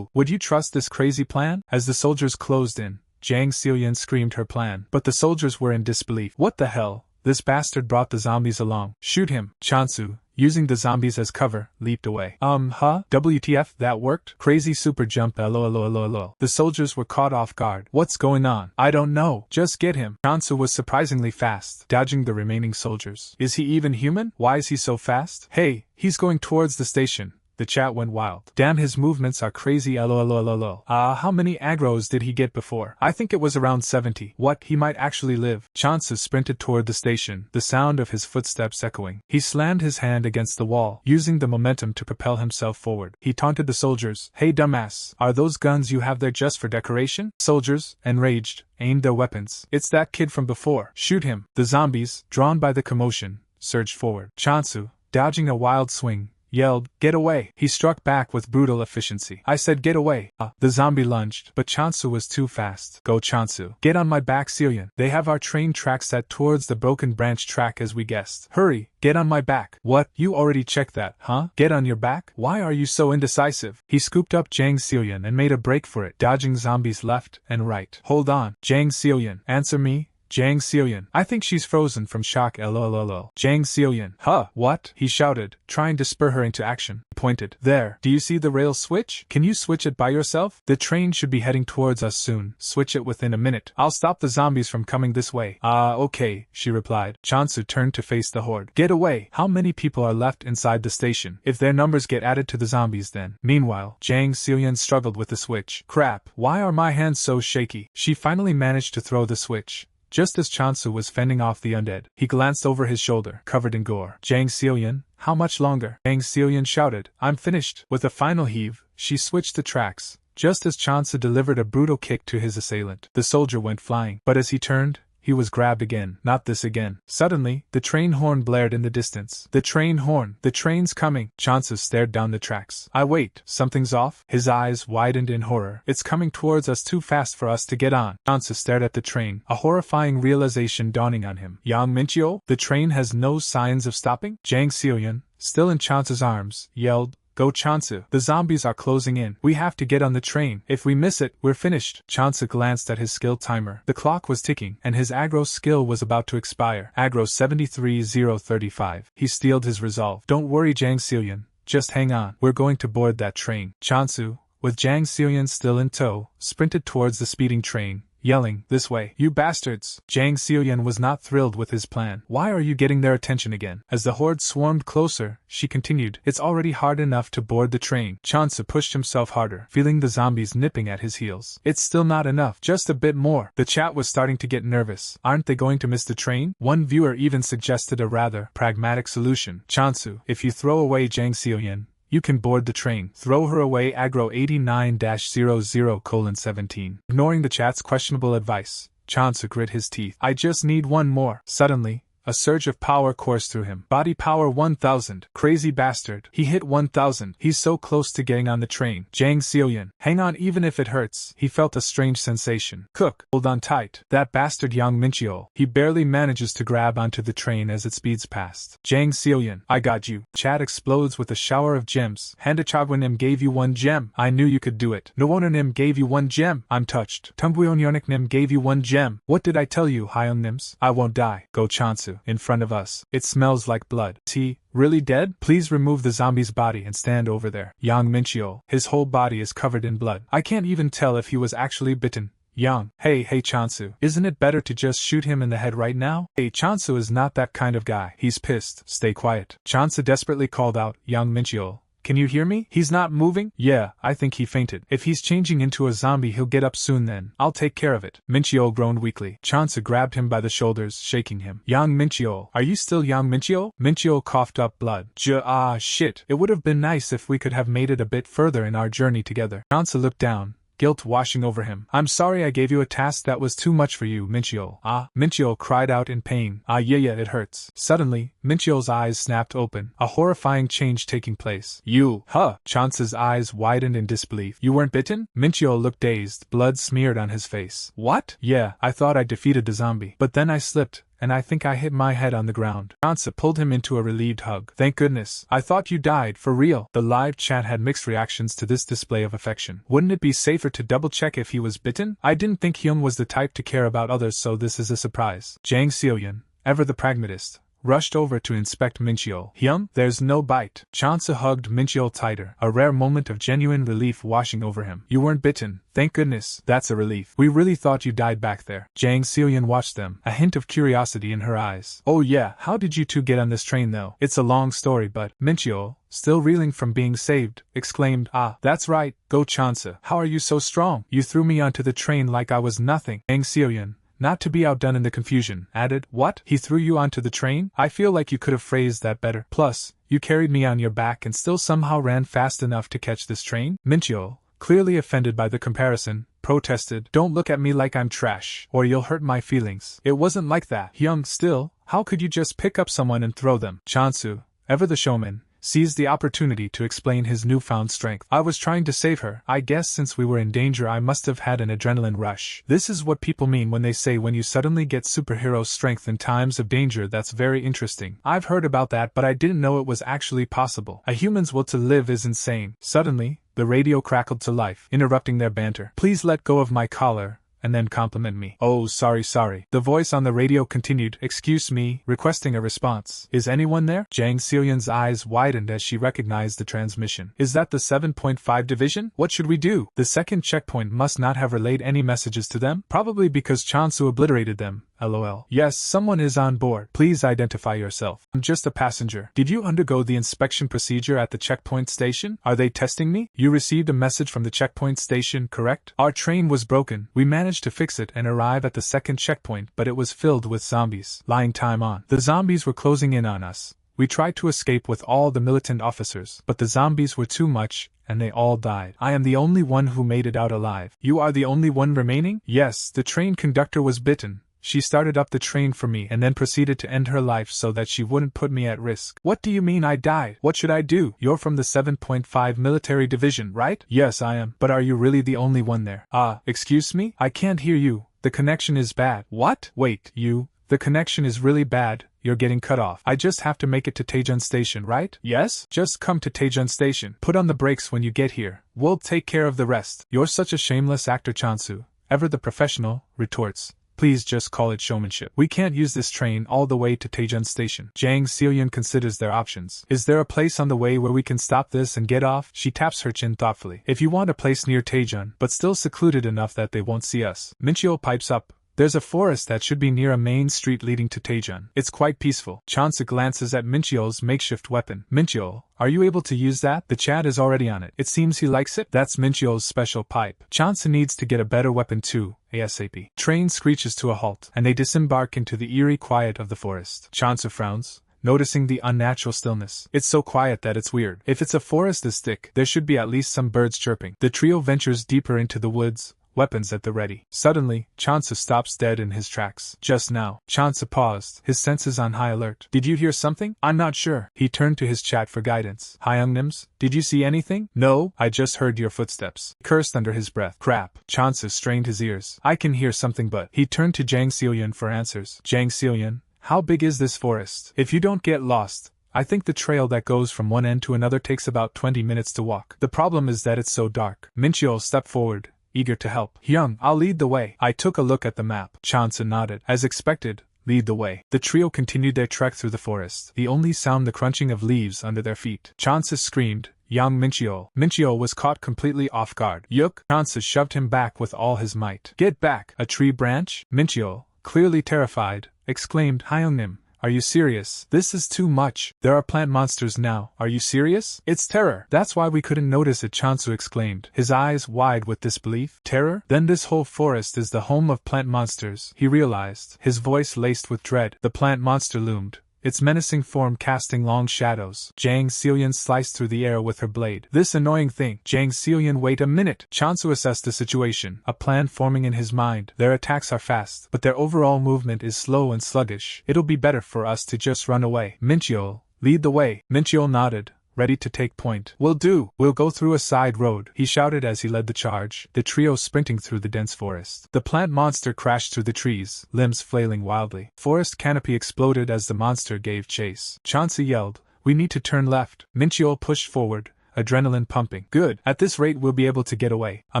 Speaker 1: would you trust this crazy plan? As the soldiers closed in, Jang Seolian screamed her plan. But the soldiers were in disbelief. What the hell? This bastard brought the zombies along. Shoot him. Chansu, using the zombies as cover, leaped away. WTF, that worked? Crazy super jump lol. The soldiers were caught off guard. What's going on? I don't know. Just get him. Chansu was surprisingly fast, dodging the remaining soldiers. Is he even human? Why is he so fast? Hey, he's going towards the station. The chat went wild. Damn, his movements are crazy lol. How many aggros did he get before? I think it was around 70. What, he might actually live. Chansu sprinted toward the station, the sound of his footsteps echoing. He slammed his hand against the wall, using the momentum to propel himself forward. He taunted the soldiers. Hey dumbass, are those guns you have there just for decoration? Soldiers, enraged, aimed their weapons. It's that kid from before. Shoot him. The zombies, drawn by the commotion, surged forward. Chansu, dodging a wild swing, yelled, get away. He struck back with brutal efficiency. I said get away. The zombie lunged, but Chansu was too fast. Go Chansu. Get on my back Seolian. They have our train track set towards the broken branch track as we guessed. Hurry, get on my back. What, you already checked that, huh? Get on your back? Why are you so indecisive? He scooped up Jang Seolian and made a break for it, dodging zombies left and right. Hold on, Jang Seolian. Answer me. Jang Seolian. I think she's frozen from shock lol. Jang Seolian. Huh, what? He shouted, trying to spur her into action. He pointed. There, do you see the rail switch? Can you switch it by yourself? The train should be heading towards us soon. Switch it within a minute. I'll stop the zombies from coming this way. Okay, she replied. Chansu turned to face the horde. Get away. How many people are left inside the station? If their numbers get added to the zombies then. Meanwhile, Jang Seolian struggled with the switch. Crap, why are my hands so shaky? She finally managed to throw the switch. Just as Chansu was fending off the undead, he glanced over his shoulder, covered in gore. Jang Seolian, How much longer? Jang Seoyeon shouted. I'm finished. With a final heave, she switched the tracks, just as Chansa delivered a brutal kick to his assailant. The soldier went flying, but as he turned, he was grabbed again. Not this again. Suddenly, the train horn blared in the distance. The train horn! The train's coming! Chansa stared down the tracks. Wait, something's off? His eyes widened in horror. It's coming towards us too fast for us to get on. Chansa stared at the train, a horrifying realization dawning on him. Yang Minchio? The train has no signs of stopping? Jang Seoyeon, still in Chansa's arms, yelled, Go Chansu, the zombies are closing in. We have to get on the train. If we miss it, we're finished. Chansu glanced at his skill timer. The clock was ticking, and his aggro skill was about to expire. Aggro 73035. He steeled his resolve. Don't worry Jang Seoyeon, just hang on. We're going to board that train. Chansu, with Jang Seoyeon still in tow, sprinted towards the speeding train, yelling, This way, you bastards! Jang Seoyeon was not thrilled with his plan. Why are you getting their attention again? As the horde swarmed closer, she continued, It's already hard enough to board the train. Chansa pushed himself harder, feeling the zombies nipping at his heels. It's still not enough, just a bit more. The chat was starting to get nervous. Aren't they going to miss the train? One viewer even suggested a rather pragmatic solution. Chansu, if you throw away Jang Seoyeon, you can board the train. Throw her away aggro 89-00:17. Ignoring the chat's questionable advice, Chansa grit his teeth. I just need one more. Suddenly, a surge of power coursed through him. Body power 1000. Crazy bastard. He hit 1000. He's so close to getting on the train. Jang Seoyeon, hang on even if it hurts. He felt a strange sensation. Cook, hold on tight. That bastard Yang Minchio. He barely manages to grab onto the train as it speeds past. Jang Seoyeon, I got you. Chat explodes with a shower of gems. Handachagwanim gave you 1 gem. I knew you could do it. Nowonanim gave you 1 gem. I'm touched. Tumbuonyoniknim gave you 1 gem. What did I tell you, Hyonnims? I won't die. Go Chansu. In front of us. It smells like blood. He really dead? Please remove the zombie's body and stand over there. Yang Minchio. His whole body is covered in blood. I can't even tell if he was actually bitten. Yang. Hey Chansu. Isn't it better to just shoot him in the head right now? Hey, Chansu is not that kind of guy. He's pissed. Stay quiet. Chansu desperately called out, Yang Minchio. Can you hear me? He's not moving? Yeah, I think he fainted. If he's changing into a zombie he'll get up soon then. I'll take care of it. Minchio groaned weakly. Chansa grabbed him by the shoulders, shaking him. Yang Minchio, are you still Yang Minchio? Minchio coughed up blood. Shit. It would have been nice if we could have made it a bit further in our journey together. Chansa looked down, guilt washing over him. I'm sorry I gave you a task that was too much for you, Minchio. Minchio cried out in pain. Yeah, it hurts. Suddenly, Minchio's eyes snapped open, a horrifying change taking place. You, Chansa's eyes widened in disbelief. You weren't bitten? Minchio looked dazed, blood smeared on his face. What? Yeah, I thought I defeated the zombie. But then I slipped, and I think I hit my head on the ground. Chansa pulled him into a relieved hug. Thank goodness. I thought you died, for real. The live chat had mixed reactions to this display of affection. Wouldn't it be safer to double-check if he was bitten? I didn't think Hyun was the type to care about others, so this is a surprise. Jang Seoyeon, ever the pragmatist, rushed over to inspect Minchio. Hyun, there's no bite. Chansa hugged Minchio tighter, a rare moment of genuine relief washing over him. You weren't bitten. Thank goodness. That's a relief. We really thought you died back there. Jang Seoyeon watched them, a hint of curiosity in her eyes. Oh yeah, how did you two get on this train though? It's a long story but, Minchio, still reeling from being saved, exclaimed, that's right, go Chansa. How are you so strong? You threw me onto the train like I was nothing. Jang Seoyeon, not to be outdone in the confusion, added, What? He threw you onto the train? I feel like you could have phrased that better. Plus, you carried me on your back and still somehow ran fast enough to catch this train? Minchio, clearly offended by the comparison, protested, Don't look at me like I'm trash, or you'll hurt my feelings. It wasn't like that. Hyung, still, how could you just pick up someone and throw them? Chansu, ever the showman, seized the opportunity to explain his newfound strength. I was trying to save her. I guess since we were in danger I must have had an adrenaline rush. This is what people mean when they say when you suddenly get superhero strength in times of danger. That's very interesting. I've heard about that but I didn't know it was actually possible. A human's will to live is insane. Suddenly, the radio crackled to life, interrupting their banter. Please let go of my collar, and then compliment me. Oh, sorry. The voice on the radio continued, Excuse me, requesting a response. Is anyone there? Jang Seoyeon's eyes widened as she recognized the transmission. Is that the 7.5 division? What should we do? The second checkpoint must not have relayed any messages to them? Probably because Chansu obliterated them. LOL. Yes, someone is on board. Please identify yourself. I'm just a passenger. Did you undergo the inspection procedure at the checkpoint station? Are they testing me? You received a message from the checkpoint station, correct? Our train was broken. We managed to fix it and arrive at the second checkpoint, but it was filled with zombies. Lying time on. The zombies were closing in on us. We tried to escape with all the militant officers, but the zombies were too much, and they all died. I am the only one who made it out alive. You are the only one remaining? Yes, the train conductor was bitten. She started up the train for me and then proceeded to end her life so that she wouldn't put me at risk. What do you mean I died? What should I do? You're from the 7.5 military division, right? Yes, I am. But are you really the only one there? Excuse me? I can't hear you. The connection is bad. What? Wait, you. The connection is really bad. You're getting cut off. I just have to make it to Taejun Station, right? Yes? Just come to Taejun Station. Put on the brakes when you get here. We'll take care of the rest. You're such a shameless actor, Chansu. Ever the professional, retorts. Please just call it showmanship. We can't use this train all the way to Taejun Station. Jang Seoyeon considers their options. Is there a place on the way where we can stop this and get off? She taps her chin thoughtfully. If you want a place near Taejun, but still secluded enough that they won't see us. Minchio pipes up. There's a forest that should be near a main street leading to Taejun. It's quite peaceful. Chansa glances at Minchio's makeshift weapon. Minchio, are you able to use that? The Chad is already on it. It seems he likes it. That's Minchio's special pipe. Chansa needs to get a better weapon too, ASAP. Train screeches to a halt, and they disembark into the eerie quiet of the forest. Chansa frowns, noticing the unnatural stillness. It's so quiet that it's weird. If it's a forest this thick, there should be at least some birds chirping. The trio ventures deeper into the woods, weapons at the ready. Suddenly, Chansa stops dead in his tracks. Just now, Chansa paused, his senses on high alert. Did you hear something? I'm not sure. He turned to his chat for guidance. Hyungnims, did you see anything? No, I just heard your footsteps. Cursed under his breath. Crap. Chansa strained his ears. I can hear something but. He turned to Jang Seoyeon for answers. Jang Seoyeon, how big is this forest? If you don't get lost, I think the trail that goes from one end to another takes about 20 minutes to walk. The problem is that it's so dark. Minchio stepped forward, eager to help. Hyung, I'll lead the way. I took a look at the map. Chansa nodded. As expected, lead the way. The trio continued their trek through the forest, the only sound the crunching of leaves under their feet. Chansa screamed, Yang Minchio. Minchio was caught completely off guard. Yuk! Chansa shoved him back with all his might. Get back! A tree branch? Minchio, clearly terrified, exclaimed, Hyungnim. Are you serious? This is too much. There are plant monsters now. Are you serious? It's terror. That's why we couldn't notice it, Chansu exclaimed, his eyes wide with disbelief. Terror? Then this whole forest is the home of plant monsters, he realized, his voice laced with dread. The plant monster loomed, its menacing form casting long shadows. Jang Seoyeon sliced through the air with her blade. This annoying thing. Jang Seoyeon, wait a minute. Chansu assessed the situation, a plan forming in his mind. Their attacks are fast, but their overall movement is slow and sluggish. It'll be better for us to just run away. Minchio, lead the way. Minchio nodded, ready to take point. Will do. We'll go through a side road, he shouted as he led the charge, the trio sprinting through the dense forest. The plant monster crashed through the trees, limbs flailing wildly. Forest canopy exploded as the monster gave chase. Chansa yelled, we need to turn left. Minchio pushed forward, adrenaline pumping. Good. At this rate we'll be able to get away. A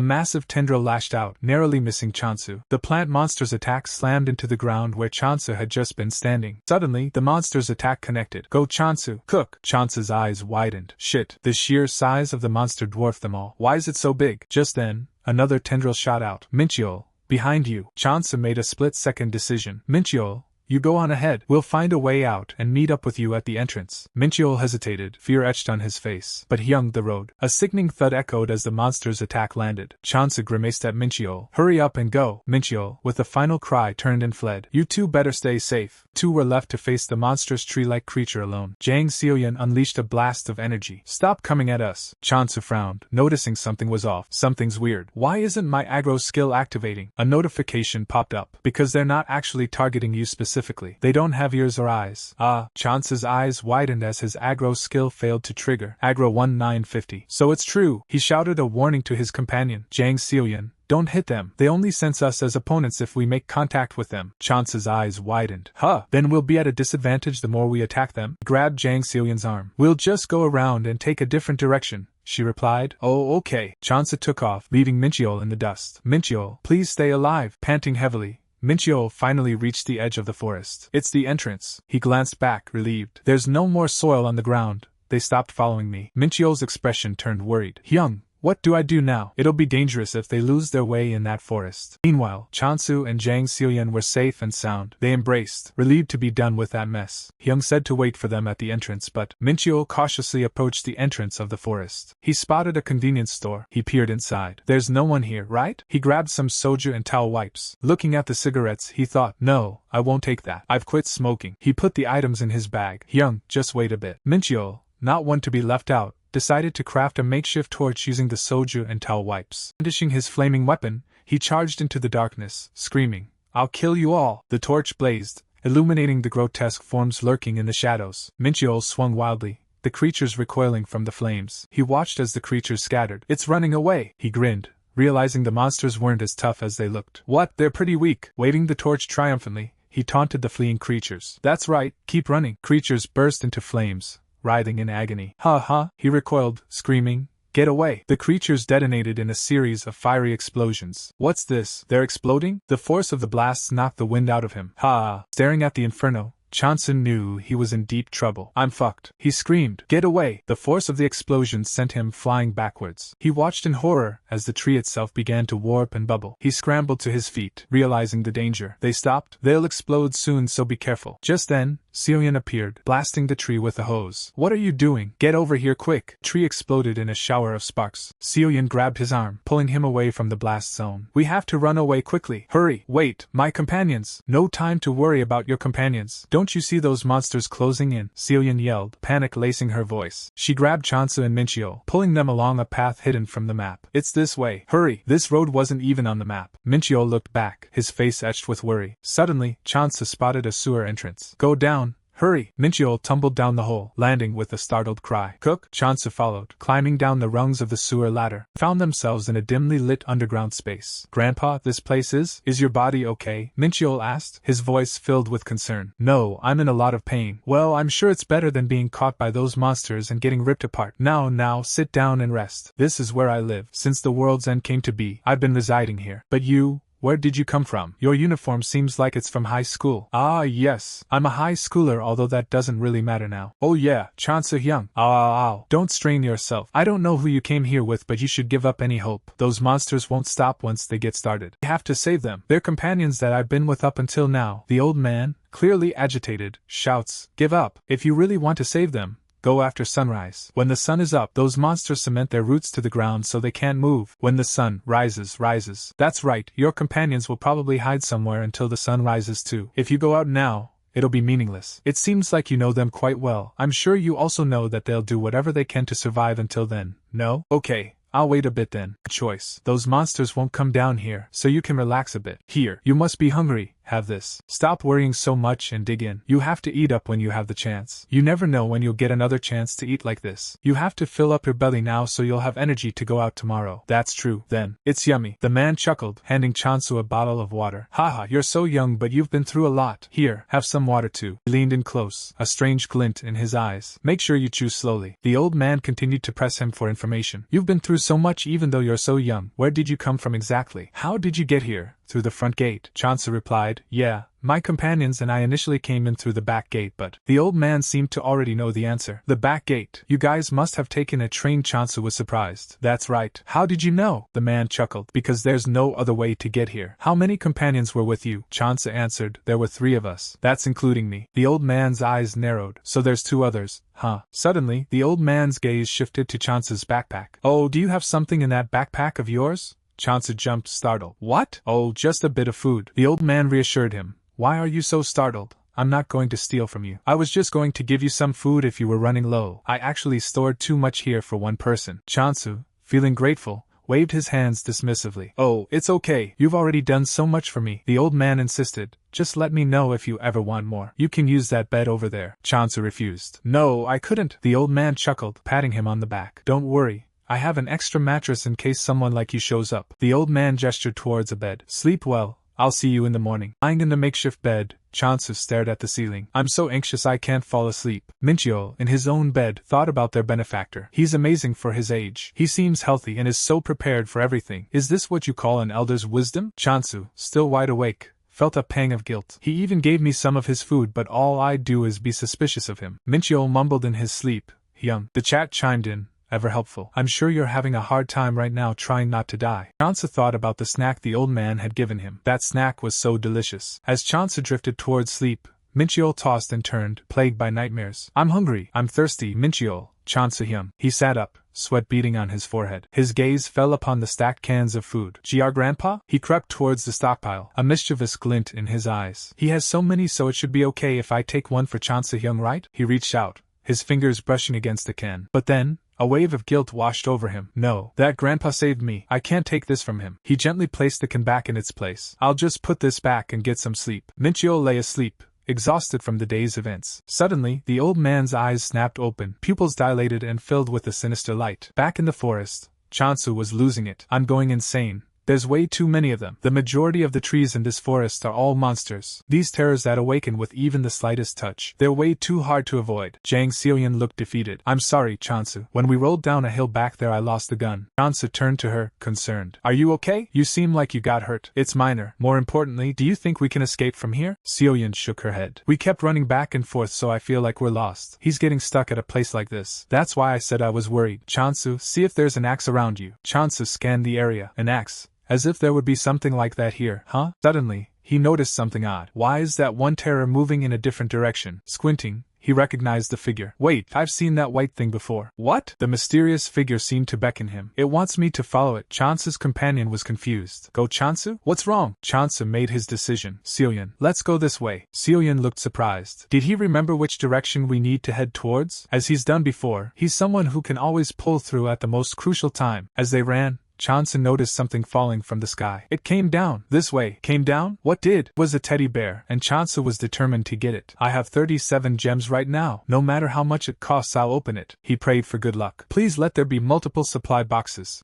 Speaker 1: massive tendril lashed out, narrowly missing Chansu. The plant monster's attack slammed into the ground where Chansu had just been standing. Suddenly, the monster's attack connected. Go Chansu! Cook! Chansu's eyes widened. Shit. The sheer size of the monster dwarfed them all. Why is it so big? Just then, another tendril shot out. Minchio, behind you. Chansu made a split-second decision. Minchio, you go on ahead. We'll find a way out and meet up with you at the entrance. Minchio hesitated, fear etched on his face, but Hyung the road. A sickening thud echoed as the monster's attack landed. Chansa grimaced at Minchio. Hurry up and go. Minchio, with a final cry, turned and fled. You two better stay safe. Two were left to face the monstrous tree-like creature alone. Jang Seoyeon unleashed a blast of energy. Stop coming at us. Chansa frowned, noticing something was off. Something's weird. Why isn't my aggro skill activating? A notification popped up. Because they're not actually targeting you specifically. They don't have ears or eyes. Chance's eyes widened as his aggro skill failed to trigger. Aggro 1950. So it's true. He shouted a warning to his companion, Jang Seoyeon. Don't hit them. They only sense us as opponents if we make contact with them. Chance's eyes widened. Then we'll be at a disadvantage the more we attack them. He grabbed Jang Seoyeon's arm. We'll just go around and take a different direction, she replied. Oh, okay. Chance took off, leaving Minchio in the dust. Minchio, please stay alive. Panting heavily, Minchio finally reached the edge of the forest. It's the entrance. He glanced back, relieved. There's no more soil on the ground. They stopped following me. Minchio's expression turned worried. Hyung, What do I do now? It'll be dangerous if they lose their way in that forest. Meanwhile, Chansu and Jang Seoyeon were safe and sound. They embraced, relieved to be done with that mess. Hyung said to wait for them at the entrance, but Minchyo cautiously approached the entrance of the forest. He spotted a convenience store. He peered inside. There's no one here, right? He grabbed some soju and towel wipes. Looking at the cigarettes, he thought, no, I won't take that. I've quit smoking. He put the items in his bag. Hyung, just wait a bit. Minchyo, not one to be left out, decided to craft a makeshift torch using the soju and towel wipes. Brandishing his flaming weapon, he charged into the darkness, screaming, I'll kill you all! The torch blazed, illuminating the grotesque forms lurking in the shadows. Minchyo swung wildly, the creatures recoiling from the flames. He watched as the creatures scattered. It's running away! He grinned, realizing the monsters weren't as tough as they looked. What? They're pretty weak. Waving the torch triumphantly, he taunted the fleeing creatures. That's right, keep running. Creatures burst into flames, writhing in agony. Ha ha! He recoiled, screaming, get away! The creatures detonated in a series of fiery explosions. What's this? They're exploding? The force of the blasts knocked the wind out of him. Ha! Staring at the inferno, Chansun knew he was in deep trouble. I'm fucked. He screamed. Get away! The force of the explosion sent him flying backwards. He watched in horror as the tree itself began to warp and bubble. He scrambled to his feet, realizing the danger. They stopped. They'll explode soon, so be careful. Just then, Seoyeon appeared, blasting the tree with a hose. What are you doing? Get over here quick! The tree exploded in a shower of sparks. Seoyeon grabbed his arm, pulling him away from the blast zone. We have to run away quickly. Hurry! Wait, my companions! No time to worry about your companions. Don't you see those monsters closing in? Seoyeon yelled, panic lacing her voice. She grabbed Chansu and Minchyo, pulling them along a path hidden from the map. It's this way. Hurry! This road wasn't even on the map. Minchyo looked back, his face etched with worry. Suddenly, Chansu spotted a sewer entrance. Go down! Hurry! Minchyo tumbled down the hole, landing with a startled cry. Cook! Chansu followed, climbing down the rungs of the sewer ladder. Found themselves in a dimly lit underground space. Grandpa, this place is your body okay? Minchyo asked, his voice filled with concern. No, I'm in a lot of pain. Well, I'm sure it's better than being caught by those monsters and getting ripped apart. Now, sit down and rest. This is where I live. Since the world's end came to be, I've been residing here. But you... where did you come from? Your uniform seems like it's from high school. Ah, yes. I'm a high schooler, although that doesn't really matter now. Oh yeah, Chansu Hyung. Ow. Don't strain yourself. I don't know who you came here with, but you should give up any hope. Those monsters won't stop once they get started. We have to save them. They're companions that I've been with up until now. The old man, clearly agitated, shouts, give up. If you really want to save them, go after sunrise. When the sun is up, those monsters cement their roots to the ground so they can't move. When the sun rises. That's right, your companions will probably hide somewhere until the sun rises too. If you go out now, it'll be meaningless. It seems like you know them quite well. I'm sure you also know that they'll do whatever they can to survive until then. No? Okay. I'll wait a bit then. Choice. Those monsters won't come down here, so you can relax a bit. Here, you must be hungry. Have this. Stop worrying so much and dig in. You have to eat up when you have the chance. You never know when you'll get another chance to eat like this. You have to fill up your belly now so you'll have energy to go out tomorrow. That's true, then. It's yummy. The man chuckled, handing Chansu a bottle of water. Haha, you're so young but you've been through a lot. Here, have some water too. He leaned in close, a strange glint in his eyes. Make sure you chew slowly. The old man continued to press him for information. You've been through so much even though you're so young. Where did you come from exactly? How did you get here? Through the front gate. Chansu replied, yeah, my companions and I initially came in through the back gate, but the old man seemed to already know the answer. The back gate. You guys must have taken a train. Chansu was surprised. That's right. How did you know? The man chuckled. Because there's no other way to get here. How many companions were with you? Chansu answered, there were 3 of us. That's including me. The old man's eyes narrowed. So there's 2 others. Huh. Suddenly, the old man's gaze shifted to Chansu's backpack. Oh, do you have something in that backpack of yours? Chansu jumped, startled. What? Oh, just a bit of food. The old man reassured him. Why are you so startled? I'm not going to steal from you. I was just going to give you some food if you were running low. I actually stored too much here for one person. Chansu, feeling grateful, waved his hands dismissively. Oh, it's okay. You've already done so much for me. The old man insisted. Just let me know if you ever want more. You can use that bed over there. Chansu refused. No, I couldn't. The old man chuckled, patting him on the back. Don't worry. I have an extra mattress in case someone like you shows up. The old man gestured towards a bed. Sleep well. I'll see you in the morning. Lying in the makeshift bed, Chansu stared at the ceiling. I'm so anxious I can't fall asleep. Minchyo, in his own bed, thought about their benefactor. He's amazing for his age. He seems healthy and is so prepared for everything. Is this what you call an elder's wisdom? Chansu, still wide awake, felt a pang of guilt. He even gave me some of his food, but all I do is be suspicious of him. Minchyo mumbled in his sleep. Hyung. The chat chimed in. ever helpful. I'm sure you're having a hard time right now trying not to die. Chansa thought about the snack the old man had given him. That snack was so delicious. As Chansa drifted towards sleep, Minchiol tossed and turned, plagued by nightmares. I'm hungry, I'm thirsty, Minchiol, Chansa hum. He sat up, sweat beading on his forehead. His gaze fell upon the stacked cans of food. GR Grandpa? He crept towards the stockpile, a mischievous glint in his eyes. He has so many, so it should be okay if I take one for Chansa Hyung, right? He reached out, his fingers brushing against the can. But then, a wave of guilt washed over him. No, that Grandpa saved me. I can't take this from him. He gently placed the can back in its place. I'll just put this back and get some sleep. Minchiol lay asleep, exhausted from the day's events. Suddenly, the old man's eyes snapped open, pupils dilated and filled with a sinister light. Back in the forest, Chansu was losing it. I'm going insane. There's way too many of them. The majority of the trees in this forest are all monsters. These terrors that awaken with even the slightest touch. They're way too hard to avoid. Jang Seoyeon looked defeated. I'm sorry, Chansu. When we rolled down a hill back there I lost the gun. Chansu turned to her, concerned. Are you okay? You seem like you got hurt. It's minor. More importantly, do you think we can escape from here? Seoyeon shook her head. We kept running back and forth, so I feel like we're lost. He's getting stuck at a place like this. That's why I said I was worried. Chansu, see if there's an axe around you. Chansu scanned the area. An axe? As if there would be something like that here, huh? Suddenly, he noticed something odd. Why is that one terror moving in a different direction? Squinting, he recognized the figure. Wait, I've seen that white thing before. What? The mysterious figure seemed to beckon him. It wants me to follow it. Chansu's companion was confused. Go Chansu? What's wrong? Chansu made his decision. Seoyeon, let's go this way. Seoyeon looked surprised. Did he remember which direction we need to head towards? As he's done before, he's someone who can always pull through at the most crucial time. As they ran, Chansu noticed something falling from the sky. It came down. This way. Came down? What did? It was a teddy bear, and Chansu was determined to get it. I have 37 gems right now. No matter how much it costs, I'll open it. He prayed for good luck. Please let there be multiple supply boxes.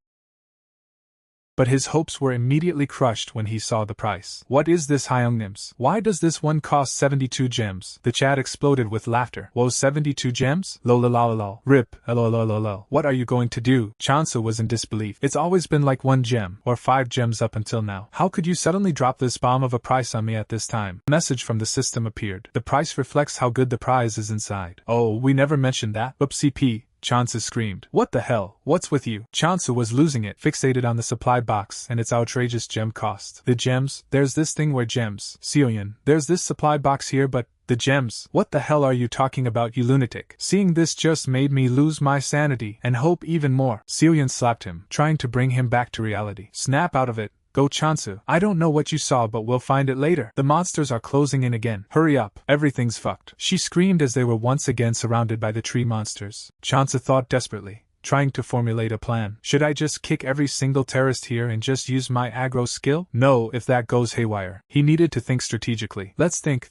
Speaker 1: But his hopes were immediately crushed when he saw the price. What is this, Hyungnims? Why does this one cost 72 gems? The chat exploded with laughter. Whoa, 72 gems? Lol. Rip, lol. What are you going to do? Chansu was in disbelief. It's always been like 1 gem, or 5 gems up until now. How could you suddenly drop this bomb of a price on me at this time? A message from the system appeared. The price reflects how good the prize is inside. Oh, we never mentioned that. Oopsie P. Chansu screamed. What the hell? What's with you? Chansu was losing it, fixated on the supply box and its outrageous gem cost. The gems? There's this thing where gems. Seoyeon, there's this supply box here, but the gems? What the hell are you talking about, you lunatic? Seeing this just made me lose my sanity and hope even more. Seoyeon slapped him, trying to bring him back to reality. Snap out of it. Go Chansu. I don't know what you saw, but we'll find it later. The monsters are closing in again. Hurry up. Everything's fucked. She screamed as they were once again surrounded by the tree monsters. Chansu thought desperately, trying to formulate a plan. Should I just kick every single terrorist here and just use my aggro skill? No, if that goes haywire. He needed to think strategically. Let's think.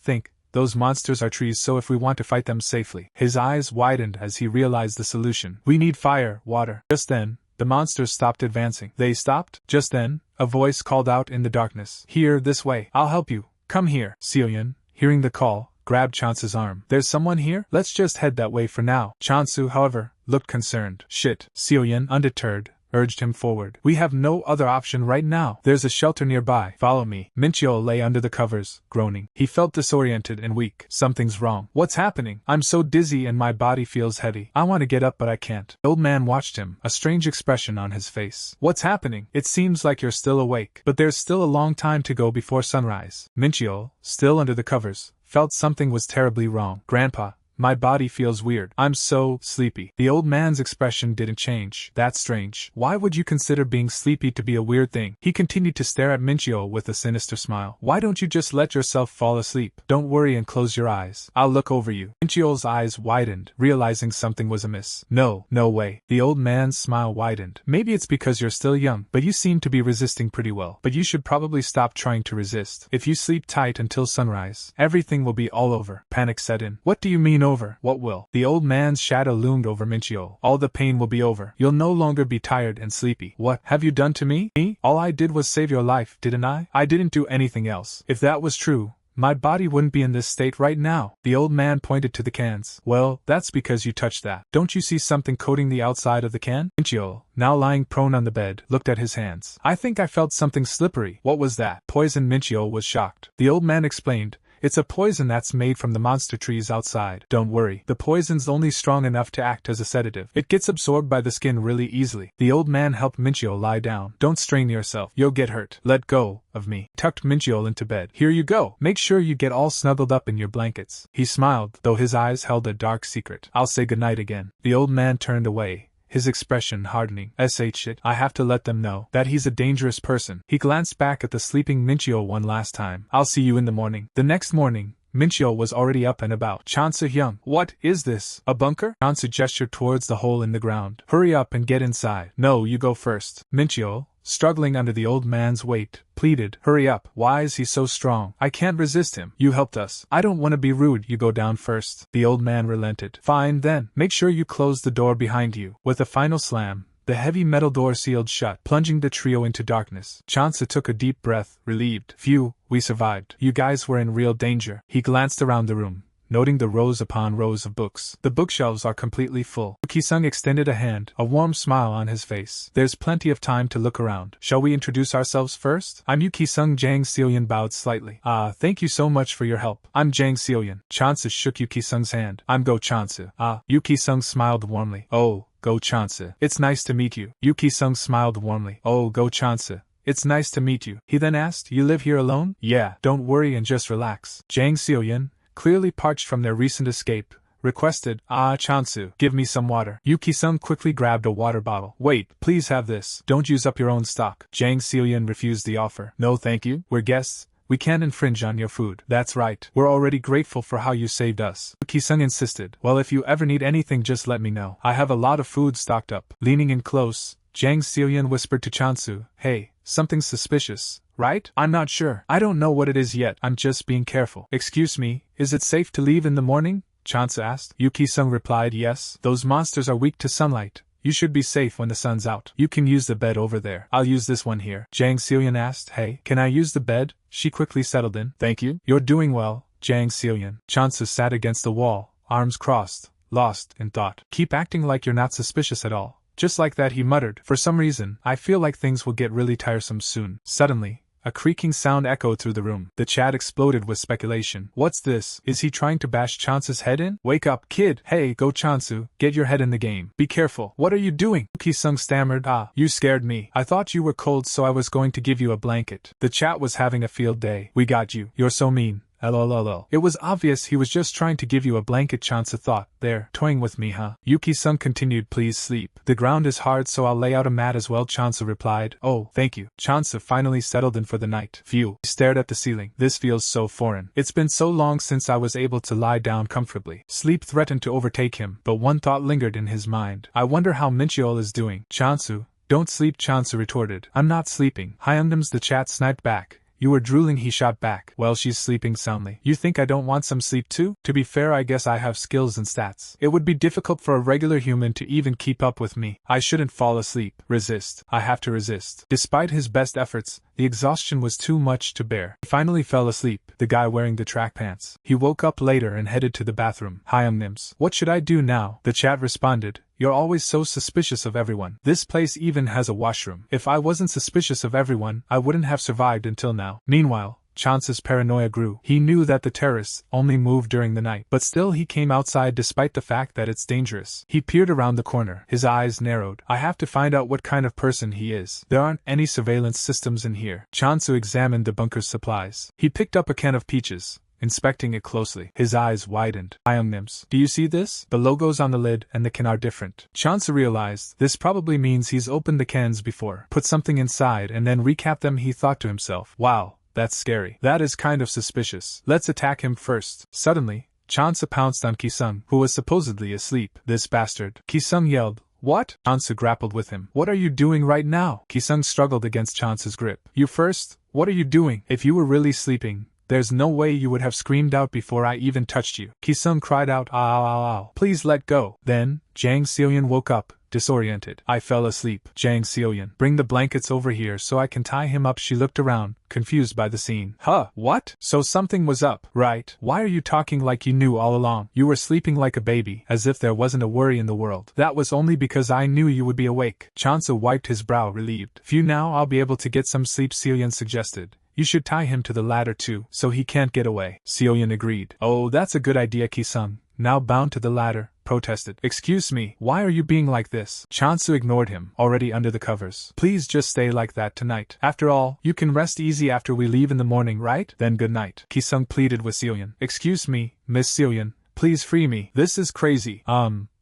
Speaker 1: Those monsters are trees, so if we want to fight them safely. His eyes widened as he realized the solution. We need fire, water. Just then, the monsters stopped advancing. They stopped? Just then, a voice called out in the darkness. Here, this way. I'll help you. Come here. Seoyeon, hearing the call, grabbed Chansu's arm. There's someone here? Let's just head that way for now. Chansu, however, looked concerned. Shit. Seoyeon, undeterred, urged him forward. We have no other option right now. There's a shelter nearby. Follow me. Minchiol lay under the covers, groaning. He felt disoriented and weak. Something's wrong. What's happening? I'm so dizzy and my body feels heavy. I want to get up but I can't. The old man watched him, a strange expression on his face. What's happening? It seems like you're still awake, but there's still a long time to go before sunrise. Minchiol, still under the covers, felt something was terribly wrong. Grandpa, my body feels weird. I'm so sleepy. The old man's expression didn't change. That's strange. Why would you consider being sleepy to be a weird thing? He continued to stare at Minchiol with a sinister smile. Why don't you just let yourself fall asleep? Don't worry and close your eyes. I'll look over you. Minchiol's eyes widened, realizing something was amiss. No way. The old man's smile widened. Maybe it's because you're still young, but you seem to be resisting pretty well. But you should probably stop trying to resist. If you sleep tight until sunrise, everything will be all over. Panic set in. What do you mean over? What will? The old man's shadow loomed over Minchiol. All the pain will be over. You'll no longer be tired and sleepy. What have you done to me? Me? All I did was save your life, didn't I? I didn't do anything else. If that was true, my body wouldn't be in this state right now. The old man pointed to the cans. Well, that's because you touched that. Don't you see something coating the outside of the can? Minchiol, now lying prone on the bed, looked at his hands. I think I felt something slippery. What was that? Poison. Minchiol was shocked. The old man explained. It's a poison that's made from the monster trees outside. Don't worry, the poison's only strong enough to act as a sedative. It gets absorbed by the skin really easily. The old man helped Minchio lie down. Don't strain yourself, you'll get hurt. Let go of me. Tucked Minchio into bed. Here you go. Make sure you get all snuggled up in your blankets. He smiled, though his eyes held a dark secret. I'll say goodnight again. The old man turned away, his expression hardening. Shit, I have to let them know that he's a dangerous person. He glanced back at the sleeping Minchio one last time. I'll see you in the morning. The next morning, Minchio was already up and about. Chansu-hyung, what is this? A bunker? Chansu gestured towards the hole in the ground. Hurry up and get inside. No, you go first. Minchio, struggling under the old man's weight, pleaded. Hurry up. Why is he so strong? I can't resist him. You helped us. I don't want to be rude. You go down first. The old man relented. Fine then. Make sure you close the door behind you. With a final slam, the heavy metal door sealed shut, plunging the trio into darkness. Chansu took a deep breath, relieved. Phew, we survived. You guys were in real danger. He glanced around the room, noting the rows upon rows of books. The bookshelves are completely full. Ki-sung extended a hand, a warm smile on his face. There's plenty of time to look around. Shall we introduce ourselves first? I'm Yu Ki-sung. Jang Seolyan bowed slightly. Thank you so much for your help. I'm Jang Seolyan. Chansu shook Yu Ki-sung's hand. I'm Go Chansu. Yu Ki-sung smiled warmly. Oh, Go Chansu. It's nice to meet you. Yu Ki-sung smiled warmly. Oh, Go Chansu. It's nice to meet you. He then asked, you live here alone? Yeah, don't worry and just relax. Jang Seolyan, clearly parched from their recent escape, requested, Chansu, give me some water. Yu Ki-sung quickly grabbed a water bottle. Wait, please have this. Don't use up your own stock. Jang Seolyan refused the offer. No thank you. We're guests. We can't infringe on your food. That's right. We're already grateful for how you saved us. Yu Ki-sung insisted. Well, if you ever need anything, just let me know. I have a lot of food stocked up. Leaning in close, Jang Seolyan whispered to Chansu, hey, something's suspicious, right? I'm not sure. I don't know what it is yet. I'm just being careful. Excuse me, is it safe to leave in the morning? Chansu asked. Yu Ki-sung replied, yes. Those monsters are weak to sunlight. You should be safe when the sun's out. You can use the bed over there. I'll use this one here. Jang Seolyan asked, hey, can I use the bed? She quickly settled in. Thank you. You're doing well, Jang Seolyan. Chansu sat against the wall, arms crossed, lost in thought. Keep acting like you're not suspicious at all. Just like that, he muttered. For some reason, I feel like things will get really tiresome soon. Suddenly, a creaking sound echoed through the room. The chat exploded with speculation. What's this? Is he trying to bash Chansu's head in? Wake up, kid! Hey, Go Chansu, get your head in the game. Be careful. What are you doing? Ki-sung stammered. You scared me. I thought you were cold, so I was going to give you a blanket. The chat was having a field day. We got you. You're so mean. LOLOL. It was obvious he was just trying to give you a blanket, Chansu thought. There, toying with me, huh? Yu Ki-sung continued, please sleep. The ground is hard, so I'll lay out a mat as well, Chansu replied. Oh, thank you. Chansu finally settled in for the night. Phew. He stared at the ceiling. This feels so foreign. It's been so long since I was able to lie down comfortably. Sleep threatened to overtake him, but one thought lingered in his mind. I wonder how Minchio is doing. Chansu, don't sleep, Chansu retorted. I'm not sleeping. Hyundams, the chat sniped back. You were drooling, he shot back. Well, she's sleeping soundly. You think I don't want some sleep too? To be fair, I guess I have skills and stats. It would be difficult for a regular human to even keep up with me. I shouldn't fall asleep. Resist. I have to resist. Despite his best efforts, the exhaustion was too much to bear. He finally fell asleep, the guy wearing the track pants. He woke up later and headed to the bathroom. Hyundams. What should I do now? The chat responded. You're always so suspicious of everyone. This place even has a washroom. If I wasn't suspicious of everyone, I wouldn't have survived until now. Meanwhile, Chansu's paranoia grew. He knew that the terrorists only moved during the night, but still he came outside despite the fact that it's dangerous. He peered around the corner. His eyes narrowed. I have to find out what kind of person he is. There aren't any surveillance systems in here. Chansu examined the bunker's supplies. He picked up a can of peaches, inspecting it closely. His eyes widened. Hyundams. Do you see this? The logos on the lid and the can are different. Chansu realized this probably means he's opened the cans before, put something inside and then recapped them. He thought to himself, wow, that's scary. That is kind of suspicious. Let's attack him first. Suddenly, Chansu pounced on Ki-sung, who was supposedly asleep. This bastard. Ki-sung yelled. What? Chansu grappled with him. What are you doing right now? Ki-sung struggled against Chansu's grip. You first? What are you doing? If you were really sleeping, there's no way you would have screamed out before I even touched you. Ki-sung cried out, ow, ow, ow, ow. Please let go. Then, Jang Seolyan woke up, disoriented. I fell asleep. Jang Seolyan, bring the blankets over here so I can tie him up. She looked around, confused by the scene. Huh, what? So something was up, right? Why are you talking like you knew all along? You were sleeping like a baby, as if there wasn't a worry in the world. That was only because I knew you would be awake. Chansu wiped his brow, relieved. Phew, now I'll be able to get some sleep, Seolyan suggested. You should tie him to the ladder too, so he can't get away. Seoyun agreed. Oh, that's a good idea, Ki-sung, now bound to the ladder, protested. Excuse me, why are you being like this? Chansu ignored him, already under the covers. Please just stay like that tonight. After all, you can rest easy after we leave in the morning, right? Then good night. Ki-sung pleaded with Seoyun. Excuse me, Miss Seoyun, please free me. This is crazy.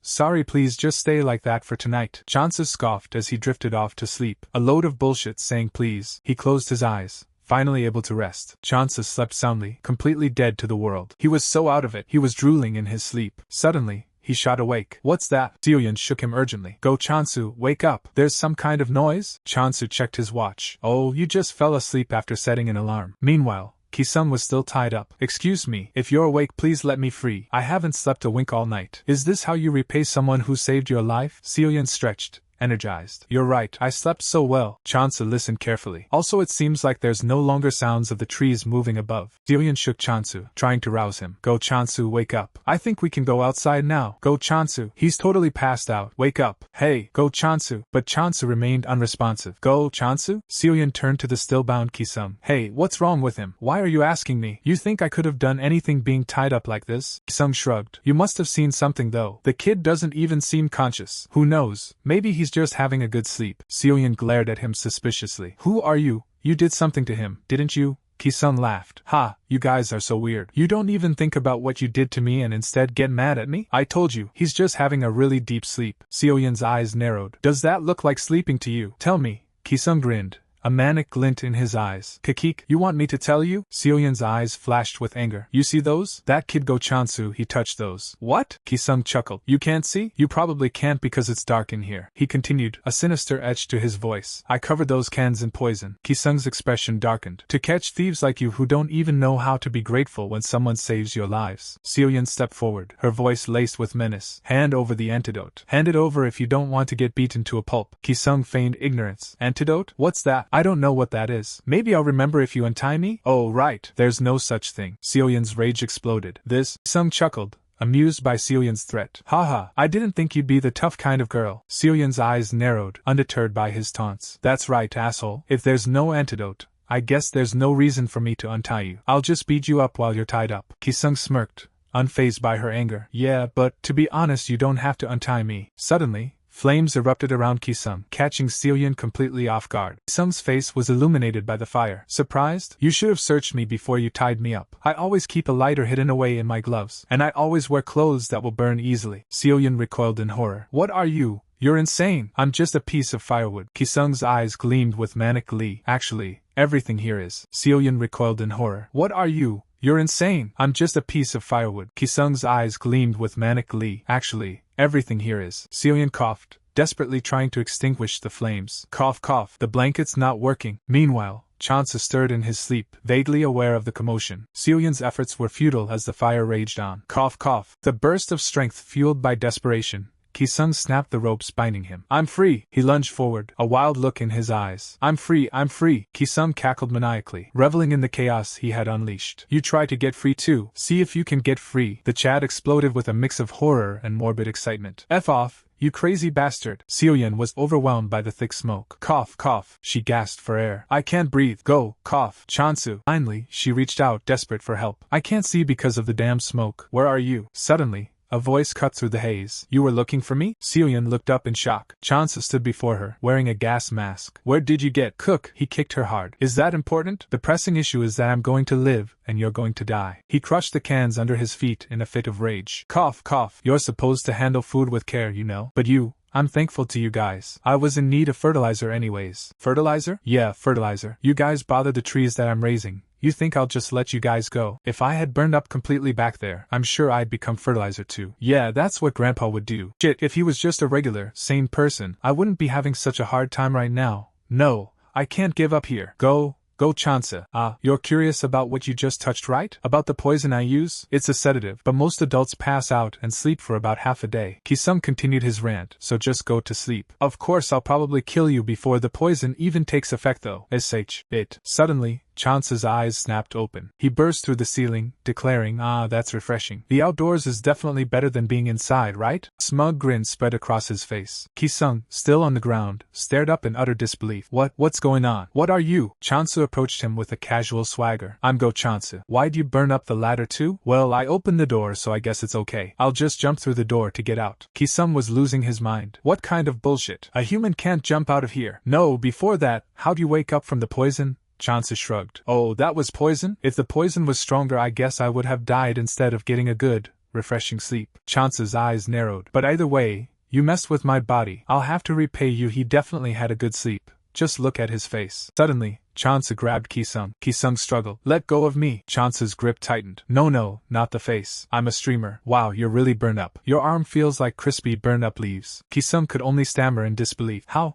Speaker 1: Sorry, please just stay like that for tonight. Chansu scoffed as he drifted off to sleep. A load of bullshit saying please. He closed his eyes, finally able to rest. Chansu slept soundly, completely dead to the world. He was so out of it, he was drooling in his sleep. Suddenly, he shot awake. What's that? Seoyun shook him urgently. Go Chansu, wake up. There's some kind of noise? Chansu checked his watch. Oh, you just fell asleep after setting an alarm. Meanwhile, Ki-sung was still tied up. Excuse me, if you're awake please let me free. I haven't slept a wink all night. Is this how you repay someone who saved your life? Seoyun stretched, energized. You're right, I slept so well. Chansu listened carefully. Also it seems like there's no longer sounds of the trees moving above. Seoyun shook Chansu, trying to rouse him. Go Chansu, wake up. I think we can go outside now. Go Chansu. He's totally passed out. Wake up. Hey, go Chansu. But Chansu remained unresponsive. Go Chansu? Seoyun turned to the still-bound Ki-sung. Hey, what's wrong with him? Why are you asking me? You think I could have done anything being tied up like this? Ki-sung shrugged. You must have seen something though. The kid doesn't even seem conscious. Who knows? Maybe he's just having a good sleep. Seoyun glared at him suspiciously. Who are you? You did something to him, didn't you? Ki-sung laughed. Ha, you guys are so weird. You don't even think about what you did to me and instead get mad at me? I told you, he's just having a really deep sleep. Seoyun's eyes narrowed. Does that look like sleeping to you? Tell me. Ki-sung grinned, a manic glint in his eyes. Kikik, you want me to tell you? Seoyun's eyes flashed with anger. You see those? That kid Go Chansu, he touched those. What? Ki-sung chuckled. You can't see? You probably can't because it's dark in here. He continued, a sinister edge to his voice. I covered those cans in poison. Ki-sung's expression darkened. To catch thieves like you who don't even know how to be grateful when someone saves your lives. Seoyun stepped forward, her voice laced with menace. Hand over the antidote. Hand it over if you don't want to get beaten to a pulp. Ki-sung feigned ignorance. Antidote? What's that? I don't know what that is. Maybe I'll remember if you untie me? Oh, right. There's no such thing. Seoyun's rage exploded. This? Sung chuckled, amused by Seoyun's threat. Haha, I didn't think you'd be the tough kind of girl. Seoyun's eyes narrowed, undeterred by his taunts. That's right, asshole. If there's no antidote, I guess there's no reason for me to untie you. I'll just beat you up while you're tied up. Ki-sung smirked, unfazed by her anger. Yeah, but to be honest you don't have to untie me. Suddenly, flames erupted around Ki-sung, catching Seoyun completely off guard. Ki-sung's face was illuminated by the fire. Surprised? You should have searched me before you tied me up. I always keep a lighter hidden away in my gloves, and I always wear clothes that will burn easily. Seoyun recoiled in horror. What are you? You're insane. I'm just a piece of firewood. Ki-sung's eyes gleamed with manic glee. Actually, everything here is. Seoyun recoiled in horror. What are you? You're insane. I'm just a piece of firewood. Ki-sung's eyes gleamed with manic glee. Actually, everything here is. Seoyun coughed, desperately trying to extinguish the flames. Cough, cough. The blanket's not working. Meanwhile, Chansu stirred in his sleep, vaguely aware of the commotion. Seoyun's efforts were futile as the fire raged on. Cough, cough. The burst of strength fueled by desperation. Ki-sung snapped the ropes binding him. I'm free! He lunged forward, a wild look in his eyes. I'm free! I'm free! Ki-sung cackled maniacally, reveling in the chaos he had unleashed. You try to get free too. See if you can get free. The chat exploded with a mix of horror and morbid excitement. F off, you crazy bastard! Seoyun was overwhelmed by the thick smoke. Cough, cough. She gasped for air. I can't breathe. Go, cough. Chansu. Finally, she reached out, desperate for help. I can't see because of the damn smoke. Where are you? Suddenly, a voice cut through the haze. You were looking for me? Seoyun looked up in shock. Chansu stood before her, wearing a gas mask. Where did you get cook? He kicked her hard. Is that important? The pressing issue is that I'm going to live, and you're going to die. He crushed the cans under his feet in a fit of rage. Cough, cough. You're supposed to handle food with care, you know. But I'm thankful to you guys. I was in need of fertilizer anyways. Fertilizer? Yeah, fertilizer. You guys bother the trees that I'm raising. You think I'll just let you guys go? If I had burned up completely back there, I'm sure I'd become fertilizer too. Yeah, that's what Grandpa would do. Shit, if he was just a regular, sane person, I wouldn't be having such a hard time right now. No, I can't give up here. Go Chansu. You're curious about what you just touched, right? About the poison I use? It's a sedative, but most adults pass out and sleep for about half a day. Ki-sung continued his rant, so just go to sleep. Of course I'll probably kill you before the poison even takes effect though. It. Suddenly, Chance's eyes snapped open. He burst through the ceiling, declaring, "Ah, that's refreshing. The outdoors is definitely better than being inside, right?" Smug grin spread across his face. Kisung, still on the ground, stared up in utter disbelief. What's going on? What are you?" Chance approached him with a casual swagger. "I'm Go Chance. Why'd you burn up the ladder too?" "Well, I opened the door, so I guess it's okay. I'll just jump through the door to get out." Kisung was losing his mind. What kind of bullshit? A human can't jump out of here. No, before that, how'd you wake up from the poison? Chance shrugged. "Oh, that was poison? If the poison was stronger, I guess I would have died instead of getting a good, refreshing sleep." Chance's eyes narrowed. "But either way, you messed with my body. I'll have to repay you." He definitely had a good sleep. Just look at his face. Suddenly, Chance grabbed Kisung. Kisung struggled. "Let go of me." Chance's grip tightened. No, not the face. "I'm a streamer." "Wow, you're really burned up. Your arm feels like crispy burned up leaves." Kisung could only stammer in disbelief. How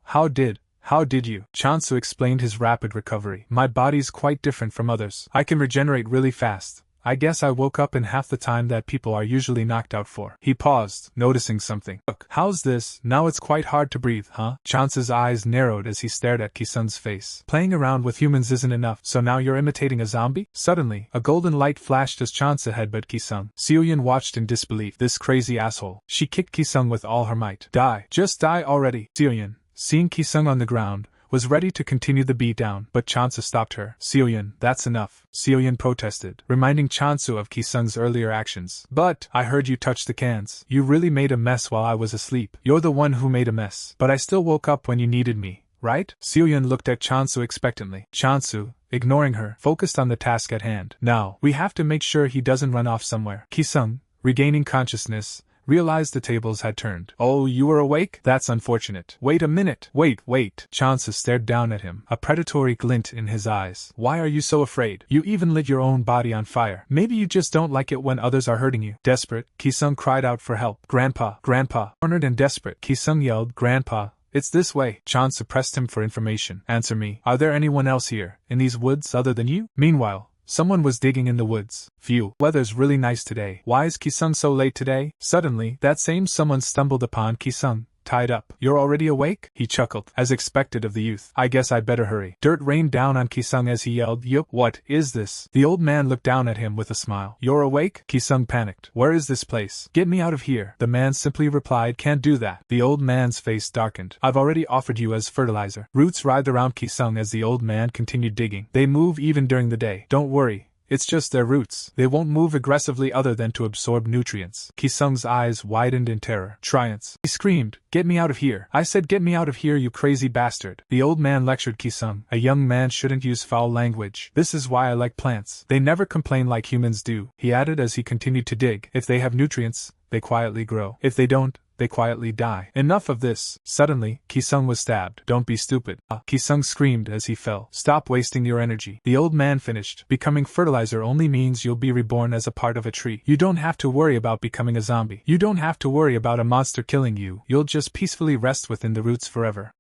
Speaker 1: did you?" Chance explained his rapid recovery. "My body's quite different from others. I can regenerate really fast. I guess I woke up in half the time that people are usually knocked out for." He paused, noticing something. "Look, how's this? Now it's quite hard to breathe, huh?" Chance's eyes narrowed as he stared at Kisung's face. "Playing around with humans isn't enough, so now you're imitating a zombie?" Suddenly, a golden light flashed as Chance headbutted Kisung. Seoyun watched in disbelief. This crazy asshole. She kicked Kisung with all her might. "Die. Just die already." Seoyun, seeing Kisung on the ground, was ready to continue the beatdown, but Chansu stopped her. "Seoyun, that's enough," Seoyun protested, reminding Chansu of Kisung's earlier actions. "But, I heard you touch the cans. You really made a mess while I was asleep." "You're the one who made a mess. But I still woke up when you needed me, right?" Seoyun looked at Chansu expectantly. Chansu, ignoring her, focused on the task at hand. "Now, we have to make sure he doesn't run off somewhere." Kisung, regaining consciousness, realized the tables had turned. "Oh, you were awake? That's unfortunate." "Wait a minute." Wait. Chansu stared down at him, a predatory glint in his eyes. "Why are you so afraid? You even lit your own body on fire. Maybe you just don't like it when others are hurting you." Desperate, Kisung cried out for help. Grandpa! Cornered and desperate, Kisung yelled, "Grandpa! It's this way." Chansu pressed him for information. "Answer me. Are there anyone else here, in these woods, other than you?" Meanwhile, someone was digging in the woods. "Phew, weather's really nice today. Why is Kisung so late today?" Suddenly, that same someone stumbled upon Kisung, tied up. "You're already awake?" He chuckled, as expected of the youth. "I guess I better hurry." Dirt rained down on Kisung as he yelled, "Yup, what is this?" The old man looked down at him with a smile. "You're awake?" Kisung panicked. "Where is this place? Get me out of here." The man simply replied, "Can't do that." The old man's face darkened. "I've already offered you as fertilizer." Roots writhed around Kisung as the old man continued digging. "They move even during the day. Don't worry. It's just their roots. They won't move aggressively other than to absorb nutrients." Kisung's eyes widened in terror. "Triants!" he screamed. "Get me out of here. I said get me out of here, you crazy bastard." The old man lectured Kisung. "A young man shouldn't use foul language. This is why I like plants. They never complain like humans do," he added as he continued to dig. "If they have nutrients, they quietly grow. If they don't, they quietly die." Enough of this. Suddenly, Kisung was stabbed. "Don't be stupid." Kisung screamed as he fell. "Stop wasting your energy." The old man finished. "Becoming fertilizer only means you'll be reborn as a part of a tree. You don't have to worry about becoming a zombie. You don't have to worry about a monster killing you. You'll just peacefully rest within the roots forever."